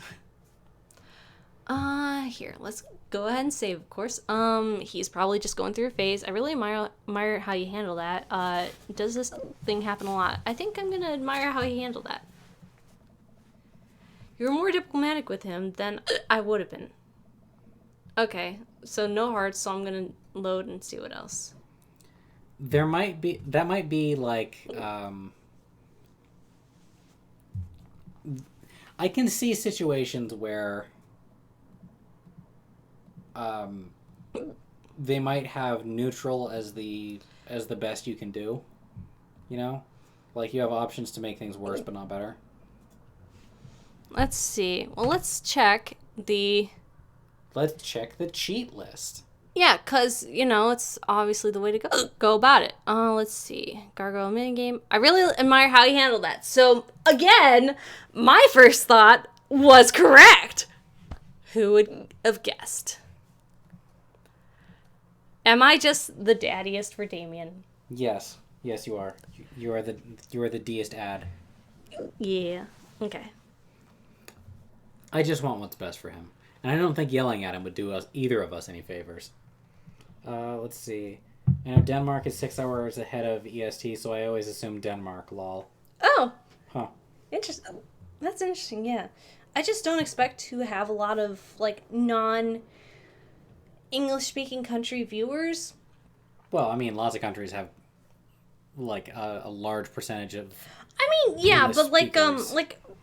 Here, let's go ahead and save, of course. He's probably just going through a phase. I really admire how you handle that. Does this thing happen a lot? I think I'm gonna admire how you handle that. You're more diplomatic with him than I would have been. Okay, so no hearts, so I'm gonna load and see what else. That might be like, I can see situations where they might have neutral as the best you can do. You know? Like you have options to make things worse but not better. Let's see. Well, let's check the... Let's check the cheat list. Yeah, because, it's obviously the way to go about it. Let's see. Gargoyle minigame. I really admire how you handle that. So, again, my first thought was correct. Who would have guessed? Am I just the daddiest for Damien? Yes. Yes, you are. You are the D-est ad. Yeah. Okay. I just want what's best for him. And I don't think yelling at him would do either of us any favors. Let's see. Denmark is 6 hours ahead of EST, so I always assume Denmark, lol. Oh. Huh. Interesting. That's interesting, yeah. I just don't expect to have a lot of, non-English-speaking country viewers. Well, I mean, lots of countries have, a large percentage of... I mean, yeah, English but, speakers.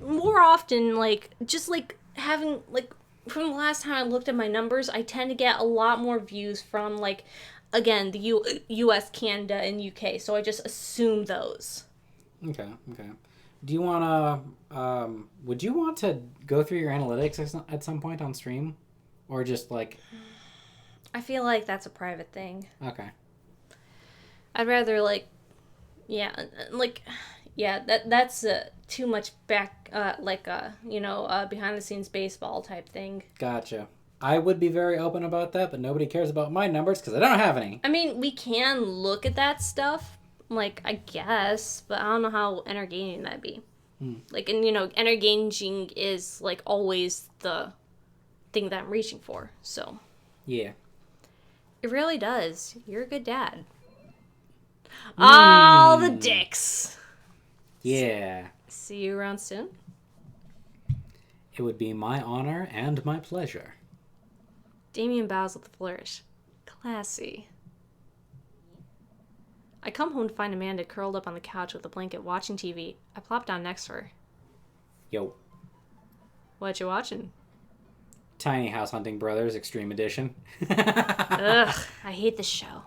more often, having, from the last time I looked at my numbers, I tend to get a lot more views from, again, the US, Canada, and UK, so I just assume those. Okay. Do you want to... would you want to go through your analytics at some point on stream? Or just, I feel like that's a private thing. Okay. I'd rather, that's too much back, behind-the-scenes baseball type thing. Gotcha. I would be very open about that, but nobody cares about my numbers because I don't have any. I mean, we can look at that stuff, I guess, but I don't know how entertaining that'd be. Entertaining is, always the thing that I'm reaching for, so. Yeah. It really does. You're a good dad. All the dicks. Yeah. See you around soon? It would be my honor and my pleasure. Damien bows with a flourish. Classy. I come home to find Amanda curled up on the couch with a blanket watching TV. I plop down next to her. Yo. What you watching? Tiny House Hunting Brothers Extreme Edition. Ugh, I hate this show.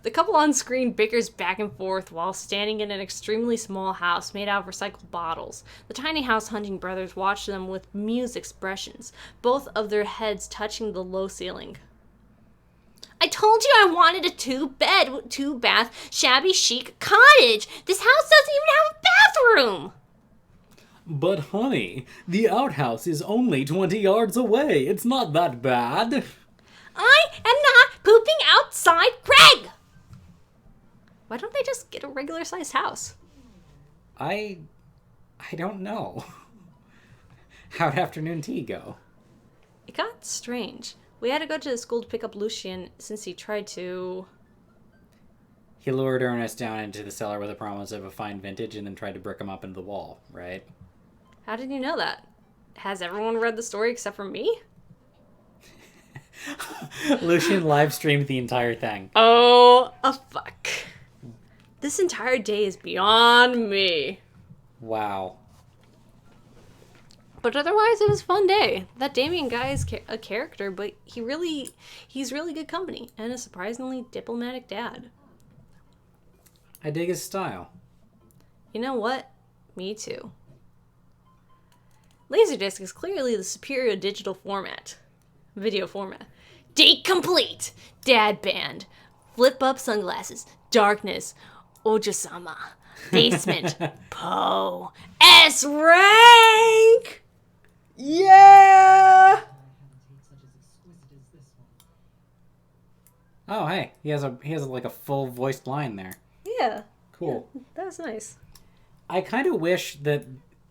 The couple on screen bickers back and forth while standing in an extremely small house made out of recycled bottles. The Tiny House Hunting Brothers watch them with amused expressions, both of their heads touching the low ceiling. I told you I wanted a 2-bed, 2-bath, shabby chic cottage. This house doesn't even have a bathroom. But honey, the outhouse is only 20 yards away. It's not that bad. I am not pooping outside Greg. Why don't they just get a regular-sized house? I don't know. How'd afternoon tea go? It got strange. We had to go to the school to pick up Lucien since he tried to... He lured Ernest down into the cellar with a promise of a fine vintage and then tried to brick him up into the wall, right? How did you know that? Has everyone read the story except for me? Lucien live streamed the entire thing. Oh, fuck. This entire day is beyond me. Wow. But otherwise, it was a fun day. That Damien guy is a character, but he's really good company and a surprisingly diplomatic dad. I dig his style. You know what? Me too. Laserdisc is clearly the superior digital format. Video format. Date complete! Dad band. Flip up sunglasses. Darkness. Ojasama. Basement. Poe. S rank! Yeah! Oh, hey, he has like a full voiced line there. Yeah. Cool. Yeah, that was nice. I kind of wish that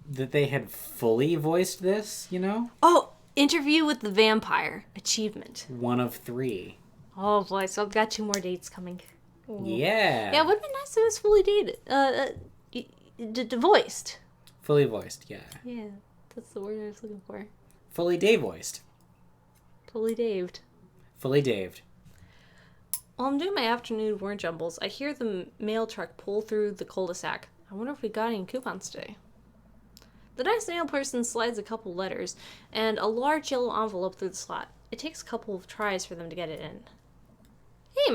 they had fully voiced this, you know? Oh, interview with the vampire. Achievement. 1 of 3. Oh boy, so I've got 2 more dates coming. Ooh. Yeah, Yeah, it would have been nice if it was fully dated. Voiced. Fully voiced, yeah. Yeah, that's the word I was looking for. Fully day-voiced. Fully daved. Fully daved. While I'm doing my afternoon word jumbles, I hear the mail truck pull through the cul-de-sac. I wonder if we got any coupons today. The nice mail person slides a couple letters and a large yellow envelope through the slot. It takes a couple of tries for them to get it in. Hey,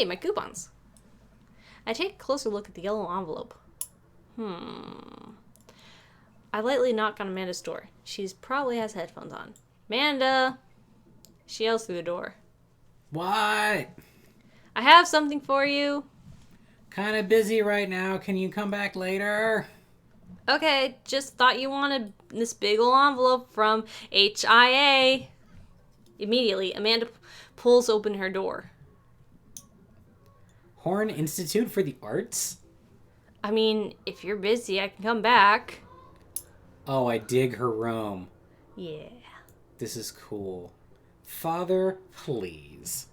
my coupons. I take a closer look at the yellow envelope. I lightly knock on Amanda's door. She probably has headphones on. Amanda! She yells through the door. What? I have something for you. Kind of busy right now. Can you come back later? Okay, just thought you wanted this big ol' envelope from HIA. Immediately, Amanda pulls open her door. Horn Institute for the Arts? I mean, if you're busy, I can come back. Oh, I dig her room. Yeah. This is cool. Father, please.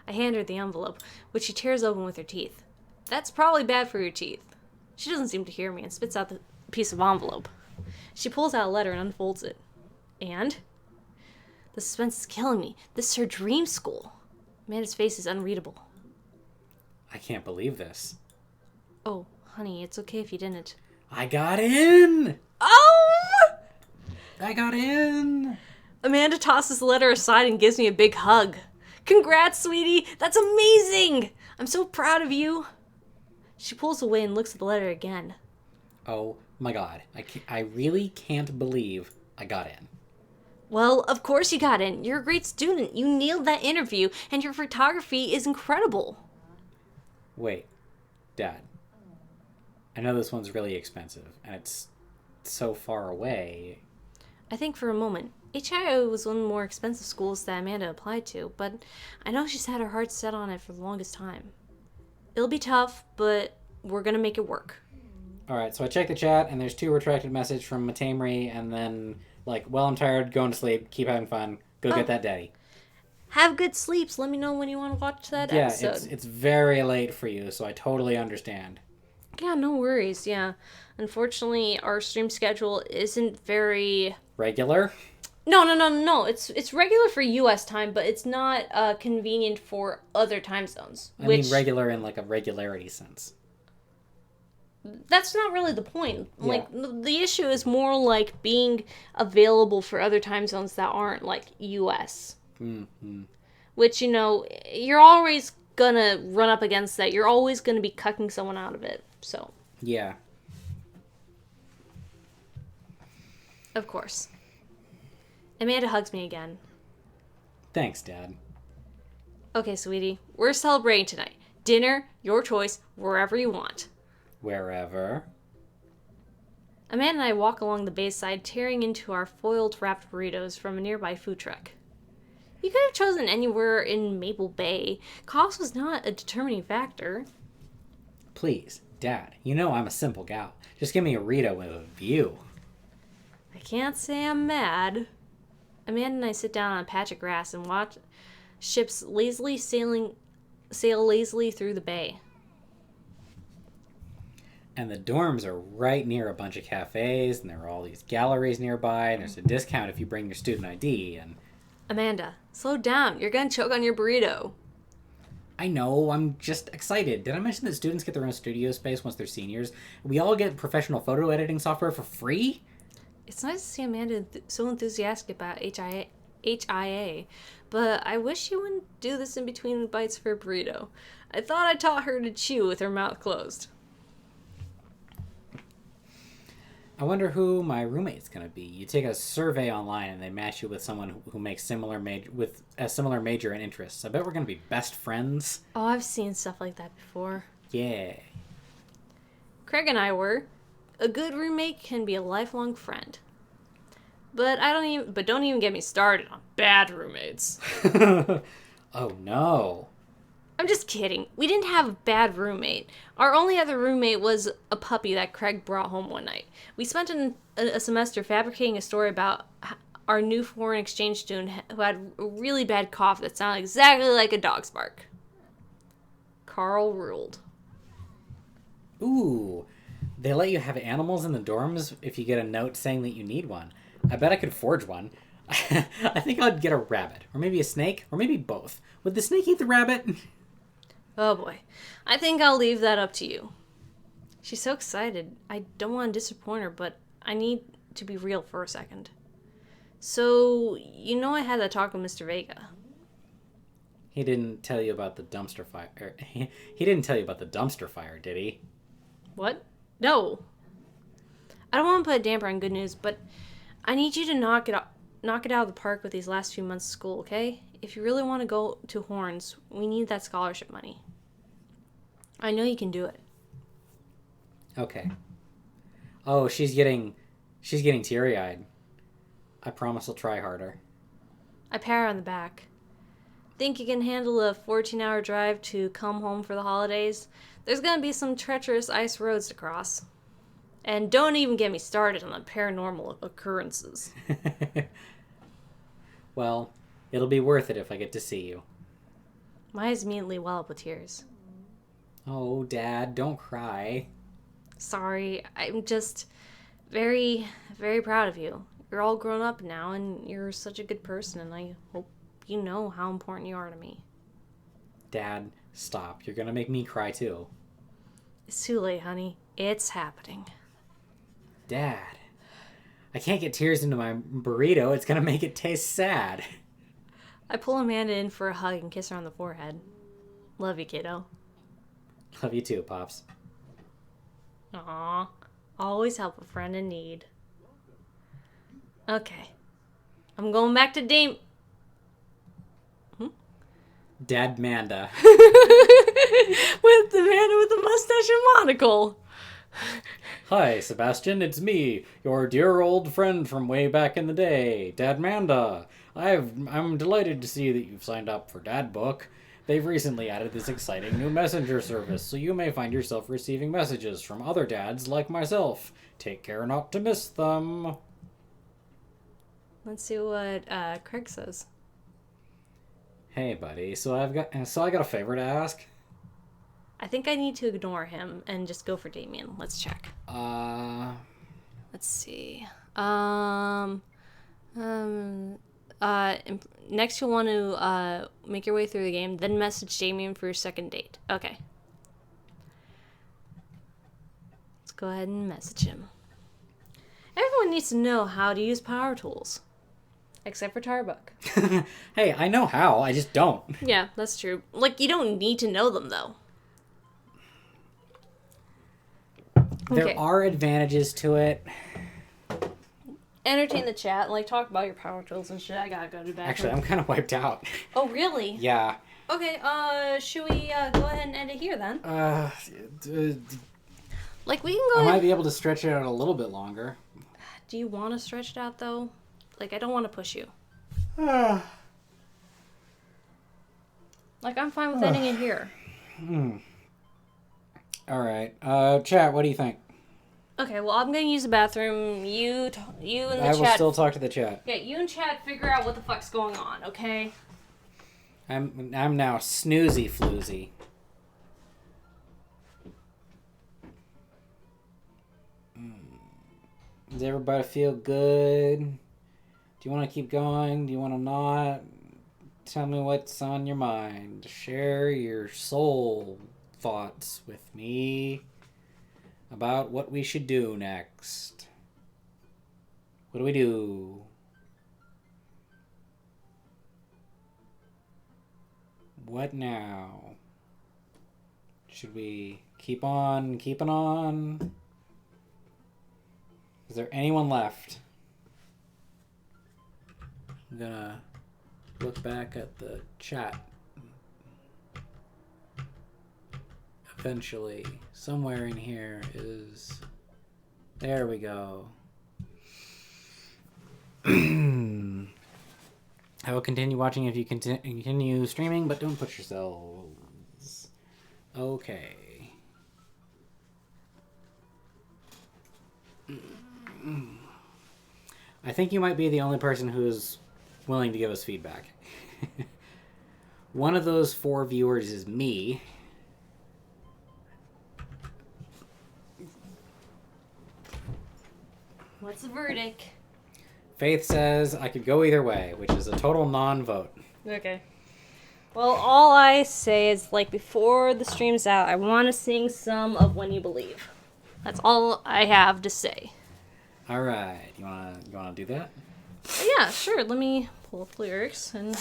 I hand her the envelope, which she tears open with her teeth. That's probably bad for your teeth. She doesn't seem to hear me and spits out the piece of envelope. She pulls out a letter and unfolds it. And? The suspense is killing me. This is her dream school. Amanda's face is unreadable. I can't believe this. Oh, honey, it's okay if you didn't. I got in! Oh! I got in! Amanda tosses the letter aside and gives me a big hug. Congrats, sweetie! That's amazing! I'm so proud of you. She pulls away and looks at the letter again. Oh my god. I really can't believe I got in. Well, of course you got in. You're a great student. You nailed that interview, and your photography is incredible. Wait, Dad. I know this one's really expensive, and it's so far away. I think for a moment. HIO was one of the more expensive schools that Amanda applied to, but I know she's had her heart set on it for the longest time. It'll be tough, but we're gonna make it work. Alright, so I checked the chat, and there's 2 retracted messages from Matamri, and then, well, I'm tired, going to sleep, keep having fun, go get that daddy. Have good sleeps. Let me know when you want to watch that episode. Yeah, it's very late for you, so I totally understand. Yeah, no worries, yeah. Unfortunately, our stream schedule isn't very... Regular? No. It's regular for U.S. time, but it's not convenient for other time zones. I mean regular in, a regularity sense. That's not really the point. Yeah. The issue is more being available for other time zones that aren't, U.S. Mm-hmm. Which, you're always gonna run up against that. You're always gonna be cucking someone out of it, so. Yeah. Of course. Amanda hugs me again. Thanks, Dad. Okay, sweetie. We're celebrating tonight. Dinner, your choice, wherever you want. Wherever. Amanda and I walk along the bayside, tearing into our foiled wrapped burritos from a nearby food truck. You could have chosen anywhere in Maple Bay. Cost was not a determining factor. Please, Dad, you know I'm a simple gal. Just give me a Rito with a view. I can't say I'm mad. Amanda and I sit down on a patch of grass and watch ships lazily sail lazily through the bay. And the dorms are right near a bunch of cafes, and there are all these galleries nearby, and there's a discount if you bring your student ID, and... Amanda, slow down. You're gonna choke on your burrito. I know, I'm just excited. Did I mention that students get their own studio space once they're seniors? We all get professional photo editing software for free? It's nice to see Amanda so enthusiastic about HIA, but I wish she wouldn't do this in between bites for a burrito. I thought I taught her to chew with her mouth closed. I wonder who my roommate's gonna be. You take a survey online and they match you with someone who makes with a similar major and interests. I bet we're gonna be best friends. Oh, I've seen stuff like that before. Yeah. Craig and I were. A good roommate can be a lifelong friend. But don't even get me started on bad roommates. Oh no. I'm just kidding. We didn't have a bad roommate. Our only other roommate was a puppy that Craig brought home one night. We spent a semester fabricating a story about our new foreign exchange student who had a really bad cough that sounded exactly like a dog's bark. Carl ruled. Ooh, they let you have animals in the dorms if you get a note saying that you need one. I bet I could forge one. I think I'd get a rabbit, or maybe a snake, or maybe both. Would the snake eat the rabbit? Oh boy. I think I'll leave that up to you. She's so excited. I don't want to disappoint her, but I need to be real for a second. So, you know I had that talk with Mr. Vega. He didn't tell you about the dumpster fire. He didn't tell you about the dumpster fire, did he? What? No. I don't want to put a damper on good news, but I need you to knock it out of the park with these last few months of school, okay? If you really want to go to Horns, we need that scholarship money. I know you can do it. Okay. Oh, she's getting teary-eyed. I promise I'll try harder. I pat her on the back. Think you can handle a 14-hour drive to come home for the holidays? There's gonna be some treacherous ice roads to cross. And don't even get me started on the paranormal occurrences. Well, it'll be worth it if I get to see you. My eyes immediately well up with tears. Oh, Dad, don't cry. Sorry, I'm just very, very proud of you. You're all grown up now, and you're such a good person, and I hope you know how important you are to me. Dad, stop. You're gonna make me cry too. It's too late, honey. It's happening. Dad, I can't get tears into my burrito. It's gonna make it taste sad. I pull Amanda in for a hug and kiss her on the forehead. Love you, kiddo. Love you too, Pops. Aw, always help a friend in need. Okay, I'm going back to Dame. Dad Manda. With the man with the mustache and monocle. Hi, Sebastian, it's me, your dear old friend from way back in the day, Dad Manda. I'm delighted to see that you've signed up for Dad Book. They've recently added this exciting new messenger service, so you may find yourself receiving messages from other dads like myself. Take care not to miss them. Let's see what Craig says. Hey, buddy. So I got a favor to ask. I think I need to ignore him and just go for Damien. Let's check. Let's see. Next you'll want to make your way through the game, then message Damien for your second date. Okay. Let's go ahead and message him. Everyone needs to know how to use power tools. Except for Tarbuck. Hey, I know how, I just don't. Yeah, that's true. Like, you don't need to know them, though. There are advantages to it. Entertain the chat and, like, talk about your power tools and shit. I gotta go to the bathroom. Actually, I'm kind of wiped out. Oh, really? Yeah. Okay, should we go ahead and end it here, then? Like, we can go I might be able to stretch it out a little bit longer. Do you want to stretch it out, though? Like, I don't want to push you. Like, I'm fine with ending it here. Alright. Chat, what do you think? Okay, well, I'm going to use the bathroom. You and the chat... I will still talk to the chat. Yeah, you and chat figure out what the fuck's going on, okay? I'm now snoozy floozy. Does everybody feel good? Do you want to keep going? Do you want to not? Tell me what's on your mind. Share your soul thoughts with me about what we should do next. What do we do? What now? Should we keep on keeping on? Is there anyone left? I'm gonna look back at the chat. Eventually, somewhere in here is... There we go. I will continue watching if you continue streaming, but don't push yourselves. Okay. I think you might be the only person who's willing to give us feedback. One of those 4 viewers is me. What's the verdict? Faith says I could go either way, which is a total non-vote. Okay. Well, all I say is, like, before the stream's out, I want to sing some of When You Believe. That's all I have to say. All right, you wanna do that? Yeah, sure. Let me pull up the lyrics, and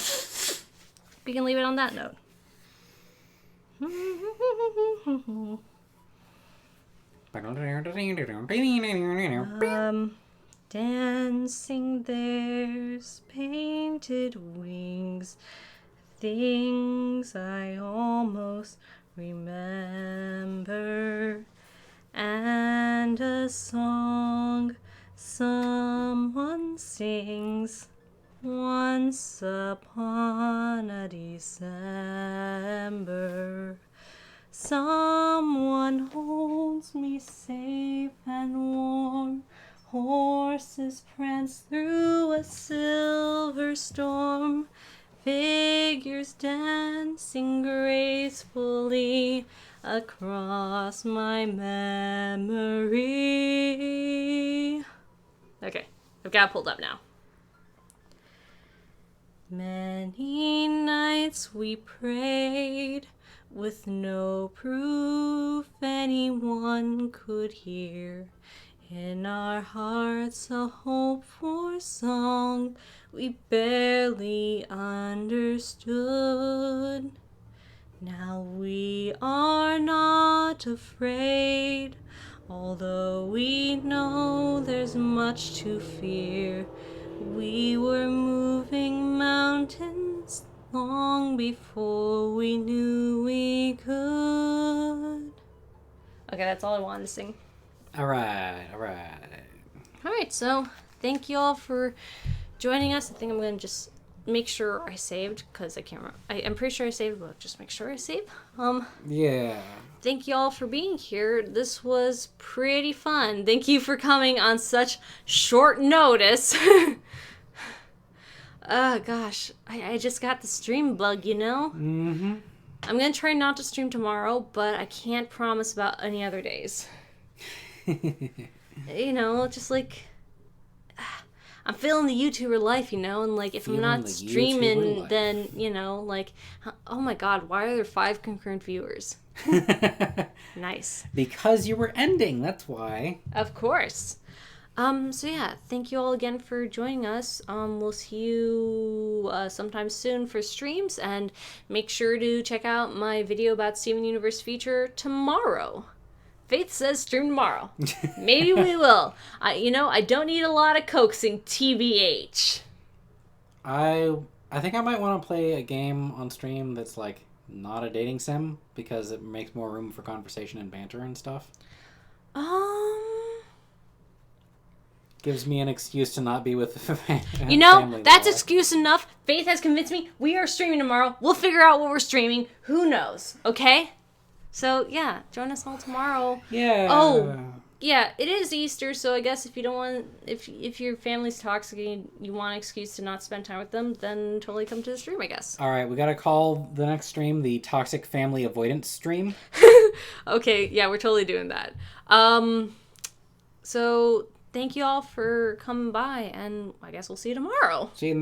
we can leave it on that note. Dancing there's painted wings, things I almost remember, and a song someone sings once upon a December. Someone holds me safe and warm. Horses prance through a silver storm. Figures dancing gracefully across my memory. Okay, I've got it pulled up now. Many nights we prayed with no proof anyone could hear. In our hearts a hope for song we barely understood. Now we are not afraid, although we know there's much to fear. We were moving mountains long before we knew we could. Okay, that's all I wanted to sing. All right. Alright, so thank you all for joining us. I think I'm going to just make sure I saved, because I can't remember. I'm pretty sure I saved, but just make sure I save. Yeah. Thank you all for being here. This was pretty fun. Thank you for coming on such short notice. Gosh, I just got the stream bug, you know? Mm-hmm. I'm going to try not to stream tomorrow, but I can't promise about any other days. You know, just like, I'm feeling the YouTuber life, you know, and like if I'm not streaming, then, you know, like, oh my god, why are there 5 concurrent viewers? Nice. Because you were ending, that's why. Of course. So yeah, thank you all again for joining us. We'll see you sometime soon for streams, and make sure to check out my video about Steven Universe feature tomorrow. Faith says stream tomorrow. Maybe we will. I don't need a lot of coaxing, TBH. I think I might want to play a game on stream that's like not a dating sim, because it makes more room for conversation and banter and stuff. Gives me an excuse to not be with you know, family that's more. excuse enough. Faith has convinced me. We are streaming tomorrow. We'll figure out what we're streaming. Who knows? Okay? So, yeah, join us all tomorrow. Yeah. Oh, yeah, it is Easter, so I guess if you don't want, if your family's toxic and you want an excuse to not spend time with them, then totally come to the stream, I guess. All right, we got to call the next stream the Toxic Family Avoidance stream. Okay, yeah, we're totally doing that. So, thank you all for coming by, and I guess we'll see you tomorrow. See you next